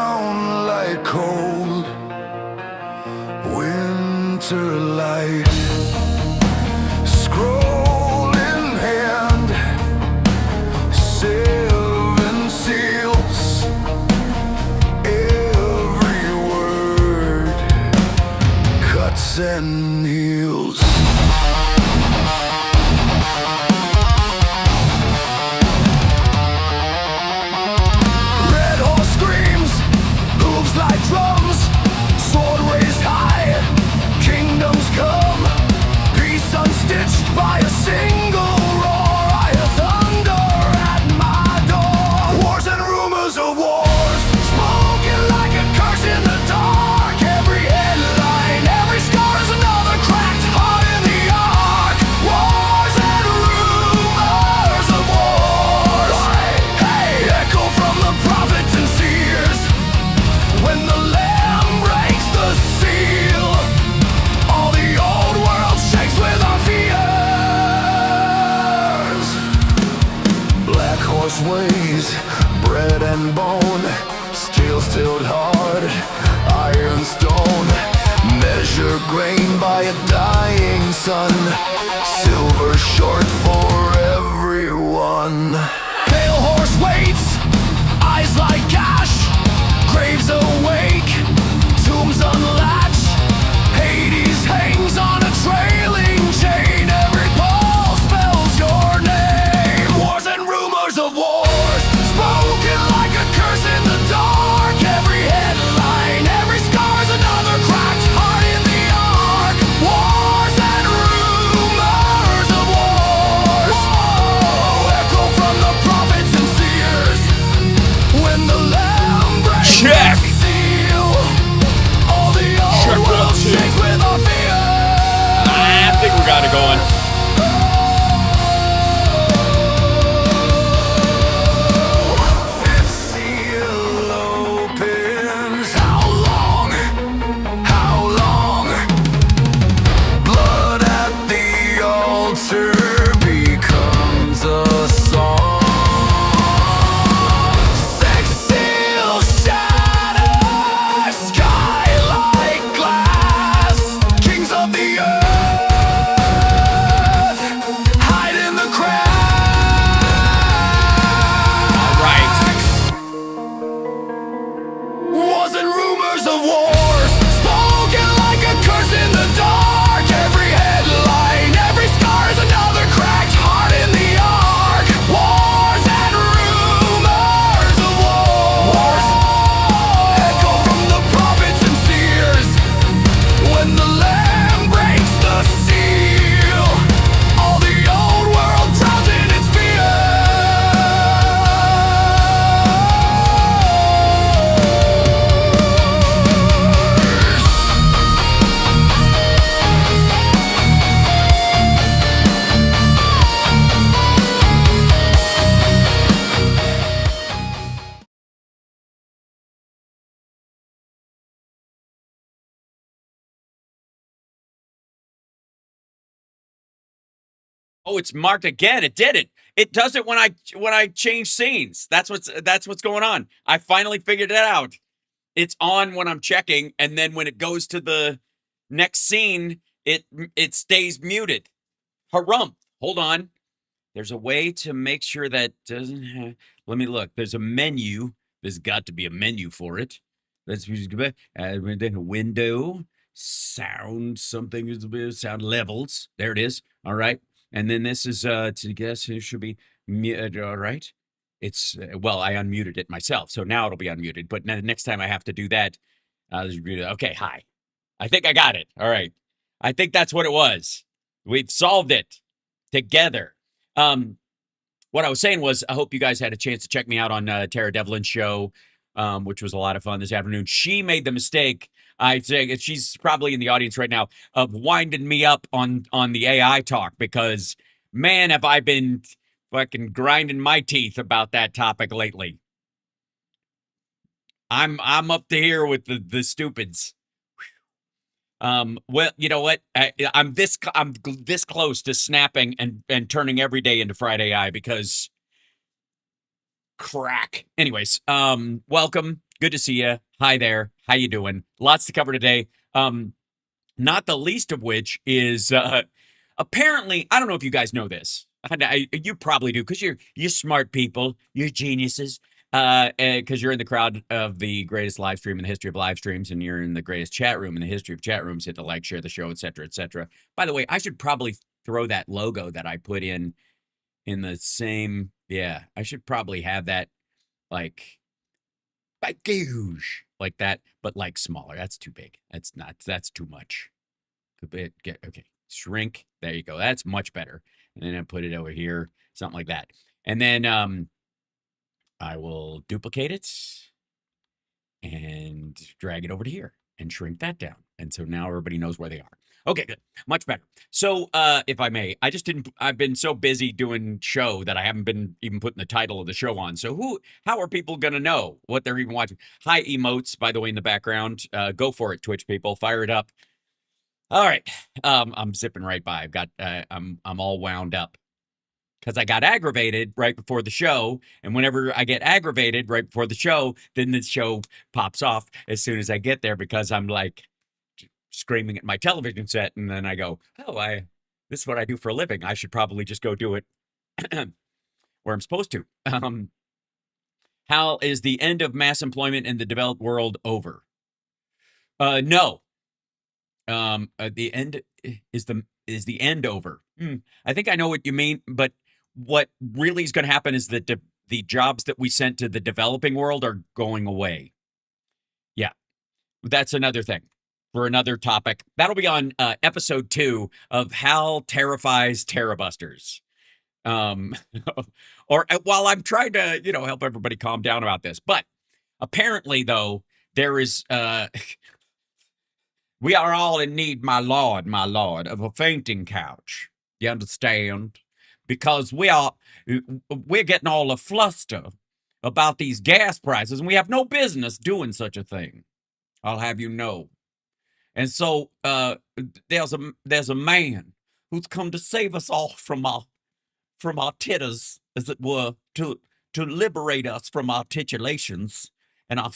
down like cold winter light. Scroll in hand, 7 seals, every word cuts and heals. Like drums, sword raised high, kingdoms come, peace unstitched by a single roar. I hear thunder at my door, wars and rumors of wars, spoken like a curse in the dark. Every headline, every scar is another cracked heart in the ark. Wars and rumors of wars, hey, echo from the prophets and seers. When the Lamb breaks the seal, all the old world shakes with our fears. Black horse ways, bread and bone, steel stilled hard, iron stone. Measure grain by a dying sun, silver short for everyone. Pale horse waits, eyes like ash, graves awake, tombs unlatch, Hades hangs on a trailing chain. Every pulse spells your name. Wars and rumors of wars, spoken like a curse in the dark. Every headline, every scar's another cracked heart in the ark. Wars and rumors of wars, echo from the prophets and seers. When the Lamb breaks Check. the seal, all the old Check world 1, 2. shakes with our fears. I think we got it going. Fifth seal opens. How long? How long? Blood at the altar becomes a song. Sixth seal shatters, sky like glass. Kings of the earth hide in the cracks. Wars and rumors of wars, spoken like a curse in the dark. Every headline, every scar is another cracked heart in the ark. Wars and rumors of wars, echo from the prophets and seers. When the Lamb breaks the seal, all the old world drowns in its fears. Oh, it's marked again. It did it. It does it when I change scenes. That's what's going on. I finally figured it out. It's on when I'm checking, and then when it goes to the next scene, it stays muted. Harumph. Hold on. There's a way to make sure that doesn't have. Let me look. There's a menu. There's got to be a menu for it. Let's window, sound, something, sound levels. There it is. All right. And then this is to guess it should be all right. It's well, I unmuted it myself, so now it'll be unmuted. But next time I have to do that, okay. Hi, I think I got it. All right, I think that's what it was. We've solved it together. What I was saying was, I hope you guys had a chance to check me out on Tara Devlin's show, which was a lot of fun this afternoon. She made the mistake, I think, she's probably in the audience right now, of winding me up on the AI talk, because, man, have I been fucking grinding my teeth about that topic lately. I'm up to here with the stupids. Well, you know what? I'm this close to snapping and turning every day into Friday Eye, because crack. Anyways, welcome. Good to see you. Hi there. How you doing? Lots to cover today. Not the least of which is apparently, I don't know if you guys know this. You probably do because you're smart people, you're geniuses. Because you're in the crowd of the greatest live stream in the history of live streams, and you're in the greatest chat room in the history of chat rooms. Hit the like, share the show, etc., etc. By the way, I should probably throw that logo that I put in the same. Yeah, I should probably have that like huge like that, but like smaller. That's too big. That's not. That's too much. Okay, shrink. There you go. That's much better. And then I put it over here, something like that. And then I will duplicate it and drag it over to here and shrink that down. And so now everybody knows where they are. Okay, good. Much better. So, if I may, I've been so busy doing show that I haven't been even putting the title of the show on. So how are people going to know what they're even watching? Hi, emotes, by the way, in the background. Go for it, Twitch people. Fire it up. All right. I'm zipping right by. I'm all wound up because I got aggravated right before the show. And whenever I get aggravated right before the show, then the show pops off as soon as I get there because I'm like screaming at my television set. And then I go, this is what I do for a living. I should probably just go do it where I'm supposed to. How is the end of mass employment in the developed world over? No. The end is the end over. I think I know what you mean, but what really is going to happen is that the jobs that we sent to the developing world are going away. Yeah, that's another thing for another topic. That'll be on episode 2 of Hal Terrifies Terrabusters. Or while I'm trying to, help everybody calm down about this, but apparently though there is we are all in need, my lord, of a fainting couch. You understand? Because we're getting all a fluster about these gas prices, and we have no business doing such a thing. I'll have you know. And so there's a man who's come to save us all from our titters, as it were, to liberate us from our titulations and our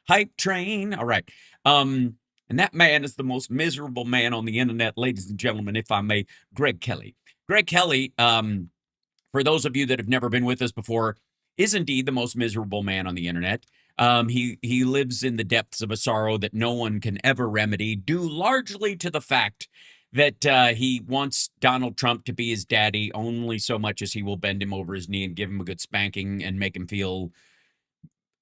hype train. All right. And that man is the most miserable man on the internet, ladies and gentlemen, if I may, Greg Kelly. Greg Kelly, for those of you that have never been with us before, is indeed the most miserable man on the internet. He lives in the depths of a sorrow that no one can ever remedy, due largely to the fact that he wants Donald Trump to be his daddy only so much as he will bend him over his knee and give him a good spanking and make him feel,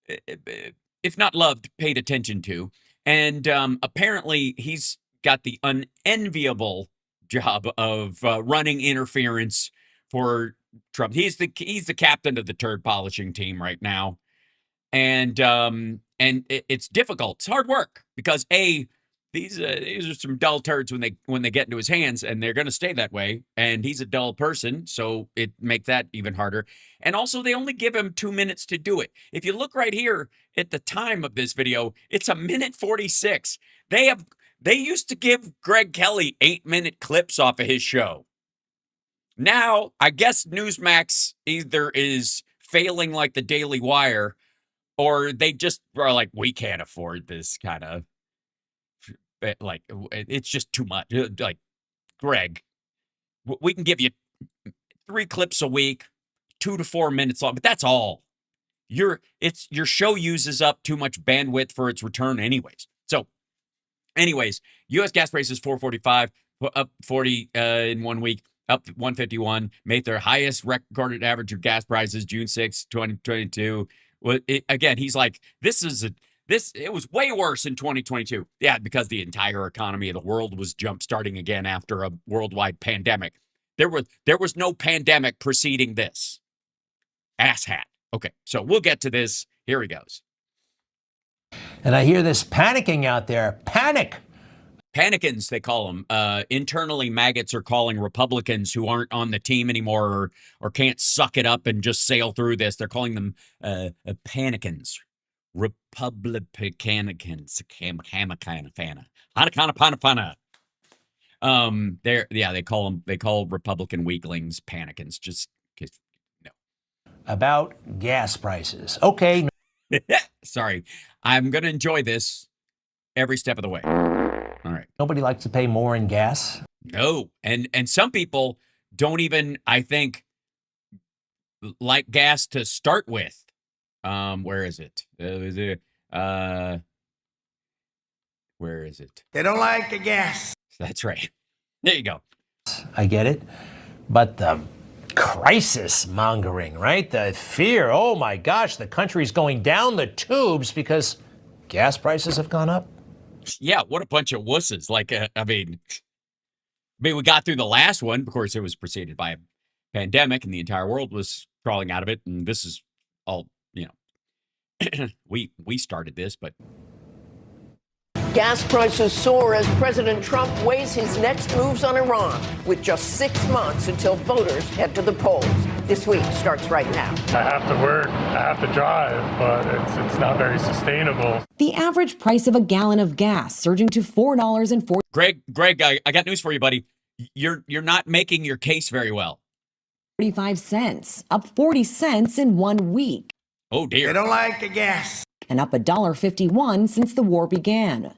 if not loved, paid attention to. And apparently he's got the unenviable job of running interference for Trump. He's the captain of the turd polishing team right now. And it's difficult. It's hard work because these are some dull turds when they get into his hands, and they're going to stay that way. And he's a dull person, so it makes that even harder. And also, they only give him 2 minutes to do it. If you look right here at the time of this video, it's 1:46. They used to give Greg Kelly 8-minute clips off of his show. Now, I guess Newsmax either is failing like the Daily Wire, or they just are like, we can't afford this kind of, like, it's just too much. Like, Greg, we can give you 3 clips a week, 2 to 4 minutes long, but that's all. Your show uses up too much bandwidth for its return anyways. So, anyways, U.S. gas prices $4.45, up 40 in 1 week, up 151, made their highest recorded average of gas prices June 6, 2022. Well, again, he's like, it was way worse in 2022. Yeah, because the entire economy of the world was jump starting again after a worldwide pandemic. There was no pandemic preceding this. Asshat. Okay, so we'll get to this. Here he goes. And I hear this panicking out there. Panic! Panicans, they call them. Internally, maggots are calling Republicans who aren't on the team anymore or can't suck it up and just sail through this. They're calling them panicans. Republicanicans. They call Republican weaklings panicans. Just no. About gas prices. Okay. Sorry. I'm going to enjoy this every step of the way. All right. Nobody likes to pay more in gas. No. And some people don't even, I think, like gas to start with. Where is it? Where is it? They don't like the gas. That's right. There you go. I get it. But the crisis mongering, right? The fear, oh my gosh, the country's going down the tubes because gas prices have gone up. Yeah, what a bunch of wusses. Like, I mean, we got through the last one. Of course, it was preceded by a pandemic, and the entire world was crawling out of it. And this is all, we started this, but Gas prices soar as President Trump weighs his next moves on Iran, with just 6 months until voters head to the polls. This week starts right now. I have to work, I have to drive, but it's not very sustainable. The average price of a gallon of gas surging to $4.40. Greg, I got news for you, buddy. You're not making your case very well. 45 cents, up 40 cents in 1 week, Oh dear. They don't like the gas. and up $1.51 since the war began.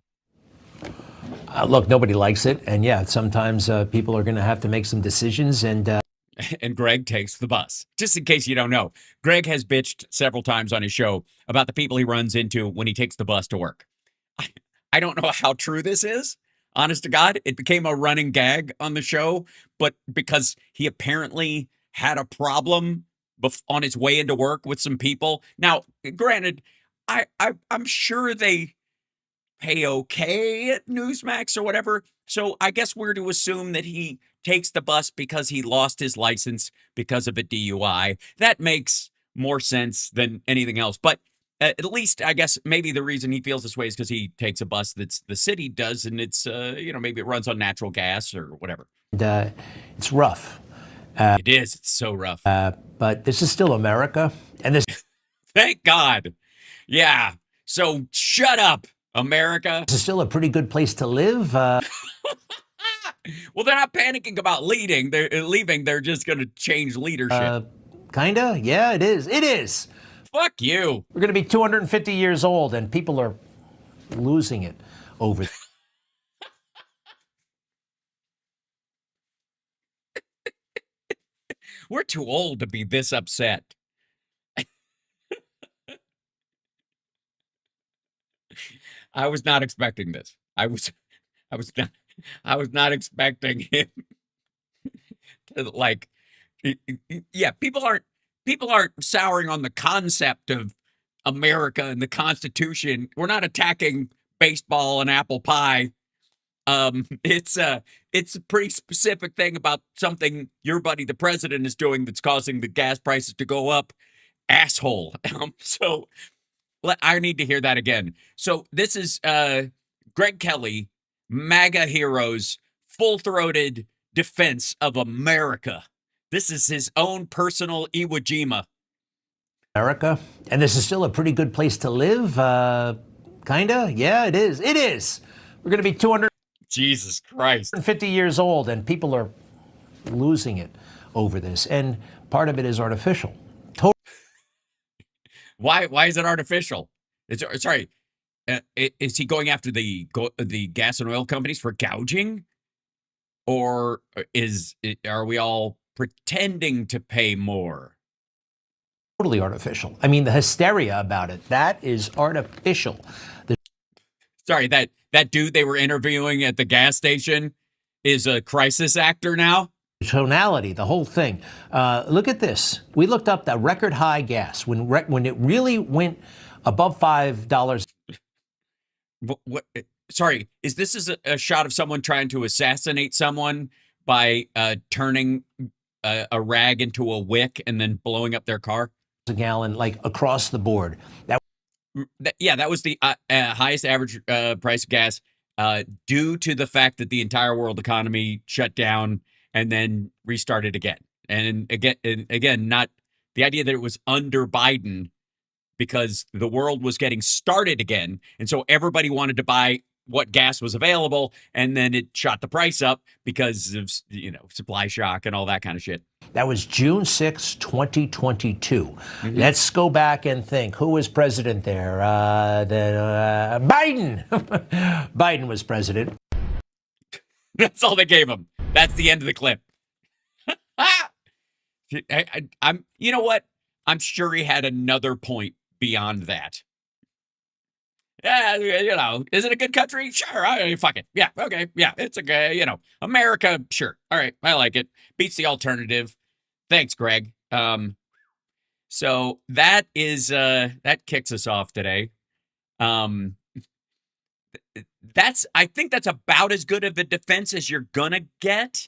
Look, nobody likes it. And yeah, sometimes people are going to have to make some decisions. And And Greg takes the bus. Just in case you don't know, Greg has bitched several times on his show about the people he runs into when he takes the bus to work. I don't know how true this is. Honest to God, it became a running gag on the show, but because he apparently had a problem on his way into work with some people. Now, granted, I'm sure they pay okay at Newsmax or whatever. So I guess we're to assume that he takes the bus because he lost his license because of a DUI. That makes more sense than anything else. But at least I guess maybe the reason he feels this way is because he takes a bus that's the city does, and it's maybe it runs on natural gas or whatever. it's rough. It is. It's so rough. But this is still America. And this Thank God. Yeah. So shut up, America. is still a pretty good place to live. Well, they're not panicking about leaving. They're just going to change leadership. Kinda. Yeah, it is. It is. Fuck you. We're going to be 250 years old, and people are losing it over. We're too old to be this upset. I was not expecting this. I was not expecting him to like yeah, people aren't souring on the concept of America and the Constitution. We're not attacking baseball and apple pie. It's a pretty specific thing about something your buddy the president is doing that's causing the gas prices to go up. Asshole. So I need to hear that again. So this is Greg Kelly, MAGA heroes, full-throated defense of America. This is his own personal Iwo Jima. America. And this is still a pretty good place to live. Kinda. Yeah, it is. It is. We're going to be 250 Jesus Christ. years old, and people are losing it over this. And part of it is artificial. Why is it artificial? Sorry. Is he going after the gas and oil companies for gouging? Or are we all pretending to pay more? Totally artificial. I mean, the hysteria about it, that is artificial. Sorry, that dude they were interviewing at the gas station is a crisis actor now? Tonality, the whole thing. Look at this. We looked up the record high gas when it really went above $5. What? Sorry, is this a shot of someone trying to assassinate someone by turning a rag into a wick and then blowing up their car? A gallon, like across the board. That was the highest average price of gas due to the fact that the entire world economy shut down and then restarted again. And again, not the idea that it was under Biden because the world was getting started again. And so everybody wanted to buy what gas was available, and then it shot the price up because of supply shock and all that kind of shit. That was June 6, 2022. Let's go back and think. Who was president there? Biden. Biden was president. That's all they gave him. That's the end of the clip. I'm. You know what? I'm sure he had another point beyond that. Yeah, is it a good country? Sure. Fuck it. Yeah. Okay. Yeah. It's a good. America. Sure. All right. I like it. Beats the alternative. Thanks, Greg. So that is that kicks us off today. I think that's about as good of a defense as you're gonna get.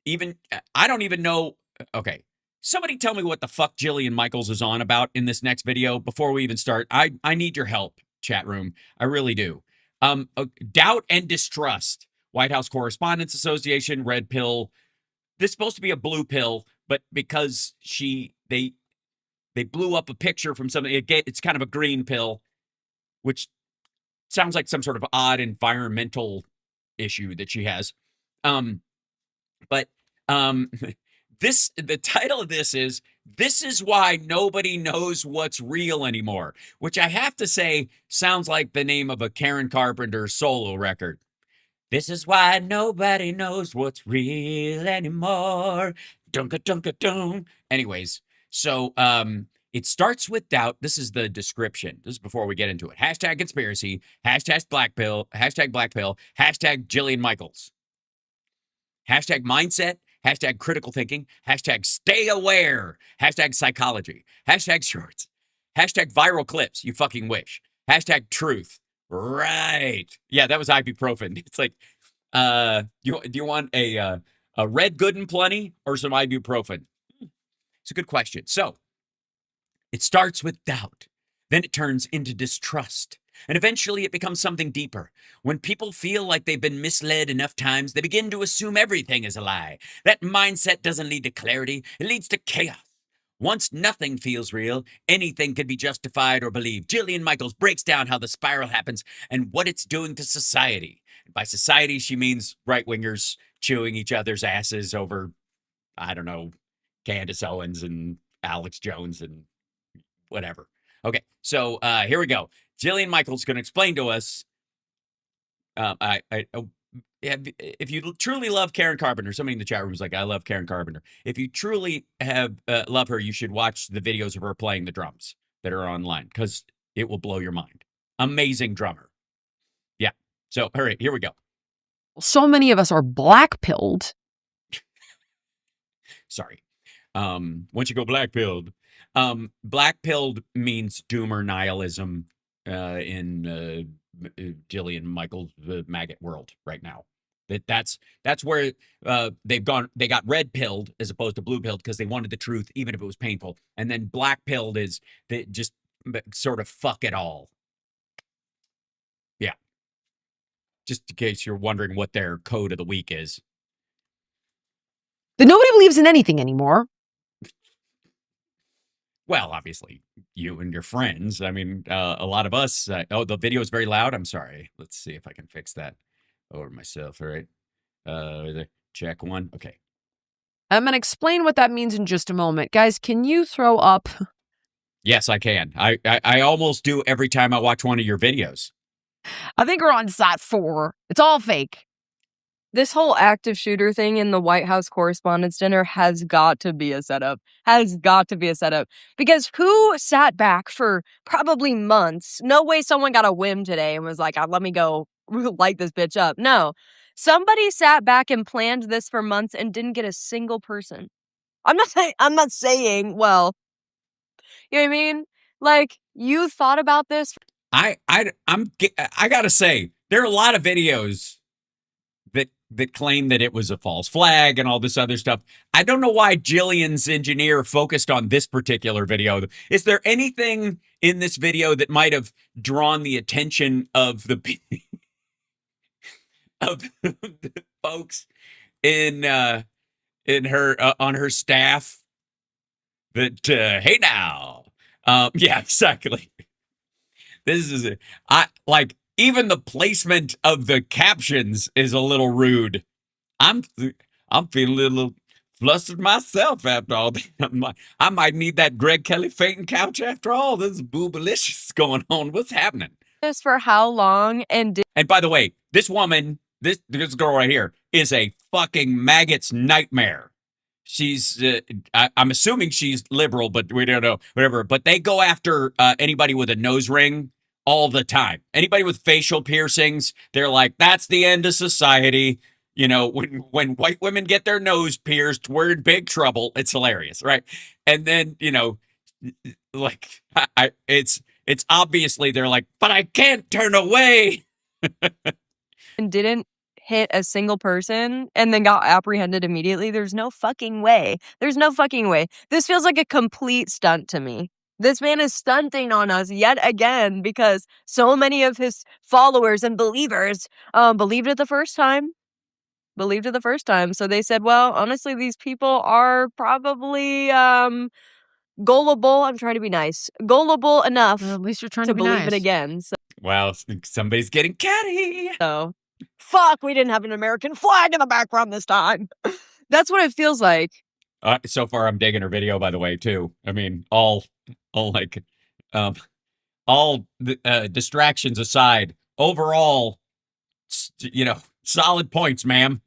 Even I don't even know. Okay, somebody tell me what the fuck Jillian Michaels is on about in this next video before we even start. I need your help, chat room. I really do. Doubt and distrust. White House Correspondents Association, red pill. This is supposed to be a blue pill, but because they blew up a picture from something, it's kind of a green pill, which sounds like some sort of odd environmental issue that she has. But the title of this is why nobody knows what's real anymore, which I have to say sounds like the name of a Karen Carpenter solo record. This is why nobody knows what's real anymore. Dunka dunka dunk. Anyways, so it starts with doubt. This is the description. This is before we get into it. Hashtag conspiracy. Hashtag black pill. Hashtag black pill. Hashtag Jillian Michaels. Hashtag mindset. Hashtag critical thinking. Hashtag stay aware. Hashtag psychology. Hashtag shorts. Hashtag viral clips. You fucking wish. Hashtag truth. Right. Yeah, that was ibuprofen. It's like, do you want a red good and plenty or some ibuprofen? It's a good question. So it starts with doubt. Then it turns into distrust. And eventually it becomes something deeper. When people feel like they've been misled enough times, they begin to assume everything is a lie. That mindset doesn't lead to clarity. It leads to chaos. Once nothing feels real, anything can be justified or believed. Jillian Michaels breaks down how the spiral happens and what it's doing to society. By society, she means right-wingers chewing each other's asses over, I don't know, Candace Owens and Alex Jones and whatever. Okay, so here we go. Jillian Michaels is going to explain to us. If you truly love Karen Carpenter, somebody in the chat room is like, I love Karen Carpenter. If you truly love her, you should watch the videos of her playing the drums that are online because it will blow your mind. Amazing drummer. Yeah. So, all right, here we go. So many of us are black-pilled. Sorry. Once you go black-pilled, black-pilled means doom or nihilism in Jillian Michaels' maggot world right now. That's where they got red pilled as opposed to blue pilled because they wanted the truth even if it was painful, and then black pilled is they just sort of fuck it all. Yeah, just in case you're wondering what their code of the week is. That nobody believes in anything anymore. Well, obviously, you and your friends. I mean, a lot of us. The video is very loud. I'm sorry. Let's see if I can fix that over myself. All right. Check one. Okay. I'm going to explain what that means in just a moment. Guys, can you throw up? Yes, I can. I almost do every time I watch one of your videos. I think we're on side 4. It's all fake. This whole active shooter thing in the White House Correspondents' Dinner has got to be a setup. Has got to be a setup. Because who sat back for probably months? No way someone got a whim today and was like, let me go light this bitch up. No. Somebody sat back and planned this for months and didn't get a single person. I'm not saying, well, you know what I mean? Like, you thought about this. I gotta say, there are a lot of videos that claim that it was a false flag and all this other stuff. I don't know why Jillian's engineer focused on this particular video. Is there anything in this video that might have drawn the attention of the of the folks in her on her staff that hey now, yeah, exactly. This is I like even the placement of the captions is a little rude. I'm I'm feeling a little flustered myself after all that. I might need that Greg Kelly fainting couch after all. This is boobalicious going on. What's happening? This for how long? And And by the way, this woman, this girl right here, is a fucking maggot's nightmare. She's, I'm assuming she's liberal, but we don't know, whatever. But they go after anybody with a nose ring all the time. Anybody with facial piercings, they're like, that's the end of society. You know, when white women get their nose pierced, we're in big trouble. It's hilarious, right? And then, you know, like it's obviously they're like, but I can't turn away. didn't hit a single person and then got apprehended immediately. There's no fucking way. There's no fucking way. This feels like a complete stunt to me. This man is stunting on us yet again because so many of his followers and believers believed it the first time. Believed it the first time. So they said, well, honestly, these people are probably gullible. I'm trying to be nice. Gullible enough Well, at least you're trying to to be believe nice. it again. Well, somebody's getting catty. So, fuck, we didn't have an American flag in the background this time. That's what it feels like. So far, I'm digging her video, by the way, too. I mean, all like, all distractions aside, overall, you know, solid points, ma'am.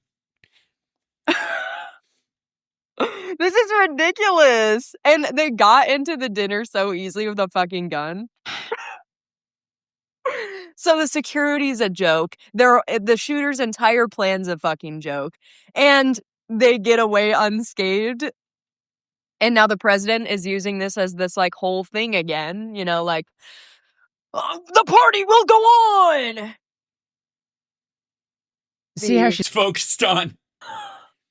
This is ridiculous. And they got into the dinner so easily with a fucking gun. So the security's a joke. The shooter's entire plan's a fucking joke. And they get away unscathed. And now the president is using this as this like whole thing again, you know, like the party will go on. See how It's she's focused on.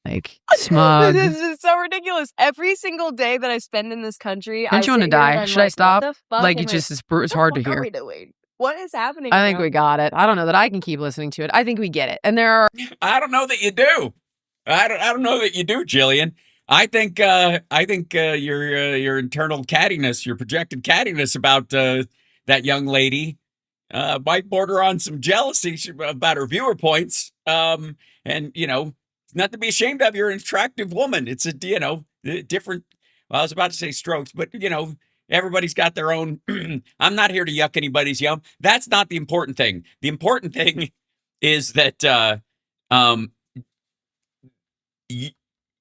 like smug. This is so ridiculous. Every single day that I spend in this country, Don't you want to sit here and die? I'm Should I like, stop? what the fuck Like am it I- just is what it's the hard to fuck are hear. we doing? What is happening? I think now? we got it. I don't know that I can keep listening to it. I think we get it. And there are I don't know that you do. I don't know that you do, Jillian. I think your internal cattiness, your projected cattiness about that young lady might border on some jealousy about her viewer points. And you know, not to be ashamed of, you're an attractive woman. It's a different. Well, I was about to say strokes, but you know, everybody's got their own. I'm not here to yuck anybody's yum. That's not the important thing. The important thing is that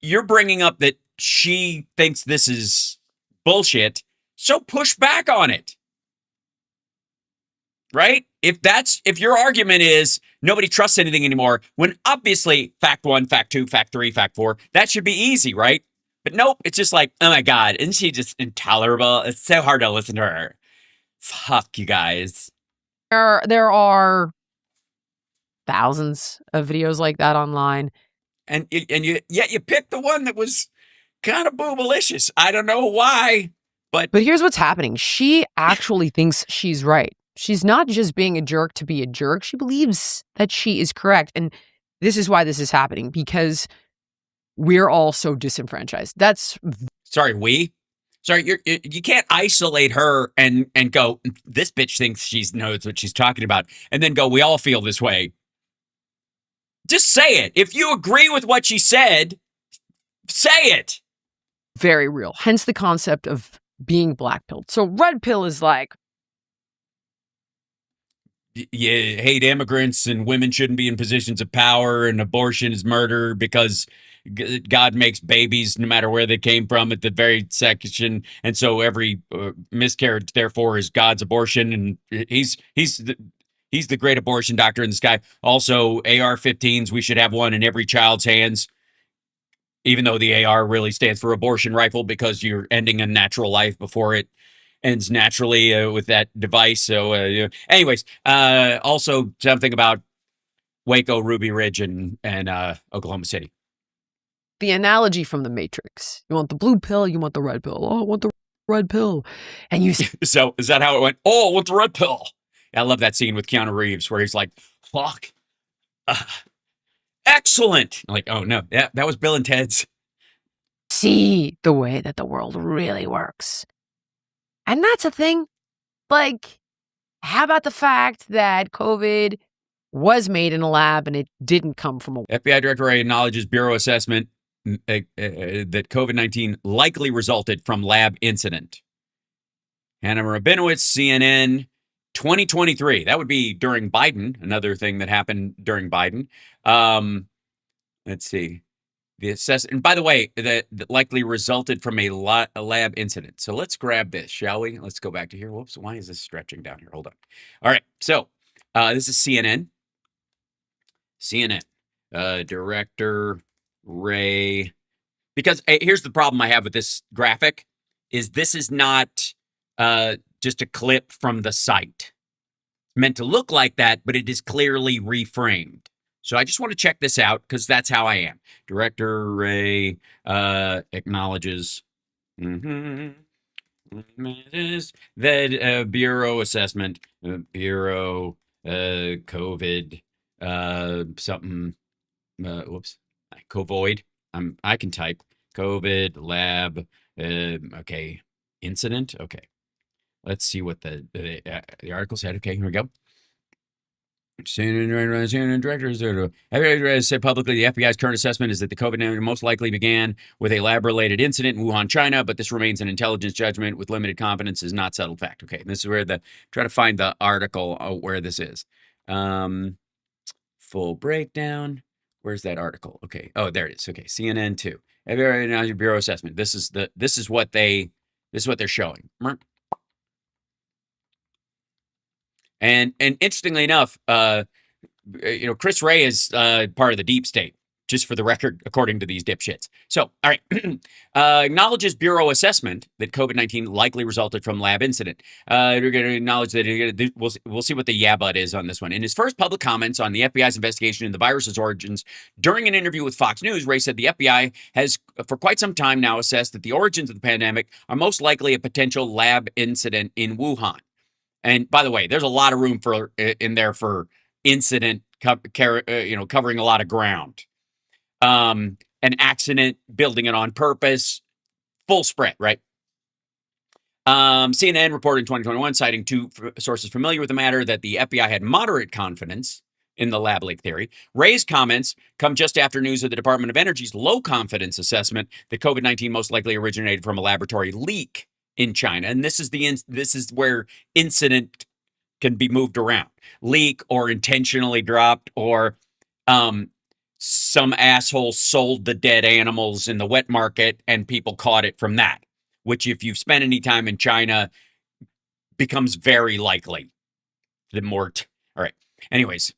you're bringing up that she thinks this is bullshit, so push back on it. Right? If your argument is nobody trusts anything anymore, when obviously fact 1, fact 2, fact 3, fact 4, that should be easy, right? But nope, it's just like, oh my God, isn't she just intolerable? It's so hard to listen to her. Fuck you guys. there are thousands of videos like that online. And you picked the one that was kind of boobalicious. I don't know why, but But here's what's happening. She actually thinks she's right. She's not just being a jerk to be a jerk. She believes that she is correct. And this is why this is happening, because we're all so disenfranchised. sorry, you can't isolate her and go, this bitch thinks she knows what she's talking about, and then go, we all feel this way. Just say it. If you agree with what she said, say it. very real. Hence the concept of being black pilled. So red pill is like, You hate immigrants and women shouldn't be in positions of power and abortion is murder because God makes babies no matter where they came from at the very section. And so every miscarriage, therefore, is God's abortion. And he's the great abortion doctor in the sky. Also, AR-15s, we should have one in every child's hands, even though the AR really stands for abortion rifle because you're ending a natural life before it ends naturally with that device. So anyways, also something about Waco, Ruby Ridge, and Oklahoma City. the analogy from the Matrix. You want the blue pill, you want the red pill. Oh, I want the red pill. And you So is that how it went? Oh, what's the red pill? I love that scene with Keanu Reeves where he's like, fuck. Excellent. I'm like, oh no, yeah, that was Bill and Ted's. see the way that the world really works. And that's a thing. Like, How about the fact that COVID was made in a lab and it didn't come from a FBI Director Wray acknowledges Bureau assessment that COVID-19 likely resulted from lab incident. Hannah Rabinowitz, CNN, 2023. That would be during Biden, another thing that happened during Biden. Let's see. The assessment, and by the way, that likely resulted from a lab incident. So let's grab this, shall we? Let's go back to here. Whoops, why is this stretching down here? Hold on. All right, so this is CNN. CNN, Director Wray. Because here's the problem I have with this graphic, is this is not just a clip from the site. It's meant to look like that, but it is clearly reframed. So I just want to check this out because that's how I am. Director Wray acknowledges that Bureau assessment, Bureau COVID something. Whoops, COVID. I can type COVID lab. Okay, incident. Okay, let's see what the article said. Okay, here we go. CNN directors said publicly the FBI's current assessment is that the COVID-19 most likely began with a lab-related incident in Wuhan, China, but this remains an intelligence judgment with limited confidence is not settled fact. Okay, this is where try to find the article where this is. Full breakdown. Where's that article? Okay. Oh, there it is. Okay, CNN 2. FBI Bureau assessment. This is what they're showing. And interestingly enough, Chris Wray is part of the deep state, just for the record, according to these dipshits. So, all right, acknowledges Bureau assessment that COVID-19 likely resulted from lab incident. We're going to acknowledge that we'll see what the yeah but is on this one. In his first public comments on the FBI's investigation into the virus's origins, during an interview with Fox News, Wray said the FBI has, for quite some time now, assessed that the origins of the pandemic are most likely a potential lab incident in Wuhan. And by the way, there's a lot of room in there for incident, covering a lot of ground. An accident, building it on purpose, full spread, right? CNN reported in 2021, citing two sources familiar with the matter, that the FBI had moderate confidence in the lab leak theory. Wray's comments come just after news of the Department of Energy's low confidence assessment that COVID-19 most likely originated from a laboratory leak in China. And this is where incident can be moved around. Leak or intentionally dropped, or some asshole sold the dead animals in the wet market and people caught it from that, which if you've spent any time in China becomes very likely. All right. Anyways,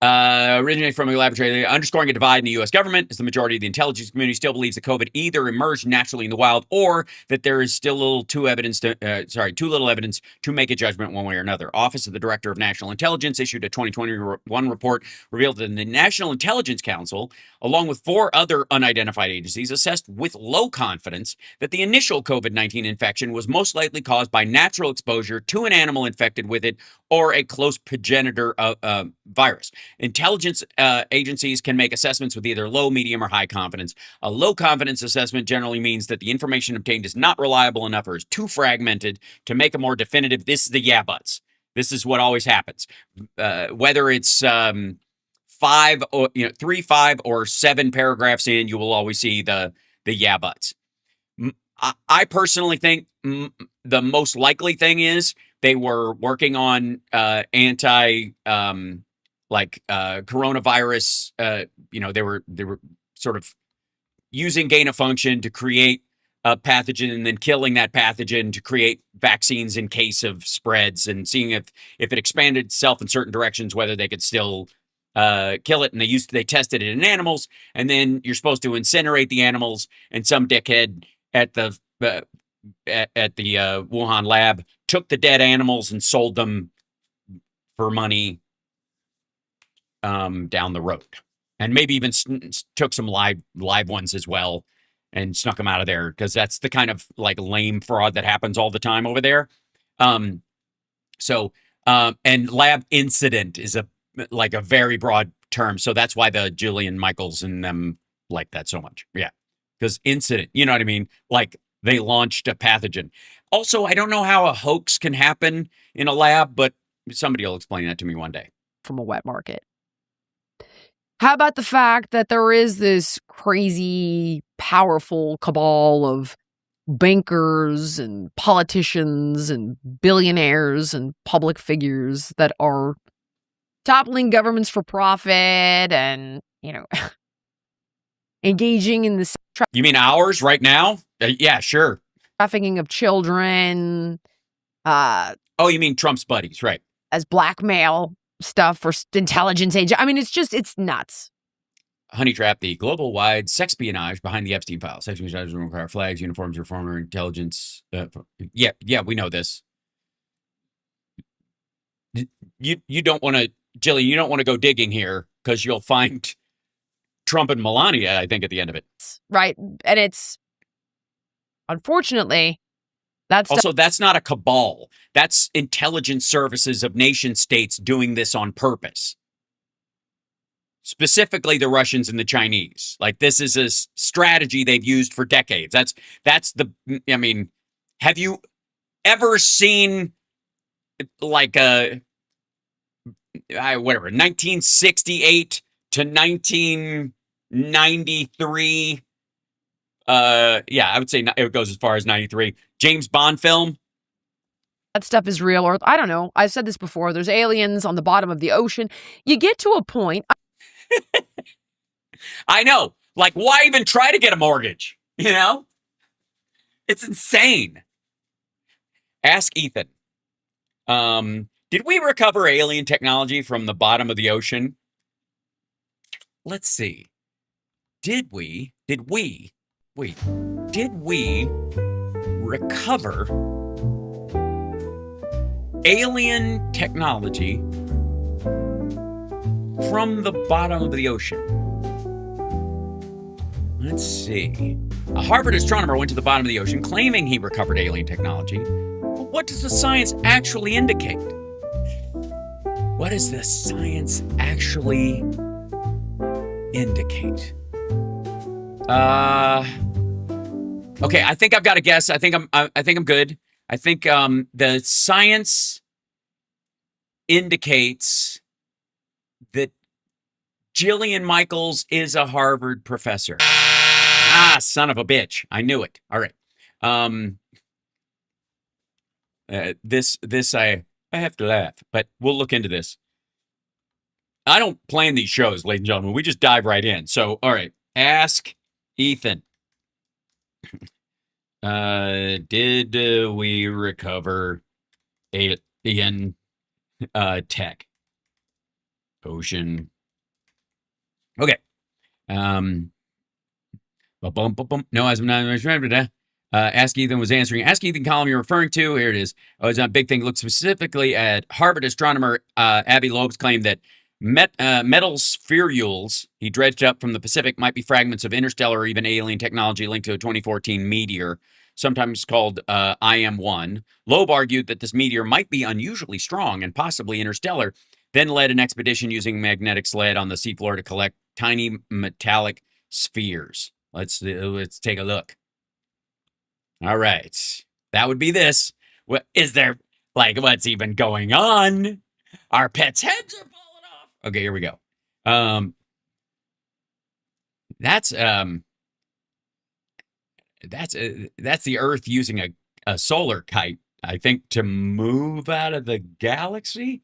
originated from a laboratory, underscoring a divide in the U.S. government, as the majority of the intelligence community still believes that COVID either emerged naturally in the wild, or that there is still too little evidence to make a judgment one way or another. Office of the Director of National Intelligence issued a 2021 report revealed that the National Intelligence Council, along with 4 other unidentified agencies, assessed with low confidence that the initial COVID-19 infection was most likely caused by natural exposure to an animal infected with it or a close progenitor of virus. Intelligence agencies can make assessments with either low, medium, or high confidence. A low confidence assessment generally means that the information obtained is not reliable enough or is too fragmented to make a more definitive. This is the yeah buts. This is what always happens. Whether it's 3, 5, or 7 paragraphs in, you will always see the yeah buts. I personally think the most likely thing is they were working on coronavirus. They were sort of using gain of function to create a pathogen and then killing that pathogen to create vaccines in case of spreads, and seeing if it expanded itself in certain directions, whether they could still kill it. And they tested it in animals, and then you're supposed to incinerate the animals, and some dickhead at the Wuhan lab took the dead animals and sold them for money down the road, and maybe even took some live ones as well and snuck them out of there, because that's the kind of like lame fraud that happens all the time over there. And lab incident is a very broad term, so that's why the Julian Michaels and them like that so much. Yeah, because incident, you know what I mean? Like they launched a pathogen. Also, I don't know how a hoax can happen in a lab, but somebody will explain that to me one day. From a wet market. How about the fact that there is this crazy, powerful cabal of bankers and politicians and billionaires and public figures that are toppling governments for profit and, engaging in this You mean ours right now? Yeah, sure. trafficking of children, Oh, you mean Trump's buddies, right? as blackmail stuff for intelligence agent. I mean, it's nuts. Honey Trap, the global-wide sexpionage behind the Epstein files. Sexpionage will require flags, uniforms, or former intelligence. Yeah, we know this. You don't want to, Jillian, you don't want to go digging here because you'll find Trump and Melania, I think, at the end of it. Right. And it's, unfortunately, that's Also, that's not a cabal. That's intelligence services of nation states doing this on purpose. Specifically the Russians and the Chinese. Like, this is a strategy they've used for decades. I mean, have you ever seen like whatever, 1968 to 1993? Yeah, I would say it goes as far as 93. James Bond film. that stuff is real, or I don't know. I've said this before. There's aliens on the bottom of the ocean. You get to a point. I know. Like, why even try to get a mortgage? It's insane. Ask Ethan. Did we recover alien technology from the bottom of the ocean? Let's see. Did we recover alien technology from the bottom of the ocean? Let's see. A Harvard astronomer went to the bottom of the ocean claiming he recovered alien technology. But what does the science actually indicate? What does the science actually indicate? Okay, I think I've got a guess. I think I'm good. I think the science indicates that Jillian Michaels is a Harvard professor. Ah, son of a bitch. I knew it. All right. This I have to laugh, but we'll look into this. I don't plan these shows, ladies and gentlemen. We just dive right in. So, all right. Ask Ethan. Did we recover alien tech? Ocean. Okay. No, as I'm not. Ask Ethan was answering. Ask Ethan column you're referring to. Here it is. Oh, it's a big thing. Look specifically at Harvard astronomer Abby Loeb's claim that metal spherules he dredged up from the Pacific might be fragments of interstellar or even alien technology linked to a 2014 meteor, sometimes called IM-1. Loeb argued that this meteor might be unusually strong and possibly interstellar, then led an expedition using magnetic sled on the seafloor to collect tiny metallic spheres. Let's take a look. All right. That would be this. What is there? Like, what's even going on? Our pets' heads are falling off. Okay, here we go. That's the Earth using a solar kite, I think, to move out of the galaxy.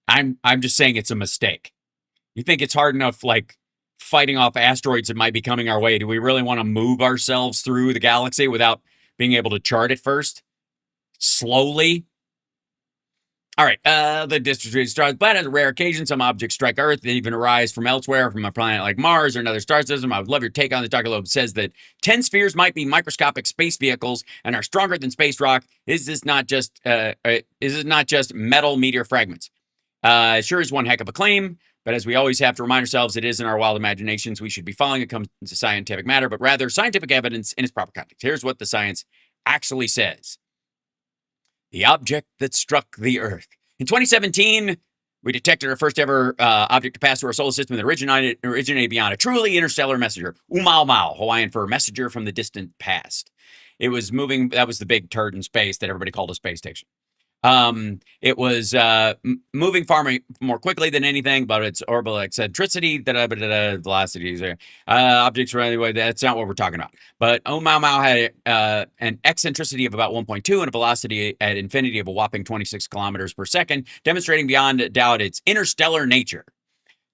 I'm just saying it's a mistake. You think it's hard enough, like, fighting off asteroids that might be coming our way? Do we really want to move ourselves through the galaxy without being able to chart it first? Slowly? All right. The distributed stars planet, a rare occasion, some objects strike Earth, they even arise from elsewhere, from a planet like Mars or another star system. I would love your take on this. Dr. Loeb says that 10 spheres might be microscopic space vehicles and are stronger than space rock. Is this not just metal meteor fragments? Sure is one heck of a claim, but as we always have to remind ourselves, it isn't our wild imaginations we should be following. It comes to scientific matter, but rather scientific evidence in its proper context. Here's what the science actually says. The object that struck the Earth. In 2017, we detected our first ever object to pass through our solar system that originated beyond a truly interstellar messenger. Umau Mau, Hawaiian for messenger from the distant past. It was moving. That was the big turd in space that everybody called a space station. It was moving far more quickly than anything, but its orbital eccentricity, velocities, objects run anyway. That's not what we're talking about. But Oumuamua had an eccentricity of about 1.2 and a velocity at infinity of a whopping 26 kilometers per second, demonstrating beyond a doubt its interstellar nature.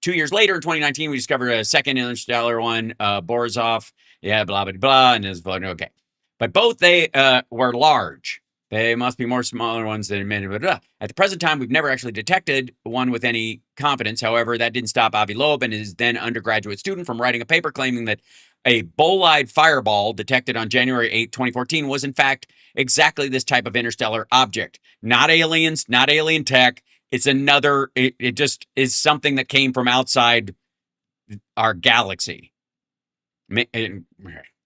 2 years later, in 2019, we discovered a second interstellar one, Borisov. Yeah, blah, blah, blah. And it's okay. But both they were large. They must be more smaller ones than admitted. Blah, blah. At the present time, we've never actually detected one with any confidence. However, that didn't stop Avi Loeb and his then undergraduate student from writing a paper claiming that a bolide fireball detected on January 8, 2014 was in fact exactly this type of interstellar object. Not aliens, not alien tech. It's another, it just is something that came from outside our galaxy.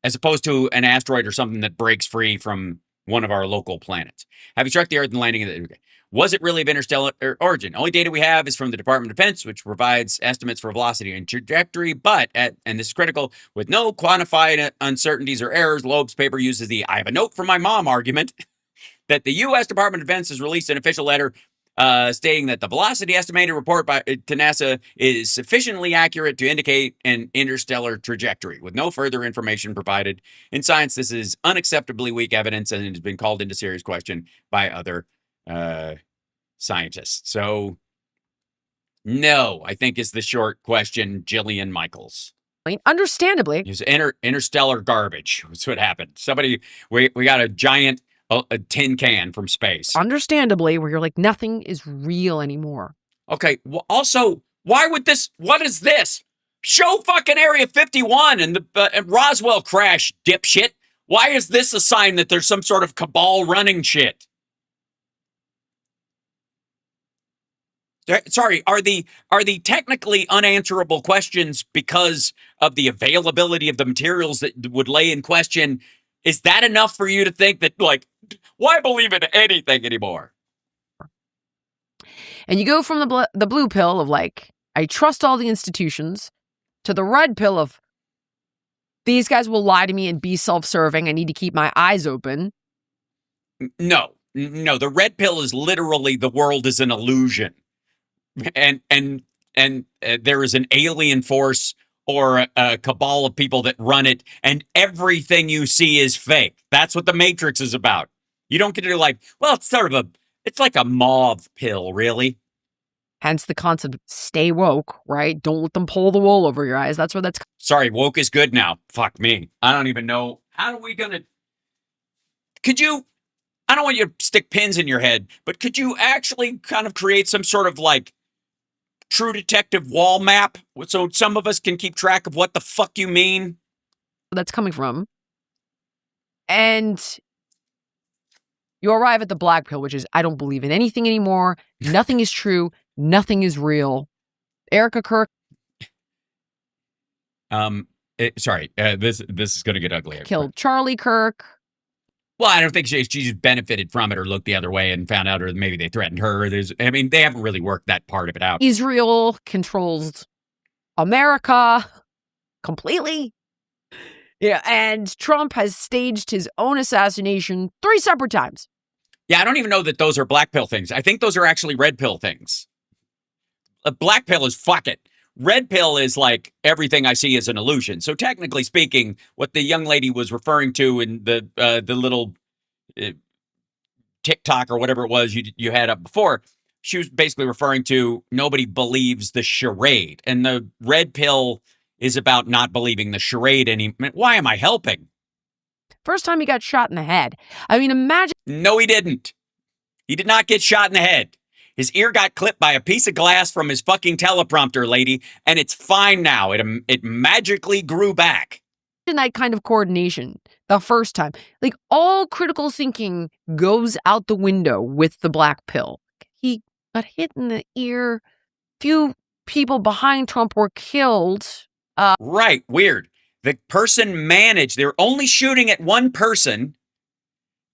As opposed to an asteroid or something that breaks free from one of our local planets. Having struck the Earth and landing in the... Okay. Was it really of interstellar origin? Only data we have is from the Department of Defense, which provides estimates for velocity and trajectory, but, and this is critical, with no quantified uncertainties or errors. Loeb's paper uses the I have a note from my mom argument that the U.S. Department of Defense has released an official letter stating that the velocity estimated report to NASA is sufficiently accurate to indicate an interstellar trajectory, with no further information provided. In science, this is unacceptably weak evidence, and it has been called into serious question by other scientists. So, no, I think is the short question, Jillian Michaels. Understandably. It's interstellar garbage. That's what happened. We got a giant a tin can from space. Understandably, where you're like, nothing is real anymore. Okay. Well, also, why would this? What is this? Show fucking Area 51 and the Roswell crash, dipshit. Why is this a sign that there's some sort of cabal running shit? Sorry, are the technically unanswerable questions because of the availability of the materials that would lay in question? Is that enough for you to think that, like, why believe in anything anymore? And you go from the blue pill of like, I trust all the institutions, to the red pill of these guys will lie to me and be self-serving. I need to keep my eyes open. No, the red pill is literally the world is an illusion. And there is an alien force or a cabal of people that run it, and everything you see is fake. That's what the Matrix is about. You don't get to like, well, it's like a mauve pill, really. Hence the concept of stay woke, right? Don't let them pull the wool over your eyes. That's where that's... Sorry, woke is good now. Fuck me. I don't even know. How are we gonna... I don't want you to stick pins in your head, but could you actually kind of create some sort of like True Detective wall map so some of us can keep track of what the fuck you mean? That's coming from. And you arrive at the black pill, which is, I don't believe in anything anymore. Nothing is true. Nothing is real. Erica Kirk. This is going to get ugly. Killed Charlie Kirk. Well, I don't think she just benefited from it or looked the other way and found out, or maybe they threatened her. They haven't really worked that part of it out. Israel controls America completely. Yeah, and Trump has staged his own assassination 3 separate times. Yeah, I don't even know that those are black pill things. I think those are actually red pill things. A black pill is fuck it. Red pill is like everything I see is an illusion. So technically speaking, what the young lady was referring to in the little TikTok or whatever it was you had up before, she was basically referring to nobody believes the charade. And the red pill is about not believing the charade anymore. Why am I helping? First time he got shot in the head. I mean, imagine. No, he didn't. He did not get shot in the head. His ear got clipped by a piece of glass from his fucking teleprompter, lady, and it's fine now. It magically grew back. That kind of coordination the first time. Like, all critical thinking goes out the window with the black pill. He got hit in the ear. Few people behind Trump were killed. Right, weird. The person managed, they were only shooting at one person,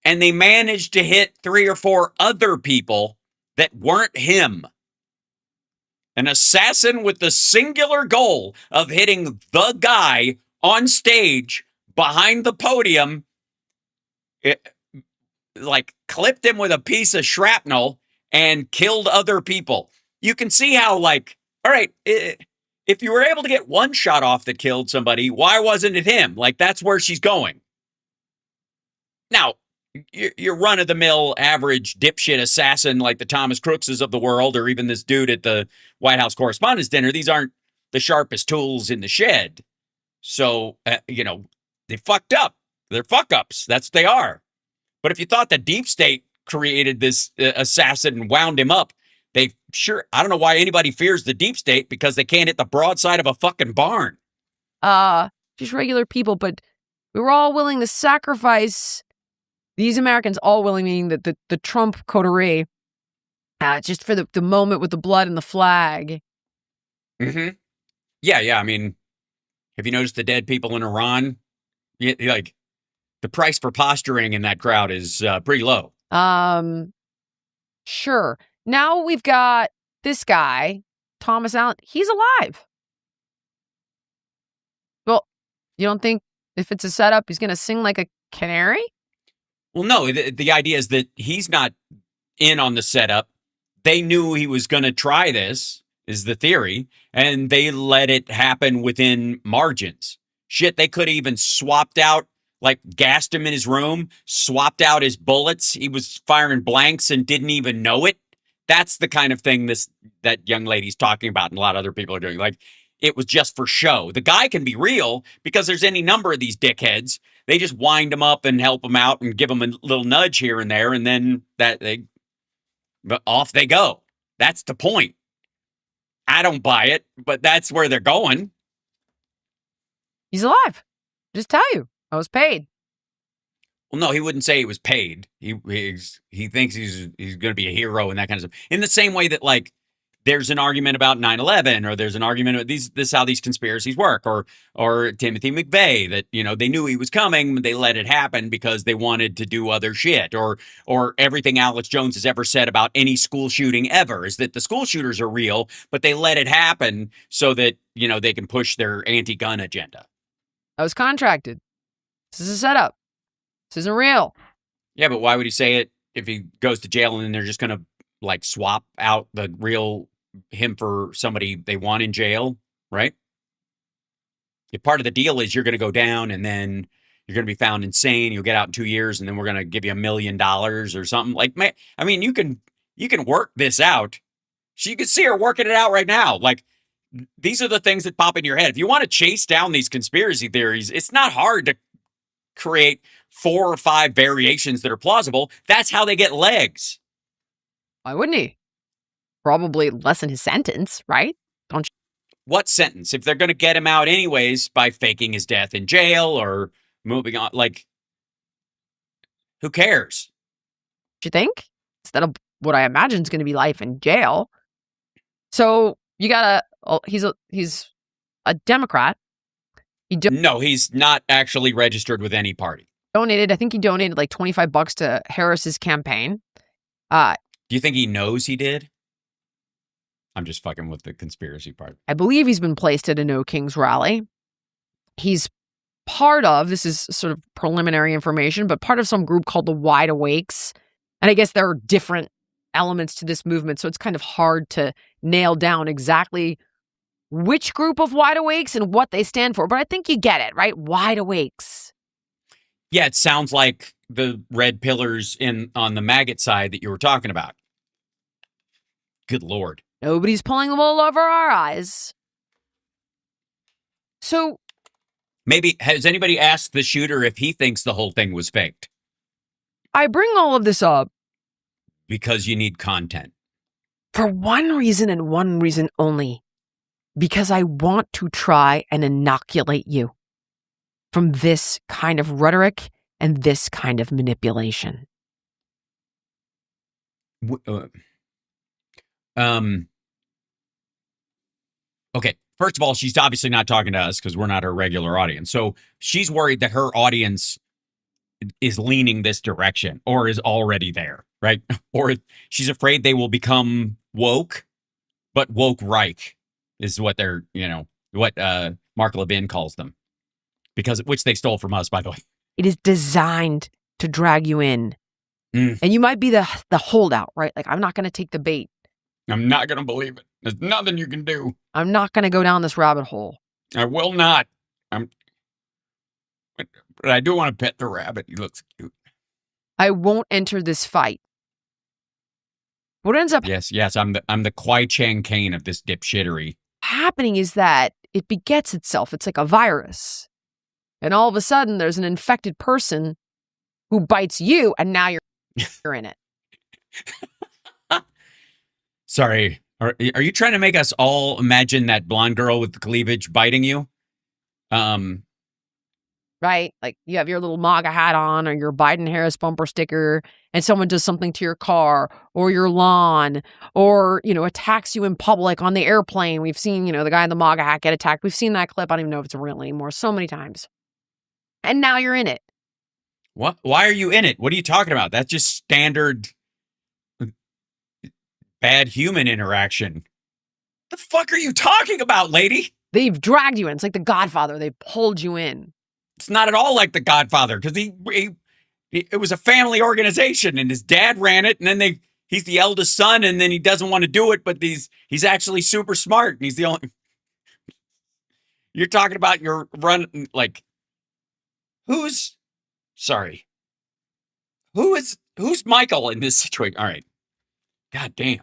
and they managed to hit 3 or 4 other people that weren't him. An assassin with the singular goal of hitting the guy on stage behind the podium it, like clipped him with a piece of shrapnel and killed other people. You can see how, like, all right, if you were able to get one shot off that killed somebody, why wasn't it him? Like, that's where she's going. Now, your run-of-the-mill average dipshit assassin like the Thomas Crookses of the world, or even this dude at the White House Correspondents' Dinner, these aren't the sharpest tools in the shed. So, they fucked up. They're fuck-ups. That's what they are. But if you thought the deep state created this assassin and wound him up, I don't know why anybody fears the deep state, because they can't hit the broadside of a fucking barn. Just regular people, but we were all willing to sacrifice, these Americans all willing, meaning that the Trump coterie, just for the moment with the blood and the flag. Mm-hmm. Yeah. I mean, have you noticed the dead people in Iran? Like, the price for posturing in that crowd is pretty low. Sure. Now we've got this guy, Thomas Allen. He's alive. Well, you don't think if it's a setup, he's going to sing like a canary? Well, no, the idea is that he's not in on the setup. They knew he was going to try this, is the theory, and they let it happen within margins. Shit, they could have even swapped out, like gassed him in his room, swapped out his bullets. He was firing blanks and didn't even know it. That's the kind of thing that young lady's talking about, and a lot of other people are doing. Like, it was just for show. The guy can be real because there's any number of these dickheads. They just wind him up and help him out and give him a little nudge here and there, and then off they go. That's the point. I don't buy it, but that's where they're going. He's alive. Just tell you, I was paid. Well, no, he wouldn't say he was paid. He thinks he's going to be a hero and that kind of stuff. In the same way that, like, there's an argument about 9/11, or there's an argument about this is how these conspiracies work, or Timothy McVeigh, that, they knew he was coming, but they let it happen because they wanted to do other shit, or everything Alex Jones has ever said about any school shooting ever is that the school shooters are real, but they let it happen so that, they can push their anti-gun agenda. I was contracted. This is a setup. This isn't real. Yeah, but why would he say it if he goes to jail and then they're just going to, like, swap out the real him for somebody they want in jail, right? If part of the deal is you're going to go down and then you're going to be found insane, you'll get out in 2 years, and then we're going to give you $1 million or something. Like, I mean, you can work this out. You can see her working it out right now. Like, these are the things that pop in your head. If you want to chase down these conspiracy theories, it's not hard to create 4 or 5 variations that are plausible. That's how they get legs. Why wouldn't he? Probably lessen his sentence, right? Don't you? What sentence? If they're going to get him out anyways by faking his death in jail or moving on, like, who cares? You think? Instead of what I imagine is going to be life in jail. So you gotta. He's a Democrat. No, he's not actually registered with any party. I think he donated like $25 to Harris's campaign. Do you think he knows he did? I'm just fucking with the conspiracy part. I believe he's been placed at a No Kings rally. He's part of, this is sort of preliminary information, but part of some group called the Wide Awakes. And I guess there are different elements to this movement, so it's kind of hard to nail down exactly which group of Wide Awakes and what they stand for. But I think you get it, right? Wide Awakes. Yeah, it sounds like the red pillars on the maggot side that you were talking about. Good Lord. Nobody's pulling the wool over our eyes. So maybe, has anybody asked the shooter if he thinks the whole thing was faked? I bring all of this up because you need content. For one reason and one reason only. Because I want to try and inoculate you from this kind of rhetoric and this kind of manipulation. Okay, first of all, she's obviously not talking to us because we're not her regular audience. So she's worried that her audience is leaning this direction or is already there, right? Or she's afraid they will become woke, but woke Reich is what they're, what Mark Levin calls them, which they stole from us, by the way. It is designed to drag you in. Mm. And you might be the holdout, right? Like, I'm not going to take the bait. I'm not going to believe it. There's nothing you can do. I'm not going to go down this rabbit hole. I will not. But I do want to pet the rabbit. He looks cute. I won't enter this fight. What ends up Yes. I'm the Kwai Chang Caine of this dipshittery. happening is that it begets itself. It's like a virus. And all of a sudden, there's an infected person who bites you, and now you're in it. Sorry. Are you trying to make us all imagine that blonde girl with the cleavage biting you? Right? Like, you have your little MAGA hat on or your Biden Harris bumper sticker, and someone does something to your car or your lawn or, attacks you in public on the airplane. We've seen, the guy in the MAGA hat get attacked. We've seen that clip. I don't even know if it's real anymore. So many times. And now you're in it. What? Why are you in it? What are you talking about? That's just standard bad human interaction. The fuck are you talking about, lady? They've dragged you in. It's like The Godfather. They pulled you in. It's not at all like The Godfather because it was a family organization and his dad ran it, and then he's the eldest son, and then he doesn't want to do it, but he's actually super smart, and he's the only. You're talking about your run like who's Michael in this situation? All right, god damn.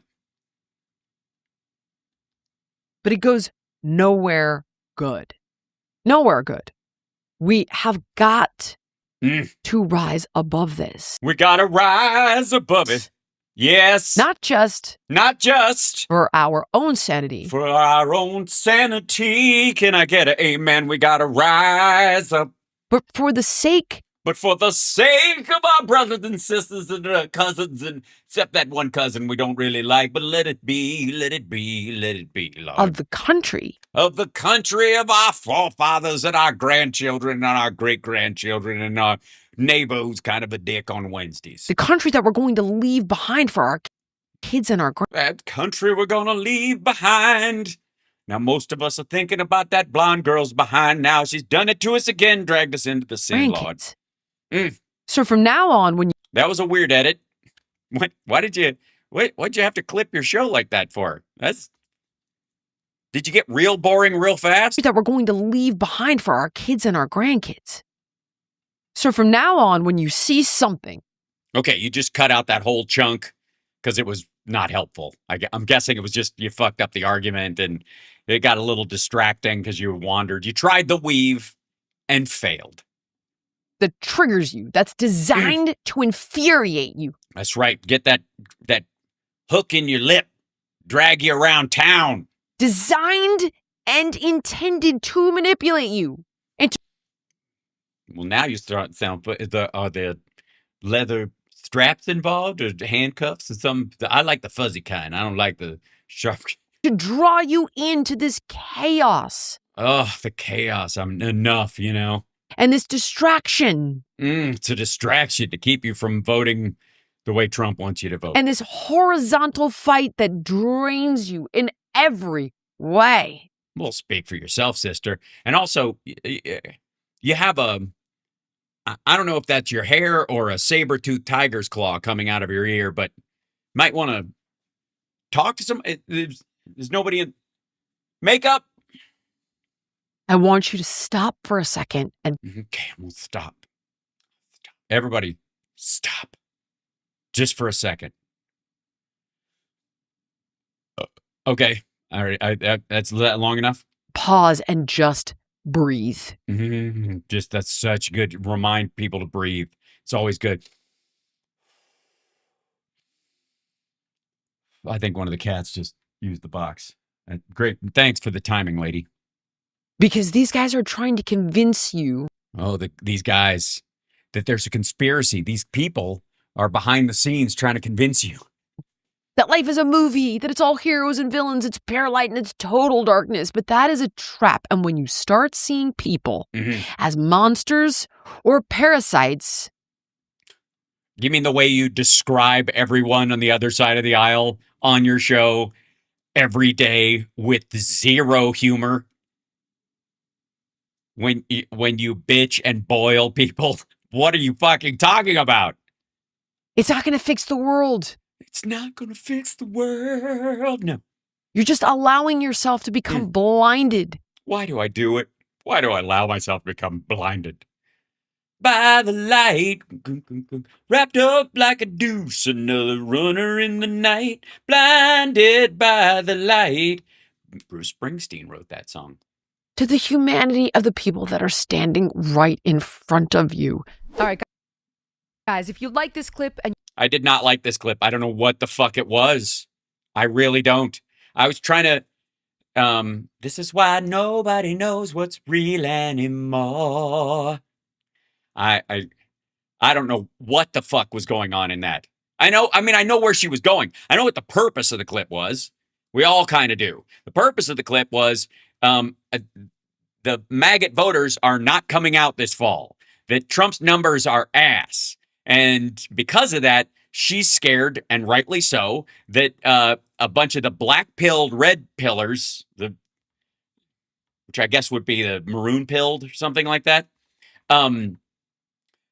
But it goes nowhere good. Nowhere good. We have got to rise above this. We gotta rise above it. Yes. Not just for our own sanity. For our own sanity. Can I get an amen? We gotta rise up. But for the sake of our brothers and sisters and cousins, and except that one cousin we don't really like, but let it be, Lord. Of the country. Of the country, of our forefathers and our grandchildren and our great-grandchildren and our neighbor who's kind of a dick on Wednesdays. The country that we're going to leave behind for our kids and our that country we're going to leave behind. Now, most of us are thinking about that blonde girl's behind now. She's done it to us again, dragged us into the sin, Lord. So from now on, when you... That was a weird edit. Why'd you have to clip your show like that for? Did you get real boring real fast? That we're going to leave behind for our kids and our grandkids. So from now on, when you see something... Okay, you just cut out that whole chunk because it was not helpful. I'm guessing it was just you fucked up the argument and it got a little distracting because you wandered. You tried the weave and failed. That triggers you. That's designed to infuriate you. That's right. Get that hook in your lip. Drag you around town. Designed and intended to manipulate you. Well, now you sound. Are there leather straps involved or handcuffs or something? I like the fuzzy kind. I don't like the sharp. To draw you into this chaos. Oh, the chaos. I'm enough, And this distraction. It's a distraction to keep you from voting the way Trump wants you to vote. And this horizontal fight that drains you in every way. Well, speak for yourself, sister. And also, you have I don't know if that's your hair or a saber-toothed tiger's claw coming out of your ear, but might want to talk to some. There's nobody in makeup. I want you to stop for a second and... Okay, we'll stop. Everybody, stop. Just for a second. Okay. All right. That's long enough. Pause and just breathe. Just that's such good. Remind people to breathe. It's always good. I think one of the cats just used the box. Great. Thanks for the timing, lady. Because these guys are trying to convince you. Oh, these guys, that there's a conspiracy. These people are behind the scenes trying to convince you. That life is a movie, that it's all heroes and villains, it's Paralight and it's total darkness. But that is a trap. And when you start seeing people as monsters or parasites. You mean the way you describe everyone on the other side of the aisle on your show every day with zero humor? When you bitch and boil people What are you fucking talking about? It's not going to fix the world. It's not going to fix the world. No. You're just allowing yourself to become blinded. Why do I do it? Why do I allow myself to become blinded? By the light, wrapped up like a deuce, another runner in the night, blinded by the light. Bruce Springsteen wrote that song. To the humanity of the people that are standing right in front of you. All right, guys, if you like this clip and I did not like this clip. I don't know what the fuck it was. I really don't. I was trying to, this is why nobody knows what's real anymore. I don't know what the fuck was going on in that. I know where she was going. I know what the purpose of the clip was. We all kind of do. The purpose of the clip was the maggot voters are not coming out this fall, that Trump's numbers are ass. And because of that, she's scared, and rightly so, that a bunch of the black-pilled red pillars, which I guess would be the maroon-pilled or something like that,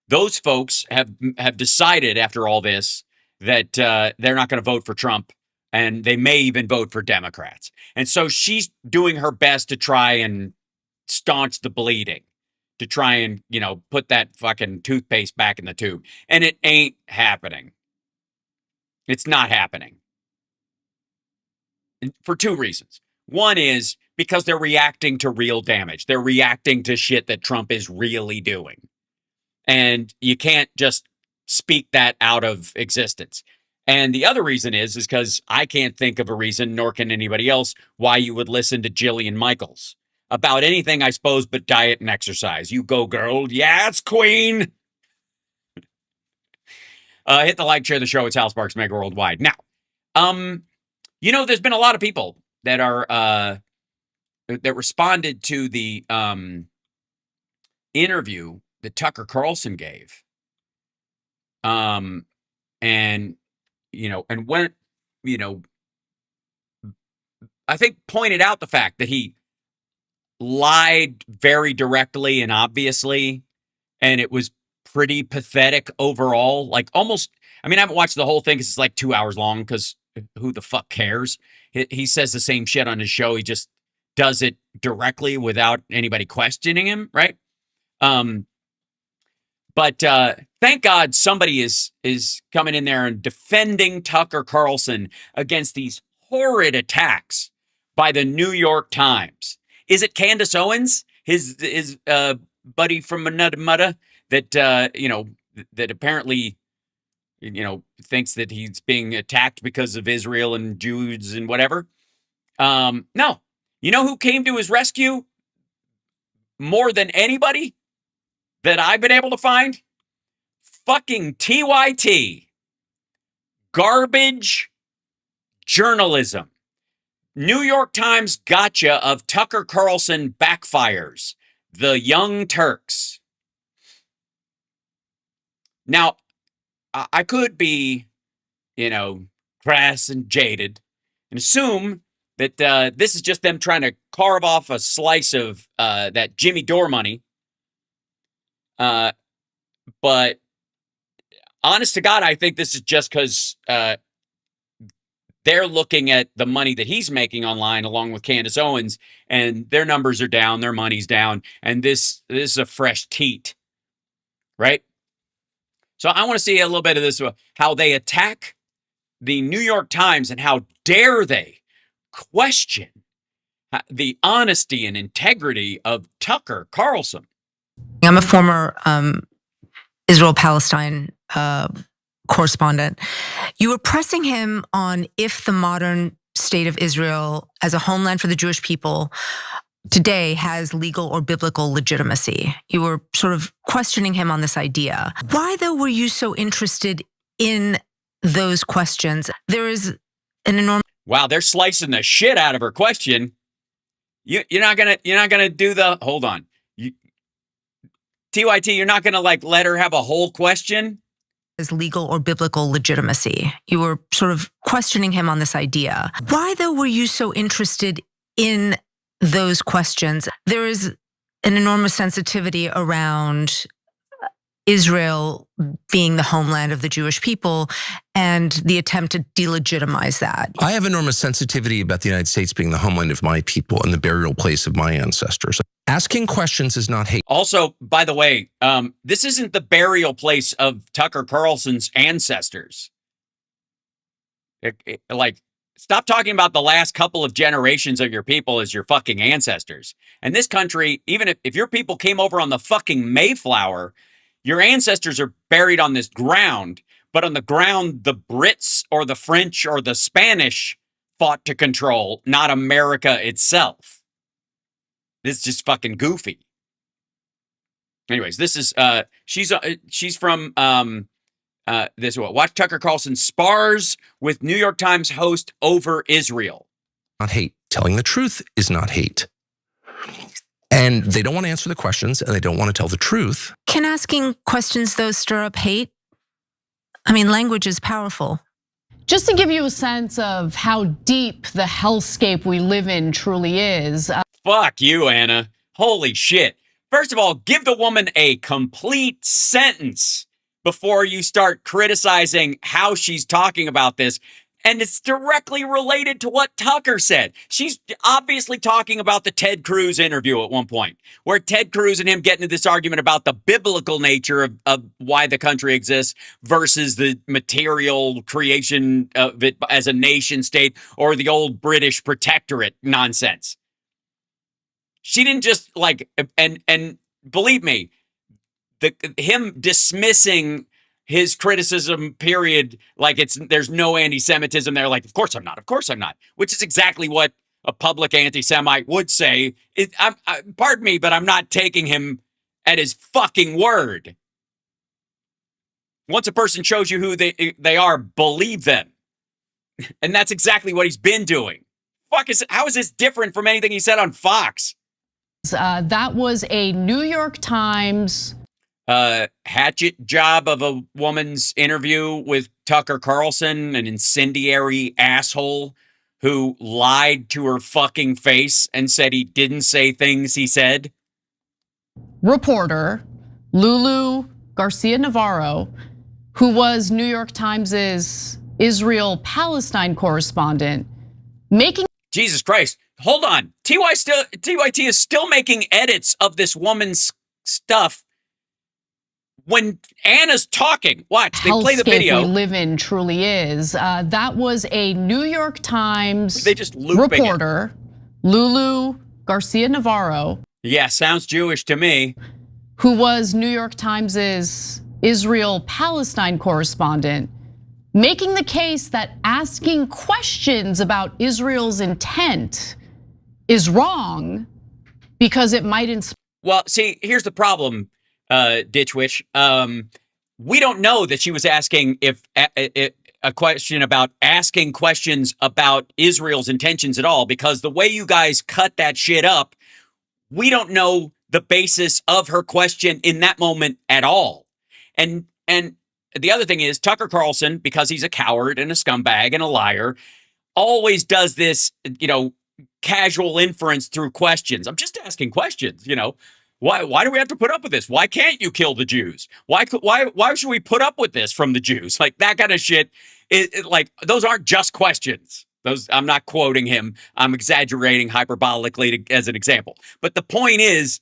those folks have decided after all this that they're not going to vote for Trump, and they may even vote for Democrats. And so she's doing her best to try and staunch the bleeding, to try and, put that fucking toothpaste back in the tube. And it ain't happening. It's not happening. For two reasons. One is because they're reacting to real damage. They're reacting to shit that Trump is really doing. And you can't just speak that out of existence. And the other reason is because I can't think of a reason, nor can anybody else, why you would listen to Jillian Michaels about anything, I suppose, but diet and exercise. You go, girl. Yes, queen. Hit the like, share the show. It's Hal Sparks Mega Worldwide. Now, there's been a lot of people that are that responded to the interview that Tucker Carlson gave. And when, I think pointed out the fact that he lied very directly and obviously, and it was pretty pathetic overall. Like almost, I haven't watched the whole thing because it's like 2 hours long, because who the fuck cares? He says the same shit on his show. He just does it directly without anybody questioning him, right? But thank God somebody is coming in there and defending Tucker Carlson against these horrid attacks by the New York Times. Is it Candace Owens, his buddy from Mutta, that that apparently thinks that he's being attacked because of Israel and Jews and whatever? No. You know who came to his rescue more than anybody that I've been able to find? Fucking TYT. Garbage journalism. New York Times gotcha of Tucker Carlson backfires. The Young Turks. Now, I could be, crass and jaded and assume that this is just them trying to carve off a slice of that Jimmy Dore money. But honest to God, I think this is just because they're looking at the money that he's making online along with Candace Owens, and their numbers are down, their money's down, and this is a fresh teat, right? So I want to see a little bit of this, how they attack the New York Times and how dare they question the honesty and integrity of Tucker Carlson. I'm a former Israel-Palestine correspondent. You were pressing him on if the modern state of Israel as a homeland for the Jewish people today has legal or biblical legitimacy. You were sort of questioning him on this idea. Why, though, were you so interested in those questions? There is an enormous... Wow, they're slicing the shit out of her question. You're not gonna do the... Hold on. TYT, you're not gonna let her have a whole question? As legal or biblical legitimacy. You were sort of questioning him on this idea. Why, though, were you so interested in those questions? There is an enormous sensitivity around Israel being the homeland of the Jewish people and the attempt to delegitimize that. I have enormous sensitivity about the United States being the homeland of my people and the burial place of my ancestors. Asking questions is not hate. Also, by the way, this isn't the burial place of Tucker Carlson's ancestors. Like, stop talking about the last couple of generations of your people as your fucking ancestors. And this country, even if your people came over on the fucking Mayflower, your ancestors are buried on this ground, but on the ground the Brits or the French or the Spanish fought to control, not America itself. This is just fucking goofy. Anyways, this is she's from this what? Watch Tucker Carlson spars with New York Times host over Israel. Not hate. Telling the truth is not hate. And they don't want to answer the questions and they don't want to tell the truth. Can asking questions, though, stir up hate? I mean, language is powerful. Just to give you a sense of how deep the hellscape we live in truly is. Fuck you, Anna. Holy shit. First of all, give the woman a complete sentence before you start criticizing how she's talking about this. And it's directly related to what Tucker said. She's obviously talking about the Ted Cruz interview at one point, where Ted Cruz and him get into this argument about the biblical nature of why the country exists versus the material creation of it as a nation state or the old British protectorate nonsense. She didn't just and believe me, him dismissing his criticism period, like there's no anti-Semitism there. Like, of course I'm not. Of course I'm not. Which is exactly what a public anti-Semite would say. Pardon me, but I'm not taking him at his fucking word. Once a person shows you who they are, believe them. And that's exactly what he's been doing. How is this different from anything he said on Fox? That was a New York Times hatchet job of a woman's interview with Tucker Carlson, an incendiary asshole who lied to her fucking face and said he didn't say things he said. Reporter Lulu Garcia Navarro, who was New York Times's Israel-Palestine correspondent, making Jesus Christ. Hold on. TYT is still making edits of this woman's stuff when Anna's talking. Watch, they play the video. We live in truly is. That was a New York Times reporter, Lulu Garcia Navarro. Yeah, sounds Jewish to me. Who was New York Times's Israel-Palestine correspondent, making the case that asking questions about Israel's intent is wrong because it might inspire. Well, see, here's the problem, Ditch Witch. We don't know that she was asking if a question about asking questions about Israel's intentions at all, because the way you guys cut that shit up, we don't know the basis of her question in that moment at all. And the other thing is, Tucker Carlson, because he's a coward and a scumbag and a liar, always does this, casual inference through questions. I'm just asking questions, Why do we have to put up with this? Why can't you kill the Jews? Why should we put up with this from the Jews? Like, that kind of shit. Those aren't just questions. Those, I'm not quoting him. I'm exaggerating hyperbolically as an example. But the point is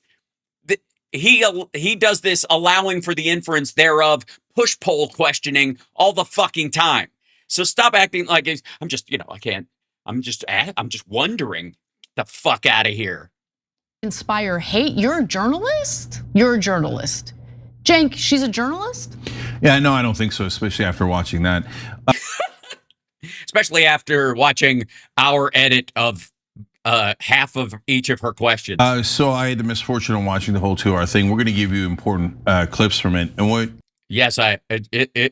that he does this, allowing for the inference thereof, push-pull questioning all the fucking time. So stop acting like I'm just, I can't. I'm just wondering. Get the fuck out of here. Inspire hate. You're a journalist? You're a journalist. Cenk, she's a journalist? Yeah, no, I don't think so, especially after watching that. Especially after watching our edit of half of each of her questions. So I had the misfortune of watching the whole 2-hour thing. We're going to give you important clips from it. And what? Yes,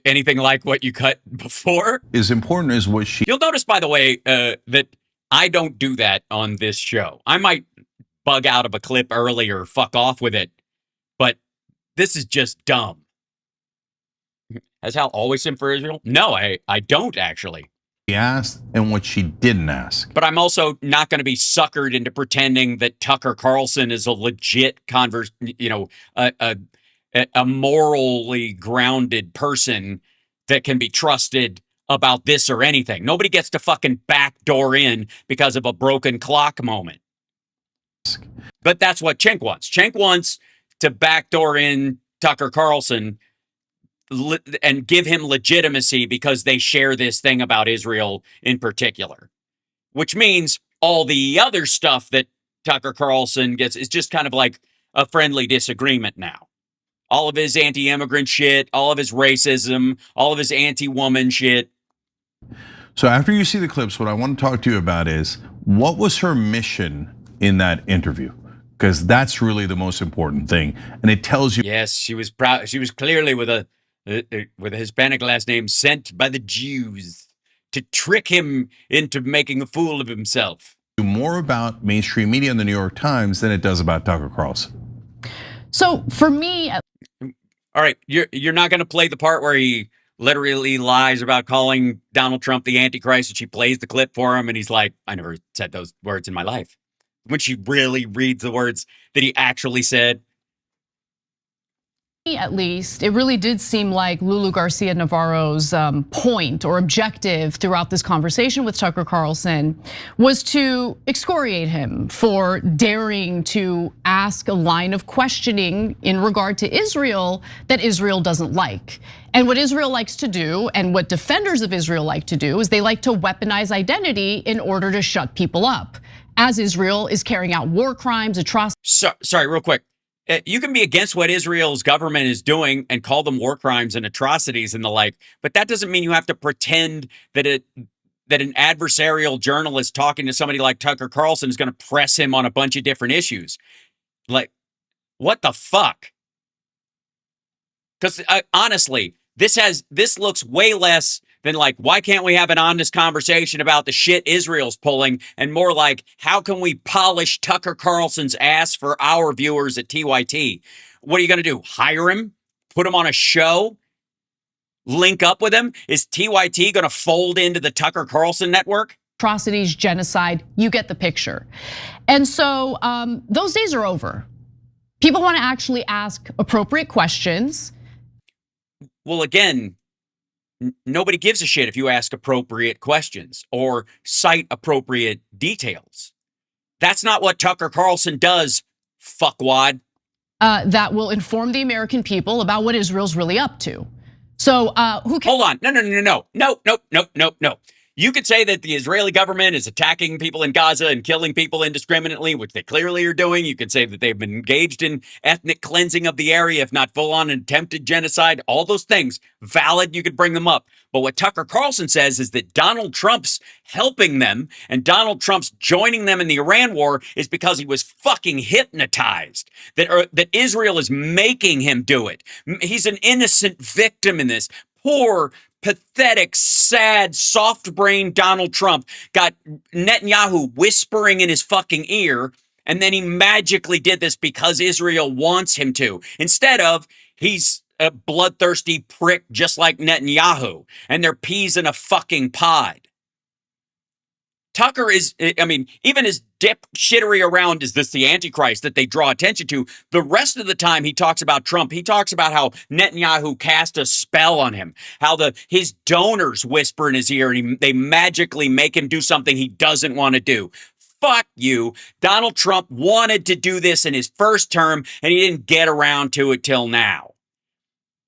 anything like what you cut before? Is important is what she. You'll notice, by the way, that I don't do that on this show. I might bug out of a clip early or fuck off with it, but this is just dumb. Has Hal always sinned for Israel? No, I don't actually. She asked and what she didn't ask. But I'm also not going to be suckered into pretending that Tucker Carlson is a legit a morally grounded person that can be trusted about this or anything. Nobody gets to fucking backdoor in because of a broken clock moment. But that's what Cenk wants. Cenk wants to backdoor in Tucker Carlson and give him legitimacy because they share this thing about Israel in particular, which means all the other stuff that Tucker Carlson gets is just kind of like a friendly disagreement now. All of his anti-immigrant shit, all of his racism, all of his anti-woman shit. So after you see the clips, what I want to talk to you about is what was her mission in that interview? Because that's really the most important thing, and it tells you. Yes, she was proud. She was clearly with a Hispanic last name, sent by the Jews to trick him into making a fool of himself. More about mainstream media in the New York Times than it does about Tucker Carlson. So for me, all right, you're not going to play the part where he literally lies about calling Donald Trump the Antichrist, and she plays the clip for him, and he's like, "I never said those words in my life." When she really reads the words that he actually said. At least, it really did seem like Lulu Garcia Navarro's point or objective throughout this conversation with Tucker Carlson was to excoriate him for daring to ask a line of questioning in regard to Israel that Israel doesn't like. And what Israel likes to do, and what defenders of Israel like to do, is they like to weaponize identity in order to shut people up, as Israel is carrying out war crimes, atrocities. Sorry, real quick. You can be against what Israel's government is doing and call them war crimes and atrocities and the like, but that doesn't mean you have to pretend that an adversarial journalist talking to somebody like Tucker Carlson is going to press him on a bunch of different issues. Like, what the fuck? Because honestly, this looks way less than like, why can't we have an honest conversation about the shit Israel's pulling, and more like, how can we polish Tucker Carlson's ass for our viewers at TYT? What are you going to do? Hire him? Put him on a show? Link up with him? Is TYT going to fold into the Tucker Carlson network? Atrocities, genocide, you get the picture. And so those days are over. People want to actually ask appropriate questions. Well, again, nobody gives a shit if you ask appropriate questions or cite appropriate details. That's not what Tucker Carlson does, fuckwad. That will inform the American people about what Israel's really up to. So who can— Hold on, no. You could say that the Israeli government is attacking people in Gaza and killing people indiscriminately, which they clearly are doing. You could say that they've been engaged in ethnic cleansing of the area, if not full-on attempted genocide. All those things, valid, you could bring them up. But what Tucker Carlson says is that Donald Trump's helping them, and Donald Trump's joining them in the Iran war is because he was fucking hypnotized. That Israel is making him do it. He's an innocent victim in this. Poor, pathetic, sad, soft-brained Donald Trump got Netanyahu whispering in his fucking ear, and then he magically did this because Israel wants him to. Instead of, he's a bloodthirsty prick just like Netanyahu, and they're peas in a fucking pod. Tucker is, I mean, even his dipshittery around, is this the Antichrist that they draw attention to? The rest of the time he talks about Trump, he talks about how Netanyahu cast a spell on him, how his donors whisper in his ear and they magically make him do something he doesn't want to do. Fuck you. Donald Trump wanted to do this in his first term and he didn't get around to it till now.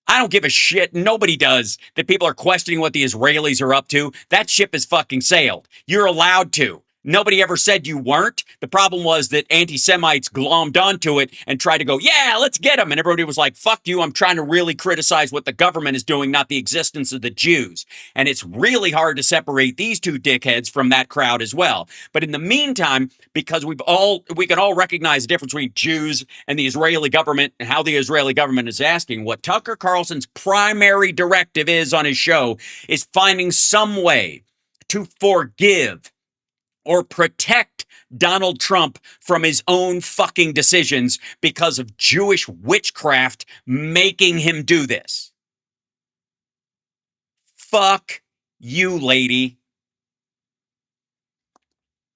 I don't give a shit. Nobody does. That people are questioning what the Israelis are up to. That ship has fucking sailed. You're allowed to. Nobody ever said you weren't. The problem was that anti-Semites glommed onto it and tried to go, yeah, let's get them. And everybody was like, fuck you. I'm trying to really criticize what the government is doing, not the existence of the Jews. And it's really hard to separate these two dickheads from that crowd as well. But in the meantime, because we can all recognize the difference between Jews and the Israeli government and how the Israeli government is asking, what Tucker Carlson's primary directive is on his show is finding some way to forgive or protect Donald Trump from his own fucking decisions because of Jewish witchcraft making him do this. Fuck you, lady.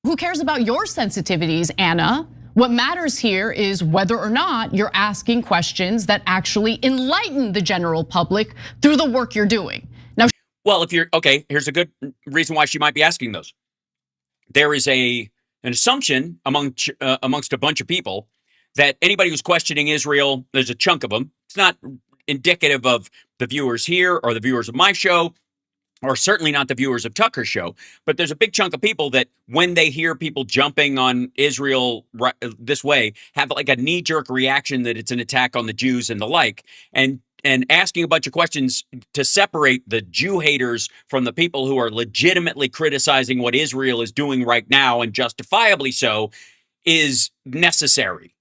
Who cares about your sensitivities, Anna? What matters here is whether or not you're asking questions that actually enlighten the general public through the work you're doing. Now, well, if you're okay, here's a good reason why she might be asking those. There is an assumption amongst a bunch of people that anybody who's questioning Israel, there's a chunk of them. It's not indicative of the viewers here or the viewers of my show, or certainly not the viewers of Tucker's show, but there's a big chunk of people that when they hear people jumping on Israel this way, have like a knee-jerk reaction that it's an attack on the Jews and the like, and asking a bunch of questions to separate the Jew haters from the people who are legitimately criticizing what Israel is doing right now, and justifiably so, is necessary.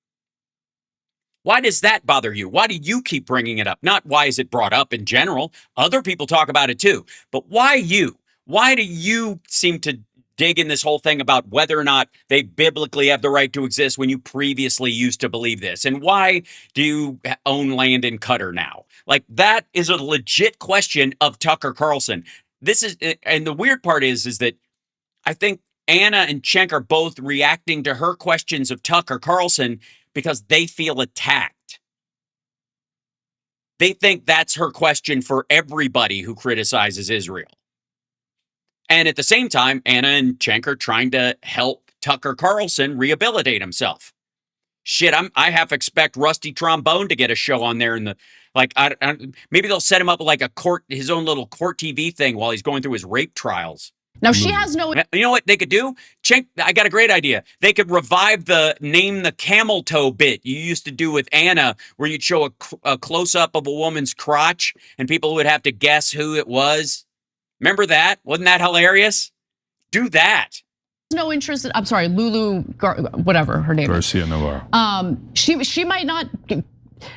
Why does that bother you? Why do you keep bringing it up? Not why is it brought up in general. Other people talk about it too. But why you? Why do you seem to dig in this whole thing about whether or not they biblically have the right to exist when you previously used to believe this? And why do you own land in Qatar now? Like, that is a legit question of Tucker Carlson. This is, and the weird part is that I think Anna and Cenk are both reacting to her questions of Tucker Carlson because they feel attacked. They think that's her question for everybody who criticizes Israel. And at the same time, Anna and Cenk are trying to help Tucker Carlson rehabilitate himself. Shit, I half expect Rusty Trombone to get a show on there in the, like, maybe they'll set him up like his own little court TV thing while he's going through his rape trials. Now she has no. You know what they could do? Cenk, I got a great idea. They could revive the name the camel toe bit you used to do with Anna, where you'd show a close up of a woman's crotch and people would have to guess who it was. Remember that? Wasn't that hilarious? Do that. No interest. I'm sorry, Lulu, whatever her name Garcia Navarro. She might not.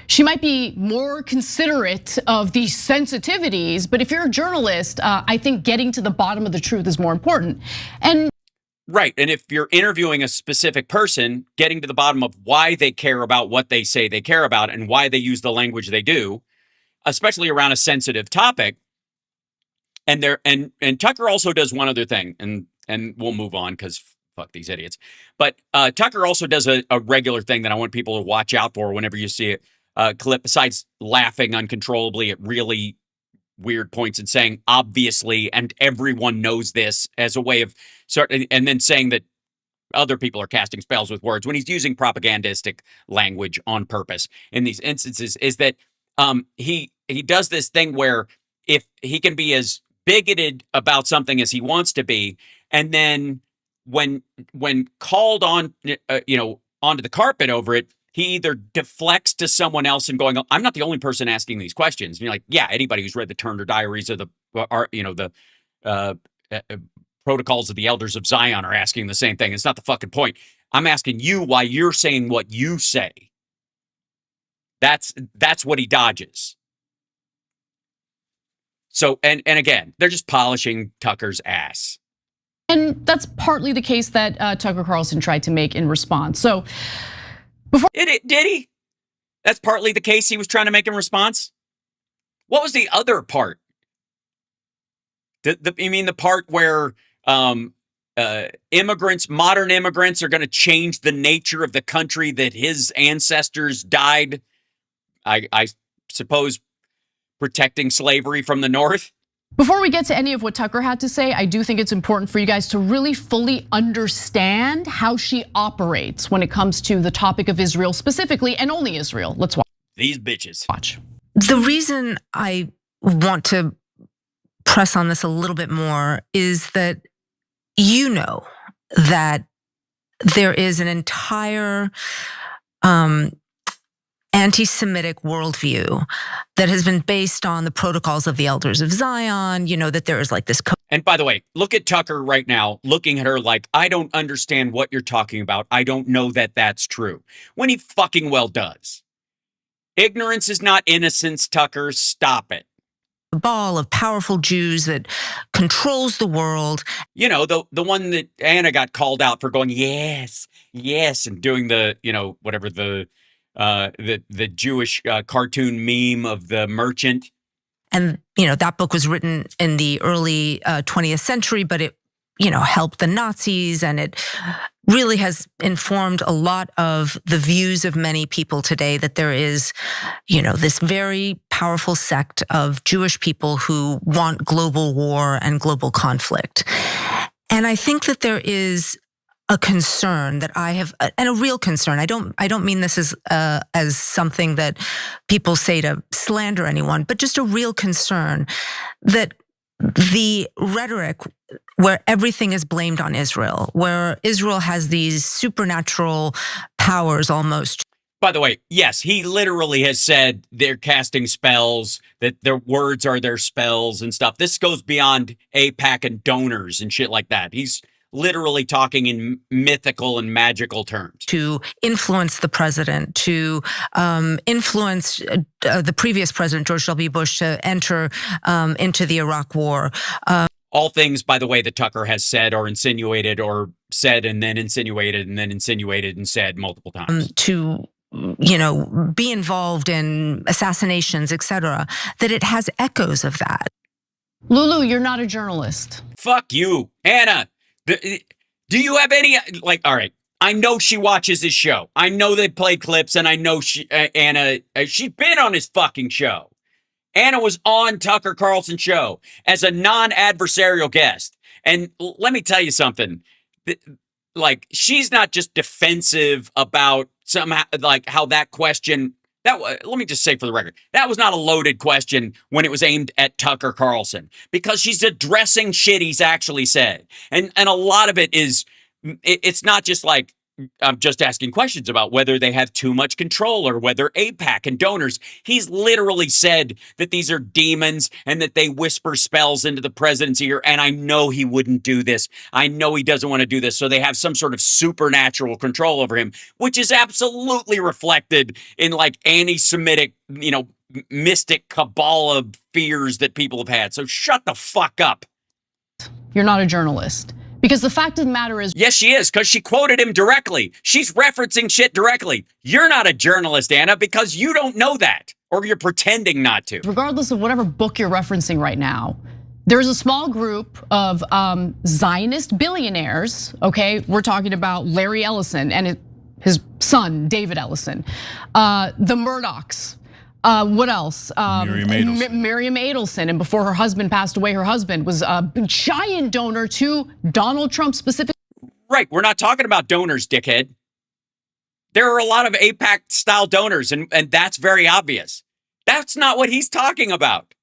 She might be more considerate of these sensitivities, but if you're a journalist, I think getting to the bottom of the truth is more important. And right, and if you're interviewing a specific person, getting to the bottom of why they care about what they say they care about and why they use the language they do, especially around a sensitive topic. And Tucker also does one other thing, and we'll move on because fuck these idiots. But Tucker also does a regular thing that I want people to watch out for whenever you see a clip, besides laughing uncontrollably at really weird points and saying, obviously, and everyone knows this, as a way of and then saying that other people are casting spells with words when he's using propagandistic language on purpose in these instances, is that he does this thing where if he can be as bigoted about something as he wants to be, and then when called on, onto the carpet over it, he either deflects to someone else and going, I'm not the only person asking these questions. And you're like, yeah, anybody who's read the Turner Diaries or the Protocols of the Elders of Zion are asking the same thing. It's not the fucking point. I'm asking you why you're saying what you say. That's what he dodges. So, and again, they're just polishing Tucker's ass. And that's partly the case that Tucker Carlson tried to make in response. So before did he? That's partly the case he was trying to make in response. What was the other part? You mean the part where immigrants, modern immigrants, are going to change the nature of the country that his ancestors died, I suppose, protecting slavery from the North? Before we get to any of what Tucker had to say, I do think it's important for you guys to really fully understand how she operates when it comes to the topic of Israel specifically, and only Israel. Let's watch. These bitches. Watch. The reason I want to press on this a little bit more is that you know that there is an entire anti-Semitic worldview that has been based on the protocols of the Elders of Zion, that there is like this. And by the way, look at Tucker right now, looking at her like, I don't understand what you're talking about. I don't know that that's true. When he fucking well does. Ignorance is not innocence, Tucker. Stop it. Ball of powerful Jews that controls the world. The one that Anna got called out for going, yes, and doing the, whatever the Jewish cartoon meme of the merchant. And, that book was written in the early 20th century, but it, helped the Nazis, and it really has informed a lot of the views of many people today, that there is, this very powerful sect of Jewish people who want global war and global conflict. And I think that there is a concern that I have, and a real concern. I don't mean this as something that people say to slander anyone, but just a real concern that the rhetoric where everything is blamed on Israel, where Israel has these supernatural powers almost. By the way, yes, he literally has said they're casting spells, that their words are their spells and stuff. This goes beyond AIPAC and donors and shit like that. He's literally talking in mythical and magical terms. To influence the president, to influence the previous president, George W. Bush, to enter into the Iraq War. All things, by the way, that Tucker has said or insinuated or said and then insinuated and then insinuated and said multiple times. To be involved in assassinations, etc., that it has echoes of that. Lulu, you're not a journalist. Fuck you, Anna. Do you have any, all right, I know she watches his show. I know they play clips, and I know Anna, she's been on his fucking show. Anna was on Tucker Carlson's show as a non-adversarial guest. And let me tell you something. She's not just defensive about somehow, how that question, let me just say for the record, that was not a loaded question when it was aimed at Tucker Carlson, because she's addressing shit he's actually said. And a lot of it is, it's not just like, I'm just asking questions about whether they have too much control or whether AIPAC and donors. He's literally said that these are demons and that they whisper spells into the president's ear. And I know he wouldn't do this. I know he doesn't want to do this. So they have some sort of supernatural control over him, which is absolutely reflected in anti-Semitic, mystic Kabbalah fears that people have had. So shut the fuck up. You're not a journalist. Because the fact of the matter is... Yes, she is, because she quoted him directly. She's referencing shit directly. You're not a journalist, Anna, because you don't know that, or you're pretending not to. Regardless of whatever book you're referencing right now, there's a small group of Zionist billionaires, okay? We're talking about Larry Ellison and his son, David Ellison, the Murdochs. What else? Miriam Adelson. And before her husband passed away, her husband was a giant donor to Donald Trump specifically. Right, we're not talking about donors, dickhead. There are a lot of AIPAC style donors, and that's very obvious. That's not what he's talking about.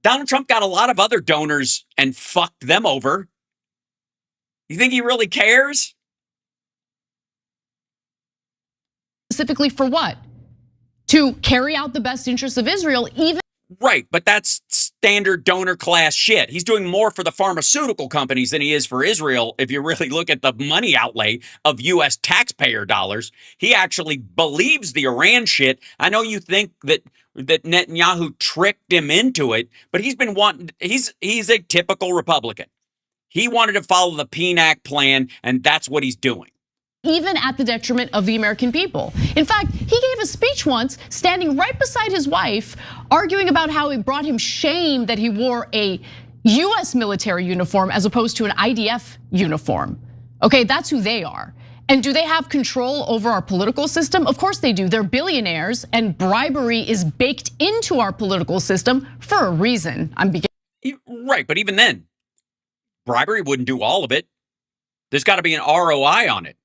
Donald Trump got a lot of other donors and fucked them over. You think he really cares? Specifically for what? To carry out the best interests of Israel, even. Right, but that's standard donor class shit. He's doing more for the pharmaceutical companies than he is for Israel. If you really look at the money outlay of US taxpayer dollars, he actually believes the Iran shit. I know you think that Netanyahu tricked him into it, but he's been wanting, he's a typical Republican. He wanted to follow the PNAC plan, and that's what he's doing. Even at the detriment of the American people. In fact, he gave a speech once standing right beside his wife, arguing about how it brought him shame that he wore a US military uniform as opposed to an IDF uniform. Okay, that's who they are. And do they have control over our political system? Of course they do. They're billionaires, and bribery is baked into our political system for a reason. Right, but even then, bribery wouldn't do all of it. There's got to be an ROI on it.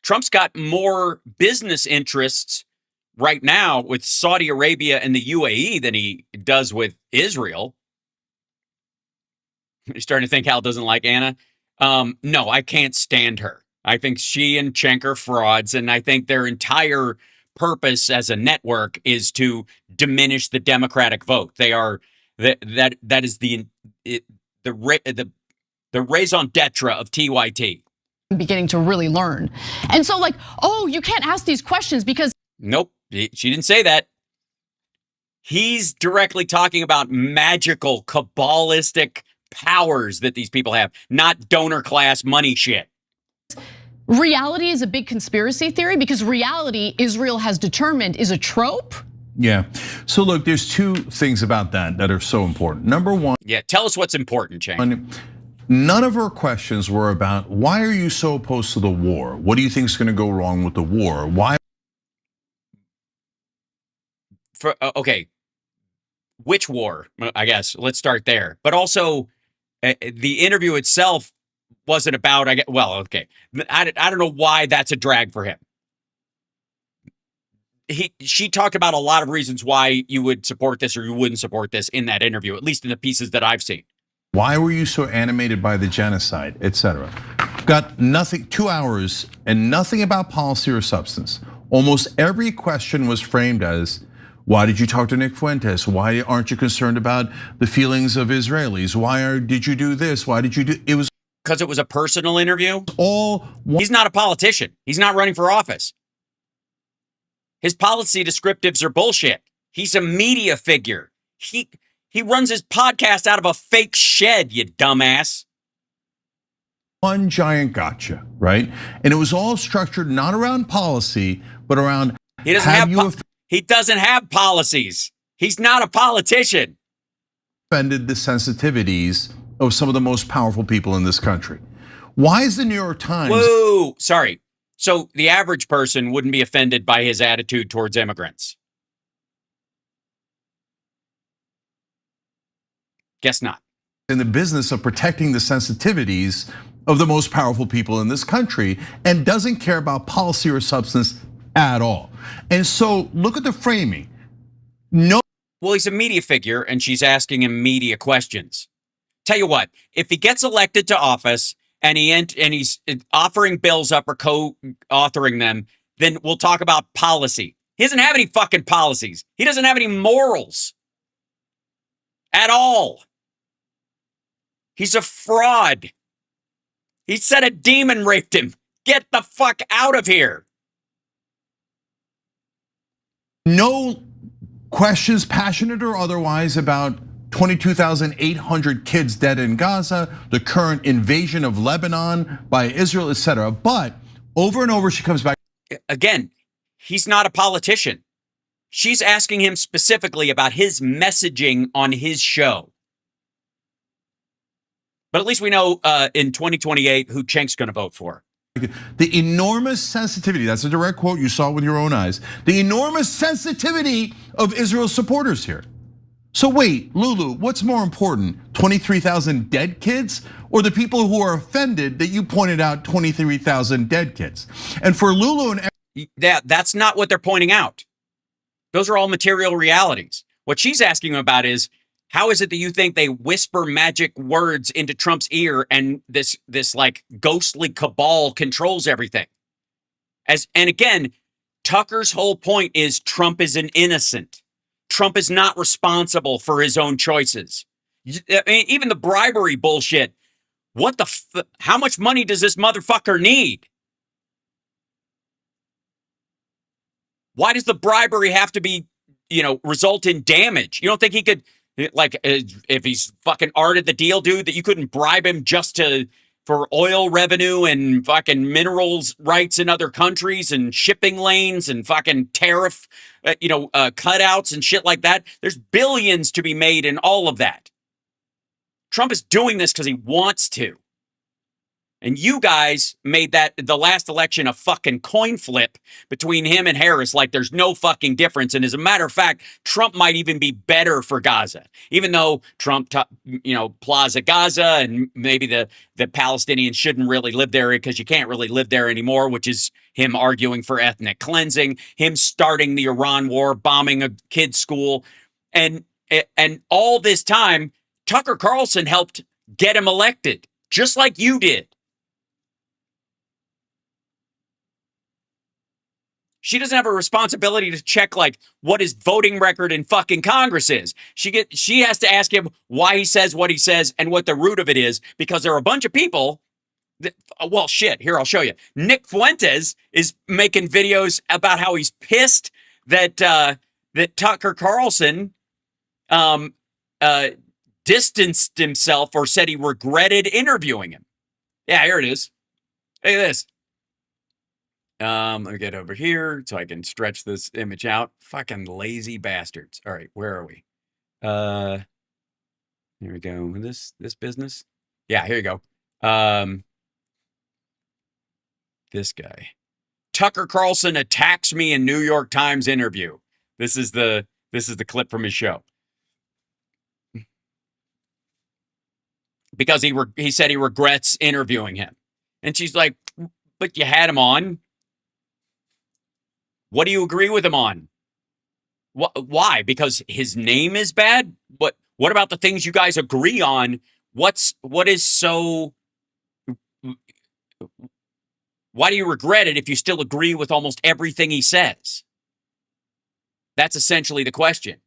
Trump's got more business interests right now with Saudi Arabia and the UAE than he does with Israel. You're starting to think Hal doesn't like Anna. No, I can't stand her. I think she and Cenk are frauds, and I think their entire purpose as a network is to diminish the Democratic vote. They are that is the raison d'etre of TYT. Beginning to really learn. And so oh, you can't ask these questions because... Nope, she didn't say that. He's directly talking about magical, Kabbalistic powers that these people have, not donor class money shit. Reality is a big conspiracy theory because reality, Israel has determined, is a trope. Yeah. So look, there's two things about that are so important. Number one. Yeah, tell us what's important, Cenk. none of her questions were about why are you so opposed to the war? What do you think is going to go wrong with the war? Why? Okay, which war? I guess let's start there. But also, the interview itself wasn't about. Well, okay, I don't know why that's a drag for him. She talked about a lot of reasons why you would support this or you wouldn't support this in that interview, at least in the pieces that I've seen. Why were you so animated by the genocide, etc.? Got nothing, 2 hours and nothing about policy or substance. Almost every question was framed as, why did you talk to Nick Fuentes? Why aren't you concerned about the feelings of Israelis? Did you do this? Why did you do, it was. Because it was a personal interview? All. He's not a politician. He's not running for office. His policy descriptives are bullshit. He's a media figure. He runs his podcast out of a fake shed, you dumbass. One giant gotcha, right? And it was all structured not around policy, but around he doesn't have policies. He's not a politician. Offended the sensitivities of some of the most powerful people in this country. Why is the New York Times? Whoa, sorry. So the average person wouldn't be offended by his attitude towards immigrants. Guess not. In the business of protecting the sensitivities of the most powerful people in this country and doesn't care about policy or substance at all. And so look at the framing. No. Well, he's a media figure and she's asking him media questions. Tell you what, if he gets elected to office and he's offering bills up or co-authoring them, then we'll talk about policy. He doesn't have any fucking policies. He doesn't have any morals at all. He's a fraud. He said a demon raped him. Get the fuck out of here. No questions, passionate or otherwise, about 22,800 kids dead in Gaza, the current invasion of Lebanon by Israel, etc. But over and over, she comes back. Again, he's not a politician. She's asking him specifically about his messaging on his show. But at least we know in 2028 who Cenk's going to vote for. The enormous sensitivity, that's a direct quote, you saw with your own eyes. The enormous sensitivity of Israel's supporters here. So wait, Lulu, what's more important, 23,000 dead kids or the people who are offended that you pointed out 23,000 dead kids? And for Lulu and that's not what they're pointing out. Those are all material realities. What she's asking about is, how is it that you think they whisper magic words into Trump's ear and this like ghostly cabal controls everything? And again, Tucker's whole point is Trump is an innocent. Trump is not responsible for his own choices. I mean, even the bribery bullshit. How much money does this motherfucker need? Why does the bribery have to be, result in damage? You don't think he could, like, if he's fucking arted the deal, dude, that you couldn't bribe him just for oil revenue and fucking minerals rights in other countries and shipping lanes and fucking tariff, cutouts and shit like that? There's billions to be made in all of that. Trump is doing this because he wants to. And you guys made the last election a fucking coin flip between him and Harris, like there's no fucking difference. And as a matter of fact, Trump might even be better for Gaza, even though Trump, Plaza Gaza, and maybe the Palestinians shouldn't really live there because you can't really live there anymore, which is him arguing for ethnic cleansing, him starting the Iran war, bombing a kid's school, and all this time, Tucker Carlson helped get him elected, just like you did. She doesn't have a responsibility to check like what his voting record in fucking Congress is. She has to ask him why he says what he says and what the root of it is, because there are a bunch of people that, well, shit, here, I'll show you. Nick Fuentes is making videos about how he's pissed that Tucker Carlson distanced himself or said he regretted interviewing him. Yeah, here it is. Look at this. Let me get over here so I can stretch this image out. Fucking lazy bastards. All right, where are we? Here we go. This business. Yeah, here you go. This guy. Tucker Carlson attacks me in New York Times interview. This is the clip from his show. Because he said he regrets interviewing him. And she's like, but you had him on. What do you agree with him on? Why? Because his name is bad? What about the things you guys agree on? What is so... Why do you regret it if you still agree with almost everything he says? That's essentially the question.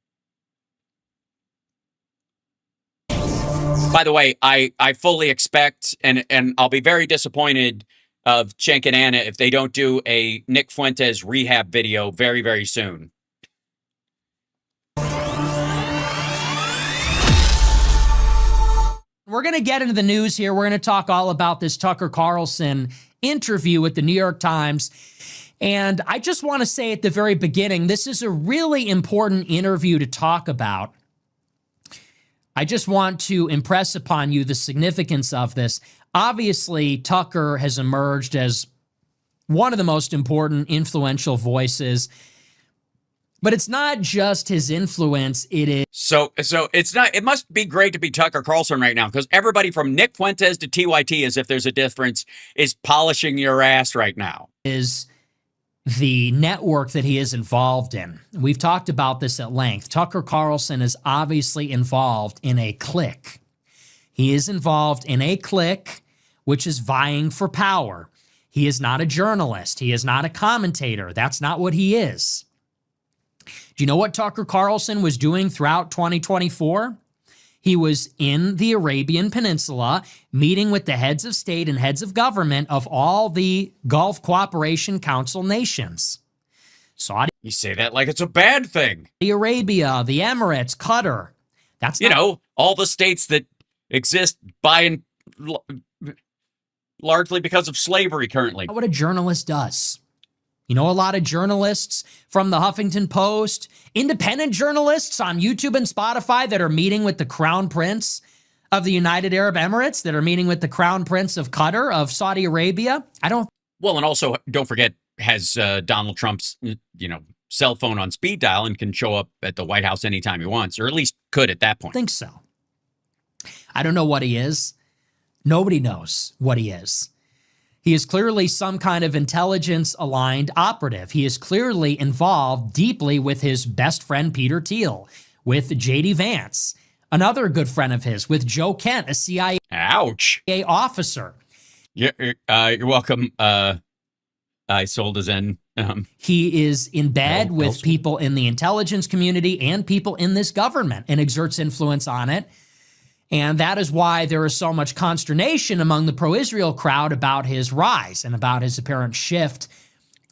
By the way, I fully expect, and I'll be very disappointed of Cenk and Anna if they don't do a Nick Fuentes rehab video very, very soon. We're going to get into the news here. We're going to talk all about this Tucker Carlson interview with the New York Times. And I just want to say at the very beginning, this is a really important interview to talk about. I just want to impress upon you the significance of this. Obviously, Tucker has emerged as one of the most important, influential voices. But it's not just his influence, it is... So it's not... It must be great to be Tucker Carlson right now, because everybody from Nick Fuentes to TYT, as if there's a difference, is polishing your ass right now. Is the network that he is involved in. We've talked about this at length. Tucker Carlson is obviously involved in a clique. He is involved in a clique which is vying for power. He is not a journalist. He is not a commentator. That's not what he is. Do you know what Tucker Carlson was doing throughout 2024? He was in the Arabian Peninsula meeting with the heads of state and heads of government of all the Gulf Cooperation Council nations. Saudi. You say that like it's a bad thing. Arabia, the Emirates, Qatar. That's not, all the states that exist by and largely because of slavery currently. What a journalist does. You know, a lot of journalists from the Huffington Post, independent journalists on YouTube and Spotify that are meeting with the Crown Prince of the United Arab Emirates, that are meeting with the Crown Prince of Qatar, of Saudi Arabia. Well, and also, don't forget, has Donald Trump's, cell phone on speed dial and can show up at the White House anytime he wants, or at least could at that point. I think so. I don't know what he is. Nobody knows what he is. He is clearly some kind of intelligence-aligned operative. He is clearly involved deeply with his best friend, Peter Thiel, with J.D. Vance, another good friend of his, with Joe Kent, a CIA officer. You're welcome. I sold his Zen. He is in bed with people in the intelligence community and people in this government and exerts influence on it. And that is why there is so much consternation among the pro-Israel crowd about his rise and about his apparent shift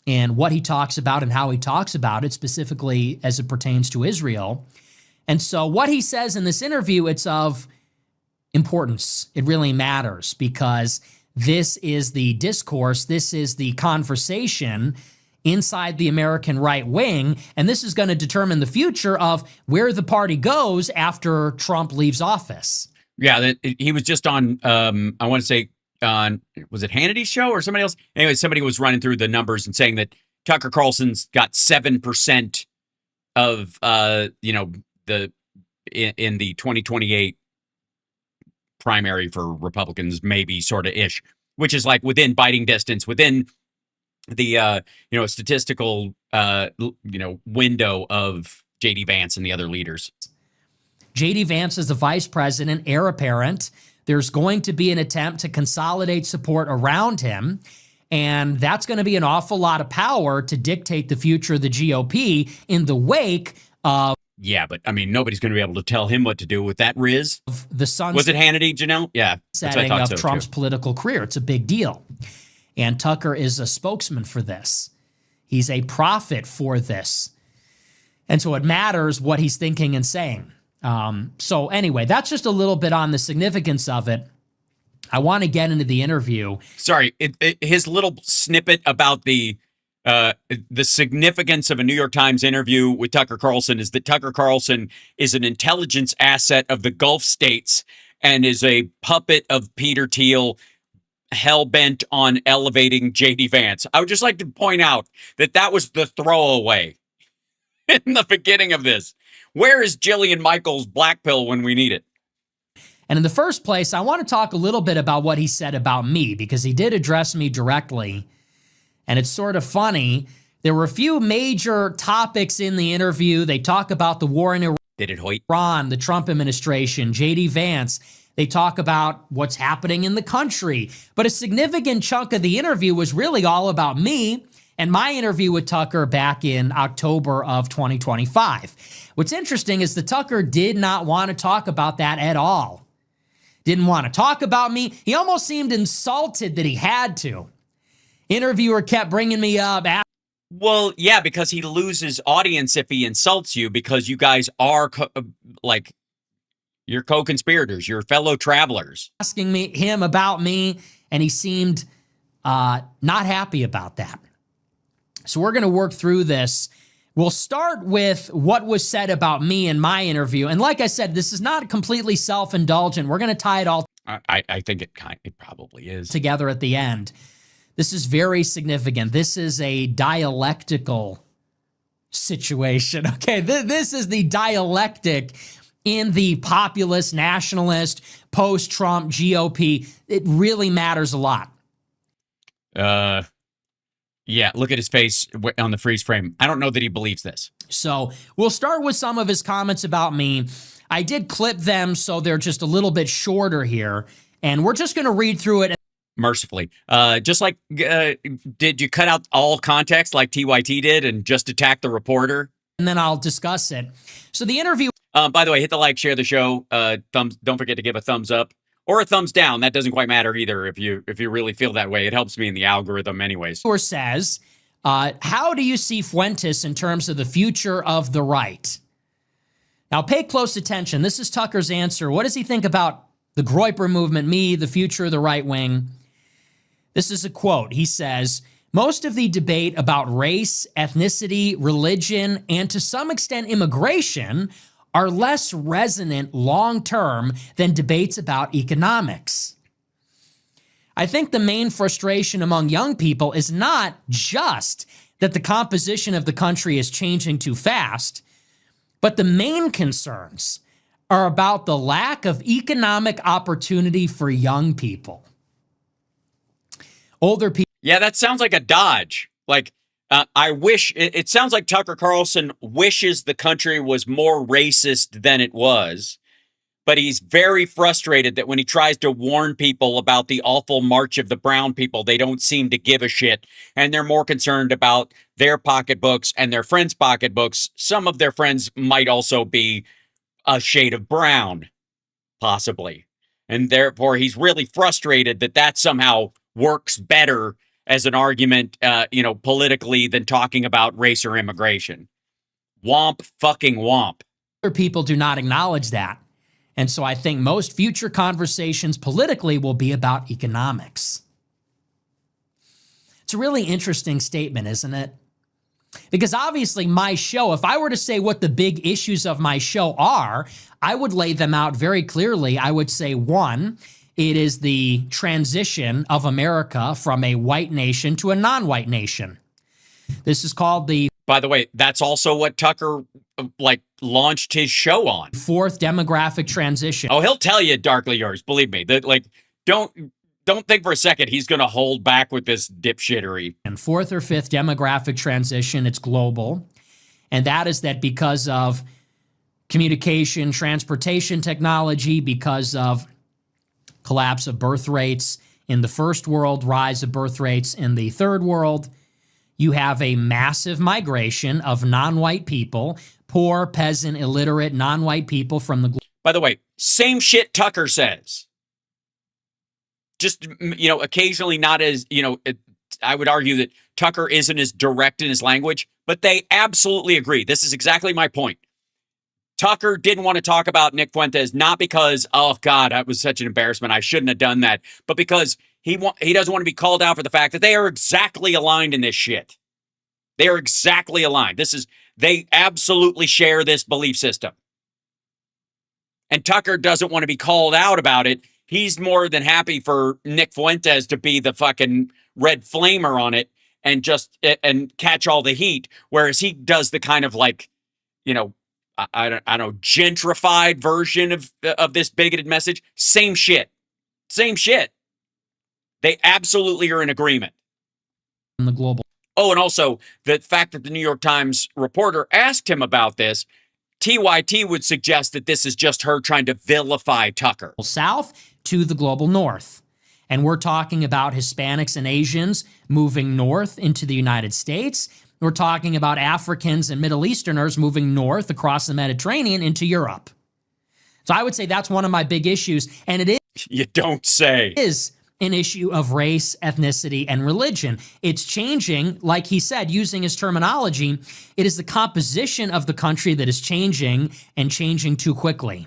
in what he talks about and how he talks about it, specifically as it pertains to Israel. And so what he says in this interview, it's of importance. It really matters because this is the discourse, this is the conversation inside the American right wing, and this is going to determine the future of where the party goes after Trump leaves office. Yeah, he was just on, I want to say, on, was it Hannity's show or somebody else? Anyway, somebody was running through the numbers and saying that Tucker Carlson's got 7% of, in the 2028 primary for Republicans, maybe sort of ish, which is like within biting distance, within the statistical window of J.D. Vance and the other leaders. J.D. Vance is the vice president, heir apparent. There's going to be an attempt to consolidate support around him, and that's going to be an awful lot of power to dictate the future of the GOP in the wake of... Yeah, but I mean, nobody's going to be able to tell him what to do with that riz. The sun. Was it Hannity, Janelle? Yeah. Setting of Trump's political career. It's a big deal. And Tucker is a spokesman for this. He's a prophet for this. And so it matters what he's thinking and saying. So anyway, that's just a little bit on the significance of it. I want to get into the interview. Sorry, his little snippet about the significance of a New York Times interview with Tucker Carlson is that Tucker Carlson is an intelligence asset of the Gulf states and is a puppet of Peter Thiel, hell-bent on elevating JD Vance. I would just like to point out that that was the throwaway in the beginning of this. Where is Jillian Michaels' black pill when we need it? And in the first place, I want to talk a little bit about what he said about me, because he did address me directly. And it's sort of funny. There were a few major topics in the interview. They talk about the war in Iran, the Trump administration, JD Vance. They talk about what's happening in the country. But a significant chunk of the interview was really all about me and my interview with Tucker back in October of 2025. What's interesting is that Tucker did not want to talk about that at all. Didn't want to talk about me. He almost seemed insulted that he had to. Interviewer kept bringing me up. Well, yeah, because he loses audience if he insults you, because you guys are you're co-conspirators, you're fellow travelers. Asking him about me, and he seemed not happy about that. So we're going to work through this. We'll start with what was said about me in my interview. And like I said, this is not completely self-indulgent. We're going to tie it all I think it probably is together at the end. This is very significant. This is a dialectical situation. Okay, this is the dialectic in the populist, nationalist, post-Trump GOP. It really matters a lot. Yeah, look at his face on the freeze frame. I don't know that he believes this. So we'll start with some of his comments about me. I did clip them, so they're just a little bit shorter here. And we're just going to read through it. Mercifully. Just like, did you cut out all context like TYT did and just attack the reporter? And then I'll discuss it. So the interview... by the way, hit the like, share the show. Don't forget to give a thumbs up. Or a thumbs down. That doesn't quite matter either if you really feel that way. It helps me in the algorithm anyways. Or says, how do you see Fuentes in terms of the future of the right? Now pay close attention. This is Tucker's answer. What does he think about the Groyper movement, me, the future of the right wing? This is a quote. He says, most of the debate about race, ethnicity, religion, and to some extent immigration are less resonant long-term than debates about economics. I think the main frustration among young people is not just that the composition of the country is changing too fast, but the main concerns are about the lack of economic opportunity for young people. Older people. Yeah, that sounds like a dodge. Like, I wish, it sounds like Tucker Carlson wishes the country was more racist than it was, but he's very frustrated that when he tries to warn people about the awful march of the brown people, they don't seem to give a shit, and they're more concerned about their pocketbooks and their friends' pocketbooks. Some of their friends might also be a shade of brown, possibly, and therefore he's really frustrated that that somehow works better as an argument, politically than talking about race or immigration. Womp fucking womp. People do not acknowledge that. And so I think most future conversations politically will be about economics. It's a really interesting statement, isn't it? Because obviously my show, if I were to say what the big issues of my show are, I would lay them out very clearly. I would say, one, it is the transition of America from a white nation to a non-white nation. This is called the... By the way, that's also what Tucker, launched his show on. Fourth demographic transition. Oh, he'll tell you darkly yours. Believe me. Don't think for a second he's going to hold back with this dipshittery. And fourth or fifth demographic transition, it's global. And that is that because of communication, transportation technology, because of collapse of birth rates in the first world, rise of birth rates in the third world, you have a massive migration of non-white people, poor, peasant, illiterate, non-white people from the... By the way, same shit Tucker says. Just, occasionally not as, I would argue that Tucker isn't as direct in his language, but they absolutely agree. This is exactly my point. Tucker didn't want to talk about Nick Fuentes, not because, oh God, that was such an embarrassment, I shouldn't have done that, but because he doesn't want to be called out for the fact that they are exactly aligned in this shit. They are exactly aligned. They absolutely share this belief system. And Tucker doesn't want to be called out about it. He's more than happy for Nick Fuentes to be the fucking red flamer on it and just and catch all the heat, whereas he does the kind of like, I don't know, gentrified version of this bigoted message. Same shit. They absolutely are in agreement. In the global. Oh, and also the fact that the New York Times reporter asked him about this, TYT would suggest that this is just her trying to vilify Tucker. South to the global north. And we're talking about Hispanics and Asians moving north into the United States. We're talking about Africans and Middle Easterners moving north across the Mediterranean into Europe. So I would say that's one of my big issues. And it is. You don't say. Is an issue of race, ethnicity, and religion. It's changing, like he said, using his terminology. It is the composition of the country that is changing and changing too quickly.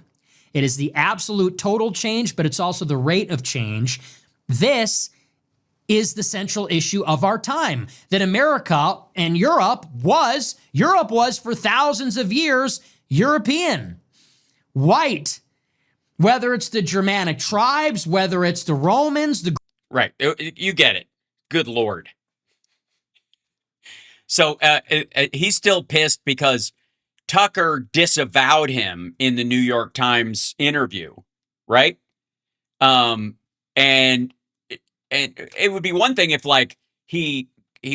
It is the absolute total change, but it's also the rate of change. This is the central issue of our time, that America and Europe was for thousands of years European, white, whether it's the Germanic tribes, whether it's the Romans, right. You get it. Good Lord. So he's still pissed because Tucker disavowed him in the New York Times interview, right? And it would be one thing if like he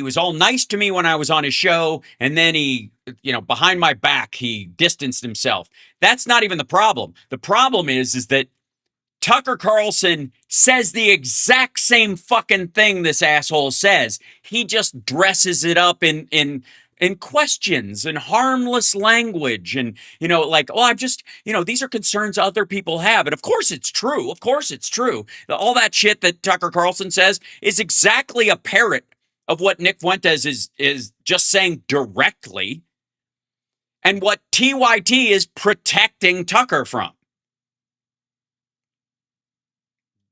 was all nice to me when I was on his show, and then he, behind my back, he distanced himself. That's not even the problem. The problem is that Tucker Carlson says the exact same fucking thing this asshole says. He just dresses it up in questions and harmless language and, I'm just, these are concerns other people have. And of course it's true. Of course it's true. All that shit that Tucker Carlson says is exactly a parrot of what Nick Fuentes is just saying directly and what TYT is protecting Tucker from.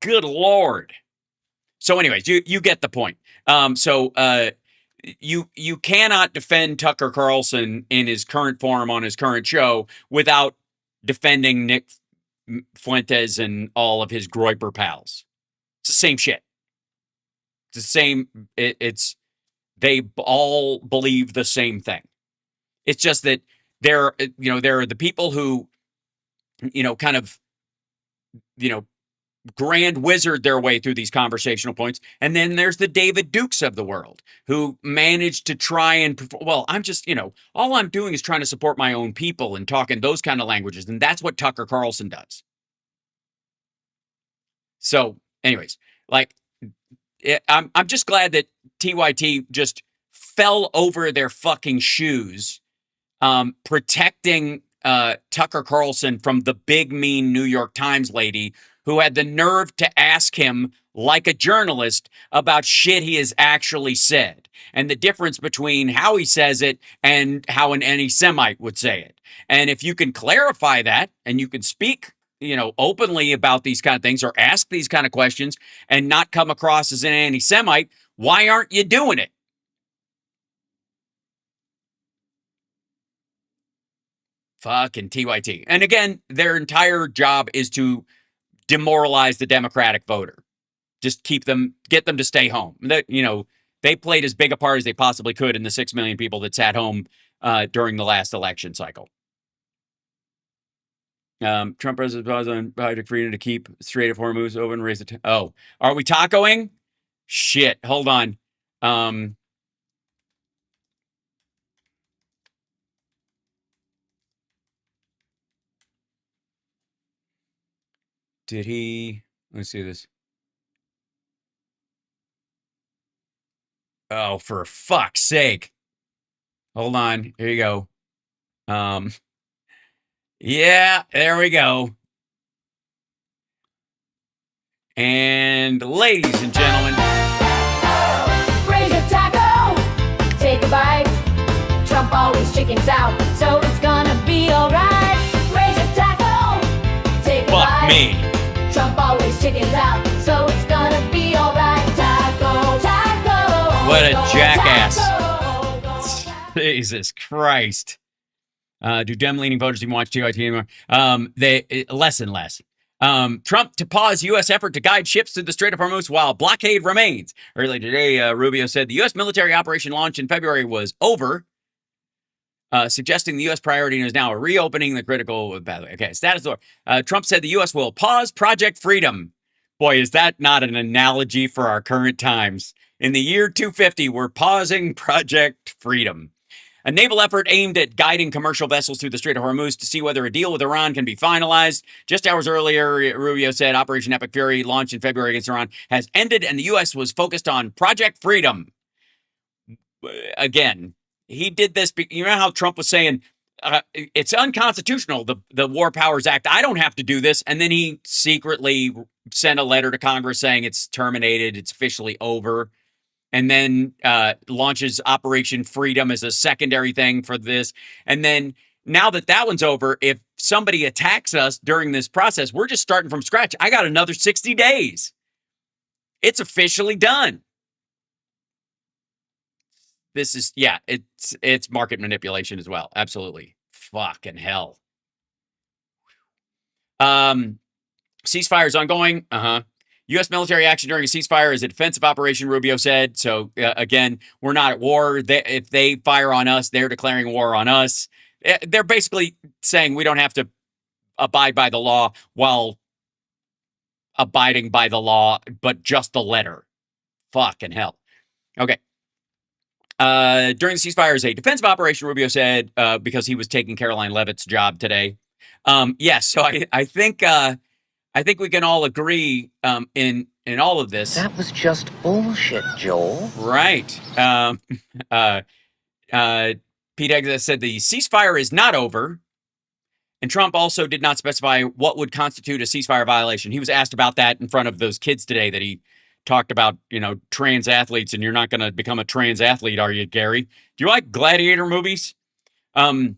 Good Lord. So anyways, you get the point. You cannot defend Tucker Carlson in his current form on his current show without defending Nick Fuentes and all of his Groyper pals. It's the same shit. It's the same. They all believe the same thing. It's just that there are the people who, kind of, grand wizard their way through these conversational points. And then there's the David Dukes of the world who managed to try and, I'm just, all I'm doing is trying to support my own people and talking those kind of languages. And that's what Tucker Carlson does. So anyways, I'm just glad that TYT just fell over their fucking shoes, protecting Tucker Carlson from the big mean New York Times lady who had the nerve to ask him, like a journalist, about shit he has actually said and the difference between how he says it and how an anti-Semite would say it. And if you can clarify that and you can speak, openly about these kind of things or ask these kind of questions and not come across as an anti-Semite, why aren't you doing it? Fucking TYT. And again, their entire job is to demoralize the Democratic voter. Just get them to stay home. They played as big a part as they possibly could in the 6 million people that sat home during the last election cycle. Trump president paused on Project Freedom to keep Strait of Hormuz open, raise the are we tacoing? Shit, hold on. Did he? Let's see this. Oh, for fuck's sake. Hold on. Here you go. Yeah, there we go. And ladies and gentlemen, raise a taco, take a bite. Trump always chickens out, so it's gonna be alright. Raise a taco, take a bite. Fuck me. Trump always chickens out, so it's gonna be alright. Taco, taco. What a jackass. Taco. Jesus Christ. Do Dem-leaning voters even watch TYT anymore? Less and less. Trump to pause U.S. effort to guide ships through the Strait of Hormuz while blockade remains. Earlier today, Rubio said the U.S. military operation launch in February was over, suggesting the U.S. priority is now reopening the critical pathway. Okay, status door. Trump said the U.S. will pause Project Freedom. Boy, is that not an analogy for our current times? In the year 250, we're pausing Project Freedom. A naval effort aimed at guiding commercial vessels through the Strait of Hormuz to see whether a deal with Iran can be finalized. Just hours earlier, Rubio said Operation Epic Fury, launched in February against Iran, has ended and the U.S. was focused on Project Freedom. Again, he did this. You know how Trump was saying, it's unconstitutional, the War Powers Act. I don't have to do this. And then he secretly sent a letter to Congress saying it's terminated. It's officially over. And then launches Operation Freedom as a secondary thing for this. And then now that one's over, if somebody attacks us during this process, we're just starting from scratch. I got another 60 days. It's officially done. This is, yeah, it's market manipulation as well. Absolutely. Fucking hell. Ceasefire is ongoing. U.S. military action during a ceasefire is a defensive operation, Rubio said. So, again, we're not at war. If they fire on us, they're declaring war on us. They're basically saying we don't have to abide by the law while abiding by the law, but just the letter. Fucking hell. Okay. During the ceasefire is a defensive operation, Rubio said, because he was taking Caroline Leavitt's job today. Yes, so I think we can all agree in all of this. That was just bullshit, Joel. Right. Pete Exas said the ceasefire is not over. And Trump also did not specify what would constitute a ceasefire violation. He was asked about that in front of those kids today that he talked about, trans athletes, and you're not going to become a trans athlete, are you, Gary? Do you like gladiator movies? Demand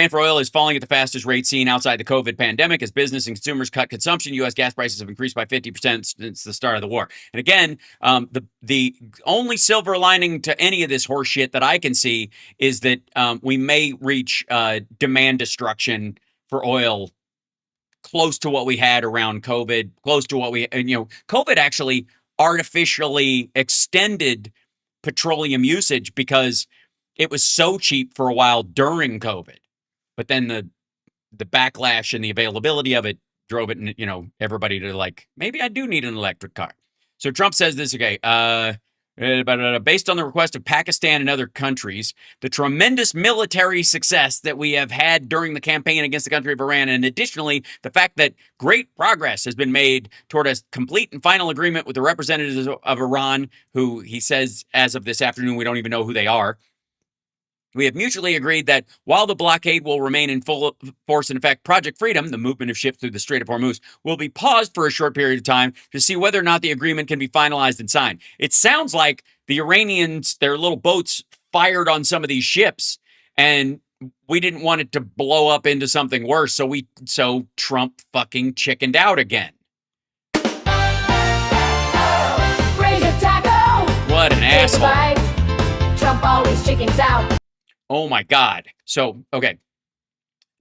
for oil is falling at the fastest rate seen outside the COVID pandemic as business and consumers cut consumption. U.S. gas prices have increased by 50% since the start of the war. And again, the only silver lining to any of this horse shit that I can see is that we may reach demand destruction for oil close to what we had around COVID, close to what COVID actually artificially extended petroleum usage because it was so cheap for a while during COVID, but then the backlash and the availability of it drove it, everybody to like, maybe I do need an electric car. So Trump says this, okay, based on the request of Pakistan and other countries, the tremendous military success that we have had during the campaign against the country of Iran, and additionally, the fact that great progress has been made toward a complete and final agreement with the representatives of Iran, who he says, as of this afternoon, we don't even know who they are. We have mutually agreed that while the blockade will remain in full force and effect, Project Freedom, the movement of ships through the Strait of Hormuz, will be paused for a short period of time to see whether or not the agreement can be finalized and signed. It sounds like the Iranians, their little boats, fired on some of these ships, and we didn't want it to blow up into something worse, so Trump fucking chickened out again. What an asshole. Trump always chickens out. Oh my God. So, okay.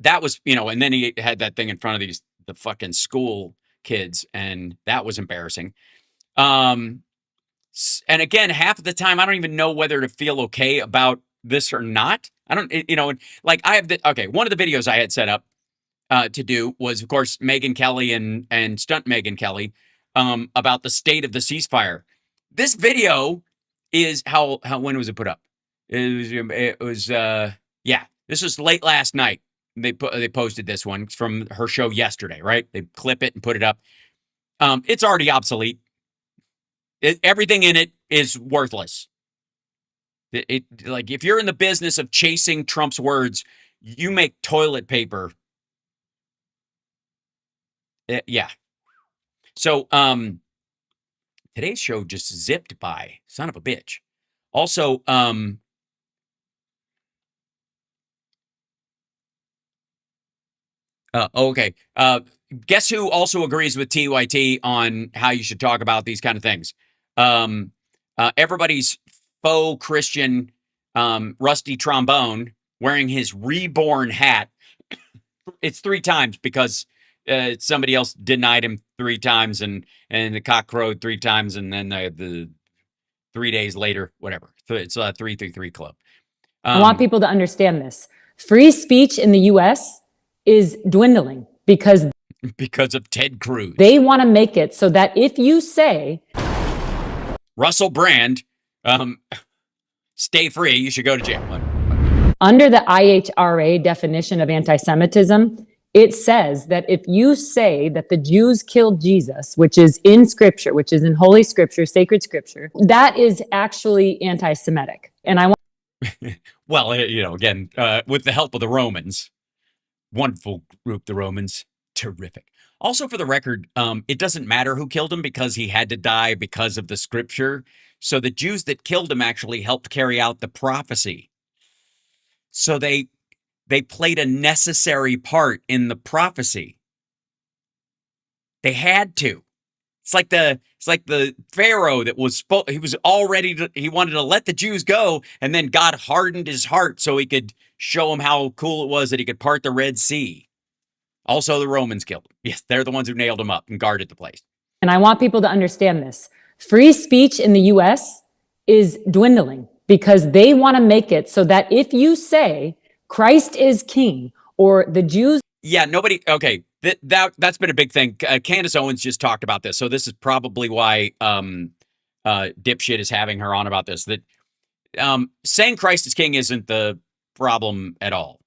That was, and then he had that thing in front of the fucking school kids, and that was embarrassing. And again, half of the time, I don't even know whether to feel okay about this or not. I don't, I have one of the videos I had set up to do was, of course, Megyn Kelly and stunt Megyn Kelly about the state of the ceasefire. This video is when was it put up? It was this was late last night. They posted this one from her show yesterday, right? They clip it and put it up. It's already obsolete. Everything in it is worthless. Like if you're in the business of chasing Trump's words, you make toilet paper. Yeah. So today's show just zipped by. Son of a bitch. Also, okay. Guess who also agrees with TYT on how you should talk about these kind of things? Everybody's faux Christian rusty trombone, wearing his reborn hat. It's 3 times because somebody else denied him 3 times, and the cock crowed 3 times, and then the 3 days later, whatever. It's a 333 club. I want people to understand this. Free speech in the U.S. is dwindling because of Ted Cruz. They want to make it so that if you say Russell Brand, stay free, you should go to jail. Under the IHRA definition of anti-Semitism, it says that if you say that the Jews killed Jesus, which is in Scripture, which is in Holy Scripture, sacred Scripture, that is actually anti-Semitic. And I want. Well, again, with the help of the Romans, wonderful group, the Romans, terrific. Also, for the record, it doesn't matter who killed him because he had to die because of the Scripture. So the Jews that killed him actually helped carry out the prophecy. So they played a necessary part in the prophecy. They had to. It's like the Pharaoh that was he wanted to let the Jews go, and then God hardened his heart so he could show him how cool it was that he could part the Red Sea. Also, the Romans killed him. Yes, they're the ones who nailed him up and guarded the place. And I want people to understand this. Free speech in the U.S. is dwindling because they want to make it so that if you say Christ is king or the Jews. Yeah, nobody. Okay, that's been a big thing. Candace Owens just talked about this, so this is probably why dipshit is having her on about this. That saying Christ is king isn't the problem at all.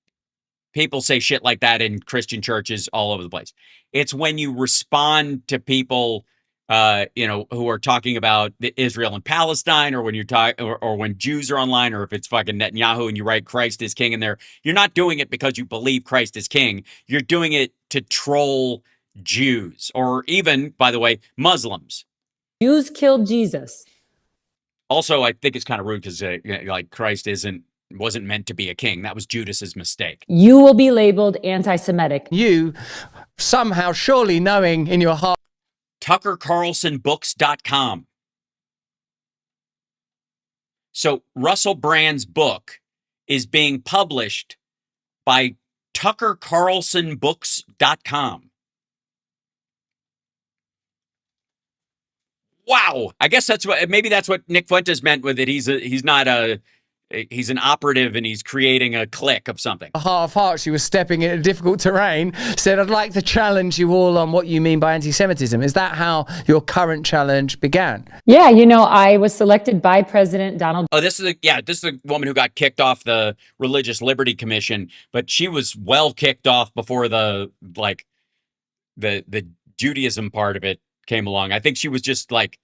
People say shit like that in Christian churches all over the place. It's when you respond to people, who are talking about Israel and Palestine, or when you're talking, or when Jews are online, or if it's fucking Netanyahu and you write Christ is king in there. You're not doing it because you believe Christ is king. You're doing it to troll Jews, or even, by the way, Muslims. Jews killed Jesus. Also, I think it's kind of rude because like Christ wasn't meant to be a king. That was Judas's mistake. You will be labeled anti-Semitic. You somehow surely knowing in your heart. TuckerCarlsonBooks.com. So Russell Brand's book is being published by TuckerCarlsonBooks.com. Wow. I guess that's what Nick Fuentes meant with it. He's an operative and he's creating a clique of something. Heart of hearts, you were stepping into difficult terrain, said, I'd like to challenge you all on what you mean by anti-Semitism. Is that how your current challenge began? Yeah, I was selected by President Donald. Oh, this is a woman who got kicked off the Religious Liberty Commission, but she was well kicked off before the Judaism part of it came along. I think she was just like,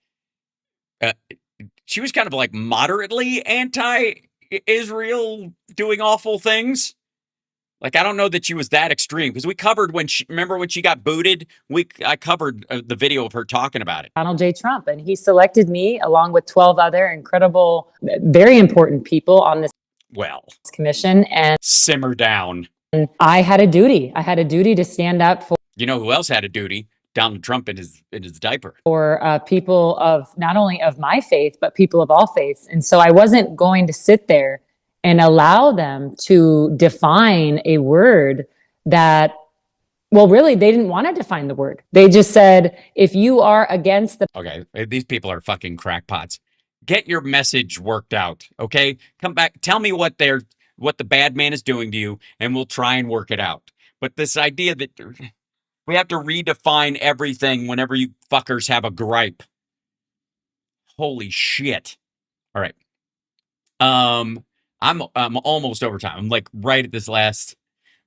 she was kind of like moderately anti-Israel, doing awful things. Like, I don't know that she was that extreme, because we covered remember when she got booted? I covered the video of her talking about it. Donald J. Trump, and he selected me along with 12 other incredible, very important people on this commission. And simmer down. I had a duty. I had a duty to stand up for. You know who else had a duty? Donald Trump in his diaper. For people of not only of my faith, but people of all faiths. And so I wasn't going to sit there and allow them to define a word that, well, really, they didn't want to define the word. They just said, if you are against the. Okay, these people are fucking crackpots. Get your message worked out, okay? Come back, tell me what the bad man is doing to you, and we'll try and work it out. But this idea that we have to redefine everything whenever you fuckers have a gripe. Holy shit. All right. I'm almost over time. I'm like right at this last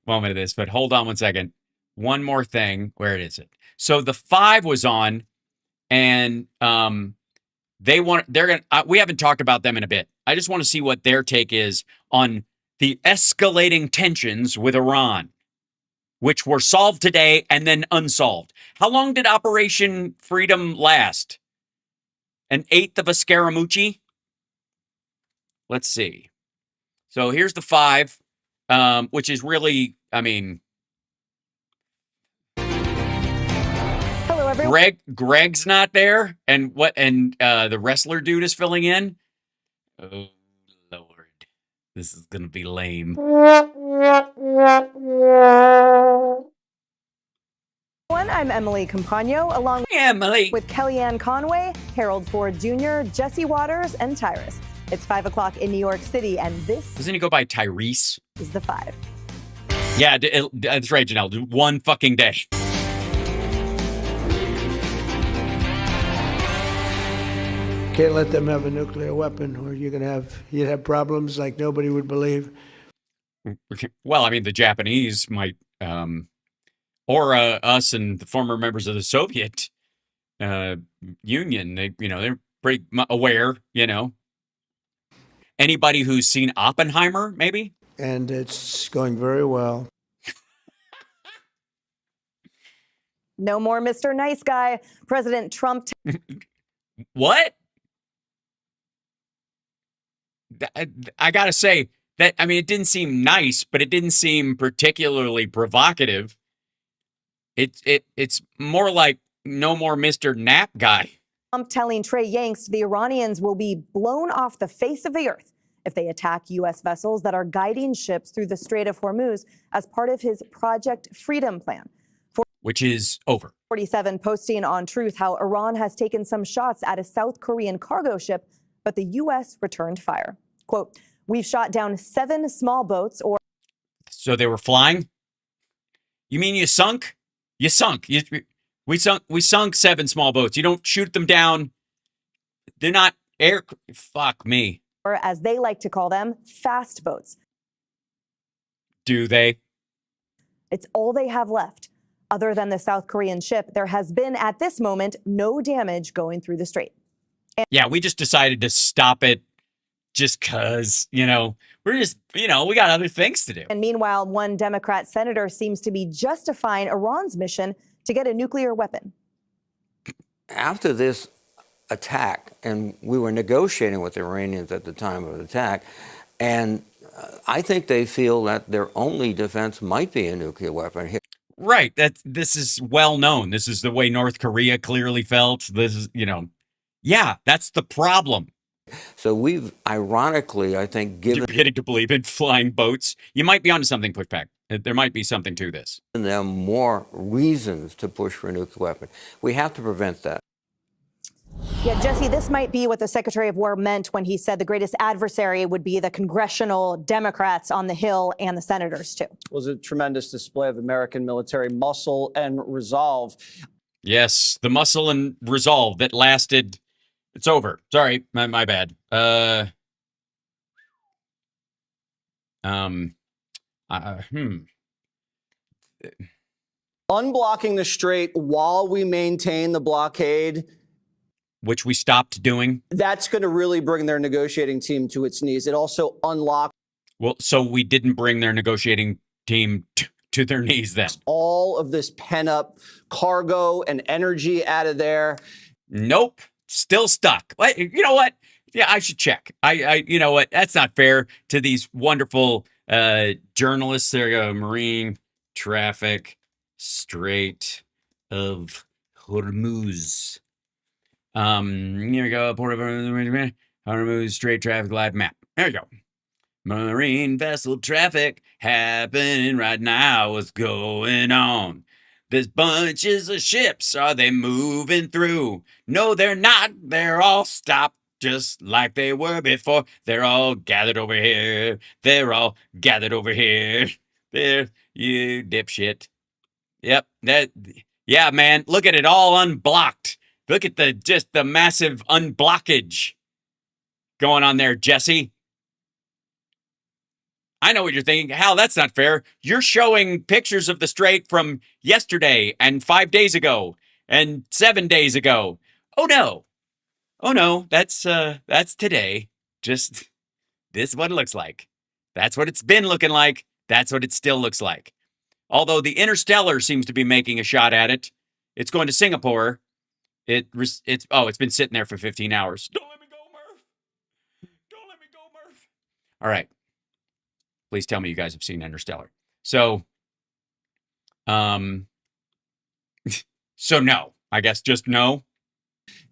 moment of this, but hold on one second. One more thing. Where is it? So the 5 was on, and we haven't talked about them in a bit. I just want to see what their take is on the escalating tensions with Iran, which were solved today and then unsolved. How long did Operation Freedom last? An eighth of a Scaramucci? Let's see. So here's the 5, which is really, I mean... Hello, everyone. Greg's not there, and the wrestler dude is filling in. Oh, Lord. This is gonna be lame. I'm Emily Compagno, along with Kellyanne Conway, Harold Ford Jr., Jesse Waters, and Tyrus. It's 5 o'clock in New York City, and this Doesn't he go by Tyrese? is the 5. Yeah, that's right, Janelle. One fucking day. Can't let them have a nuclear weapon, or you'd have problems like nobody would believe. Well, I mean, the Japanese might, or us and the former members of the Soviet Union. They're pretty aware. Anybody who's seen Oppenheimer, maybe, And it's going very well. No more Mr. Nice Guy. President Trump. What? I gotta say that, I mean, it didn't seem nice, but it didn't seem particularly provocative. It's more like no more Mr. Nap Guy. Trump telling Trey Yanks the Iranians will be blown off the face of the earth if they attack U.S. vessels that are guiding ships through the Strait of Hormuz as part of his Project Freedom Plan. Which is over. 47 posting on Truth how Iran has taken some shots at a South Korean cargo ship, but the U.S. returned fire. Quote, we've shot down 7 small boats or... So they were flying? You mean you sunk? You sunk. We sunk 7 small boats. You don't shoot them down. They're not air... Fuck me. Or as they like to call them, fast boats. Do they? It's all they have left. Other than the South Korean ship, there has been, at this moment, no damage going through the strait. Yeah, we just decided to stop it just because, we're just, we got other things to do. And meanwhile, one Democrat senator seems to be justifying Iran's mission to get a nuclear weapon. After this attack, and we were negotiating with the Iranians at the time of the attack, and I think they feel that their only defense might be a nuclear weapon. Right. This is well known. This is the way North Korea clearly felt. This is, yeah, that's the problem. So we've ironically, I think, given... You're beginning to believe in flying boats. You might be onto something, Pushback. There might be something to this. them more reasons to push for a nuclear weapon. We have to prevent that. Yeah, Jesse, this might be what the Secretary of War meant when he said the greatest adversary would be the congressional Democrats on the Hill and the senators, too. It was a tremendous display of American military muscle and resolve. Yes, the muscle and resolve that lasted. It's over. Sorry, my bad. Unblocking the strait while we maintain the blockade, which we stopped doing. That's going to really bring their negotiating team to its knees. It also unlocked. Well, so we didn't bring their negotiating team to their knees then. All of this pent up cargo and energy out of there. Nope. Still stuck. You know what? Yeah, I should check. You know what? That's not fair to these wonderful journalists. There you go. Marine Traffic Strait of Hormuz. Here we go. Port of Hormuz Strait Traffic Live Map. There you go. Marine vessel traffic happening right now. What's going on? There's bunches of ships. Are they moving through? No, they're not. They're all stopped just like they were before. They're all gathered over here. They're all gathered over here. There, you dipshit. Yep. Yeah, man. Look at it all unblocked. Look at the massive unblockage going on there, Jesse. I know what you're thinking. Hal, that's not fair. You're showing pictures of the strait from yesterday and 5 days ago and 7 days ago. Oh no, that's today. Just this is what it looks like. That's what it's been looking like. That's what it still looks like. Although the Interstellar seems to be making a shot at it. It's going to Singapore. It's been sitting there for 15 hours. Don't let me go, Murph. Don't let me go, Murph. All right. Please tell me you guys have seen Interstellar. So no. I guess just no.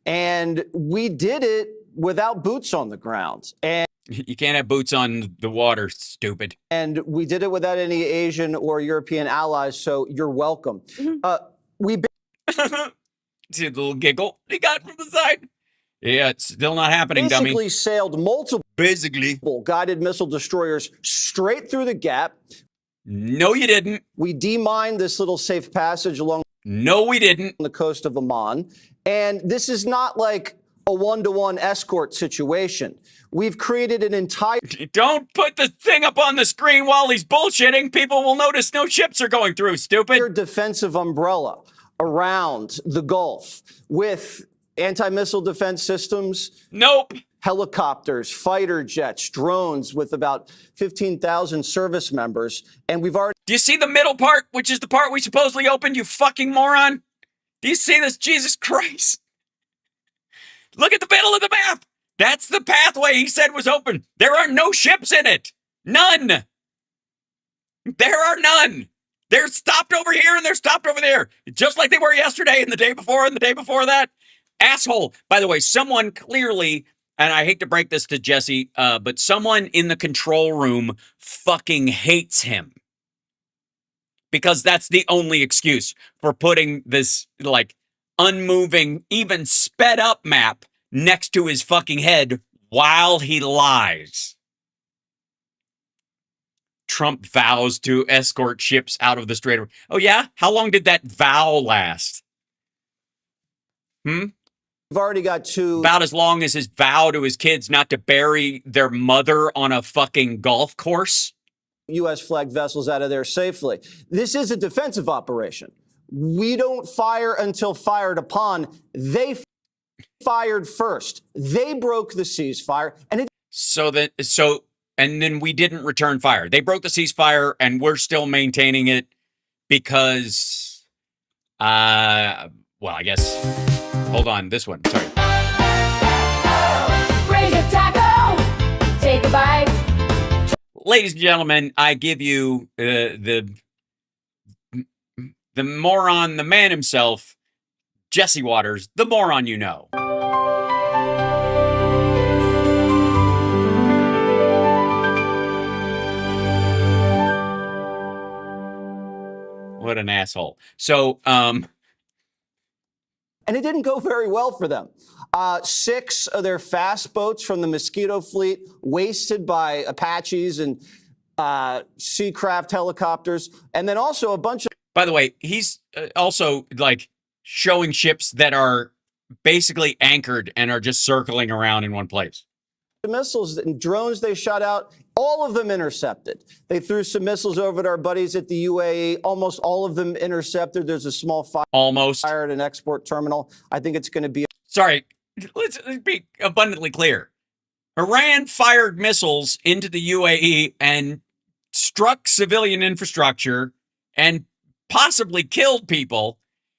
And we did it without boots on the ground. And You can't have boots on the water, stupid. And we did it without any Asian or European allies, so you're welcome. We See the little giggle he got from the side? Yeah, it's still not happening, basically dummy. sailed multiple guided missile destroyers straight through the gap. No, you didn't. We demined this little safe passage along No, we didn't. the coast of Oman. And this is not like a one-to-one escort situation. We've created an entire... Don't put the thing up on the screen while he's bullshitting. People will notice no ships are going through, stupid. ...defensive umbrella around the Gulf with anti-missile defense systems. Nope. Helicopters, fighter jets, drones with about 15,000 service members. And we've already... Do you see the middle part, which is the part we supposedly opened, you fucking moron? Do you see this? Jesus Christ. Look at the middle of the map. That's the pathway he said was open. There are no ships in it. None. There are none. They're stopped over here and they're stopped over there. Just like they were yesterday and the day before and the day before that. Asshole. By the way, someone clearly, and I hate to break this to Jesse, but someone in the control room fucking hates him. Because that's the only excuse for putting this, like, unmoving, even sped up map next to his fucking head while he lies. Trump vows to escort ships out of the Strait of... Oh, yeah? How long did that vow last? We've already got two... About as long as his vow to his kids not to bury their mother on a fucking golf course. U.S. flagged vessels out of there safely. This is a defensive operation. We don't fire until fired upon. They fired first. They broke the ceasefire, and and then we didn't return fire. They broke the ceasefire, and we're still maintaining it because, well, I guess. Hold on, this one. Sorry. Raise your taco, take a bite. Ladies and gentlemen, I give you the moron, the man himself, Jesse Waters, the moron you know. What an asshole. So, and it didn't go very well for them. 6 of their fast boats from the Mosquito fleet wasted by Apaches and Seacraft helicopters, and then also a bunch of... By the way, he's also, like, showing ships that are basically anchored and are just circling around in one place. The missiles and drones they shot out, all of them intercepted. They threw some missiles over at our buddies at the UAE. Almost all of them intercepted. There's a small fire at an export terminal. I think it's going to be... Sorry, let's be abundantly clear. Iran fired missiles into the UAE and struck civilian infrastructure and possibly killed people.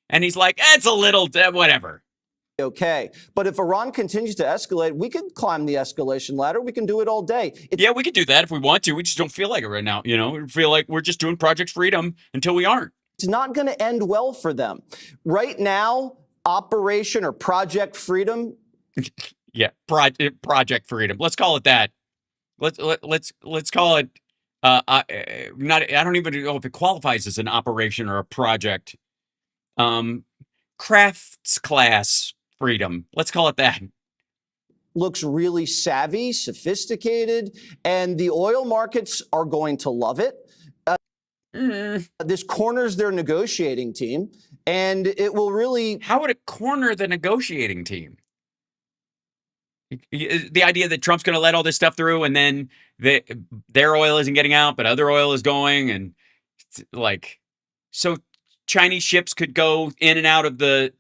And he's like, it's a little, whatever. Okay. But if Iran continues to escalate, we can climb the escalation ladder. We can do it all day. Yeah, we could do that if we want to. We just don't feel like it right now. You know, we feel like we're just doing Project Freedom until we aren't. It's not going to end well for them. Right now, Operation or Project Freedom. Yeah, Project Freedom. Let's call it that. Let's call it. I don't even know if it qualifies as an operation or a project. Crafts class freedom. Let's call it that. Looks really savvy, sophisticated, and the oil markets are going to love it. This corners their negotiating team, and it will really... How would it corner the negotiating team? The idea that Trump's going to let all this stuff through and then their oil isn't getting out, but other oil is going, and like, so Chinese ships could go in and out of the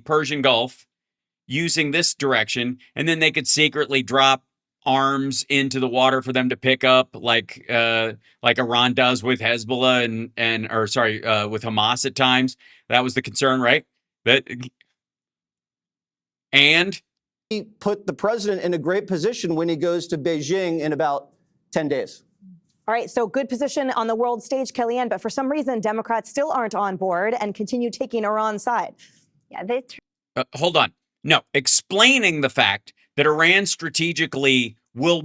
Persian Gulf using this direction, and then they could secretly drop arms into the water for them to pick up, like Iran does with Hezbollah with Hamas at times. That was the concern, right? And he put the president in a great position when he goes to Beijing in about 10 days. All right, so good position on the world stage, Kellyanne, but for some reason, Democrats still aren't on board and continue taking Iran's side. Yeah, hold on. No, explaining the fact that Iran strategically will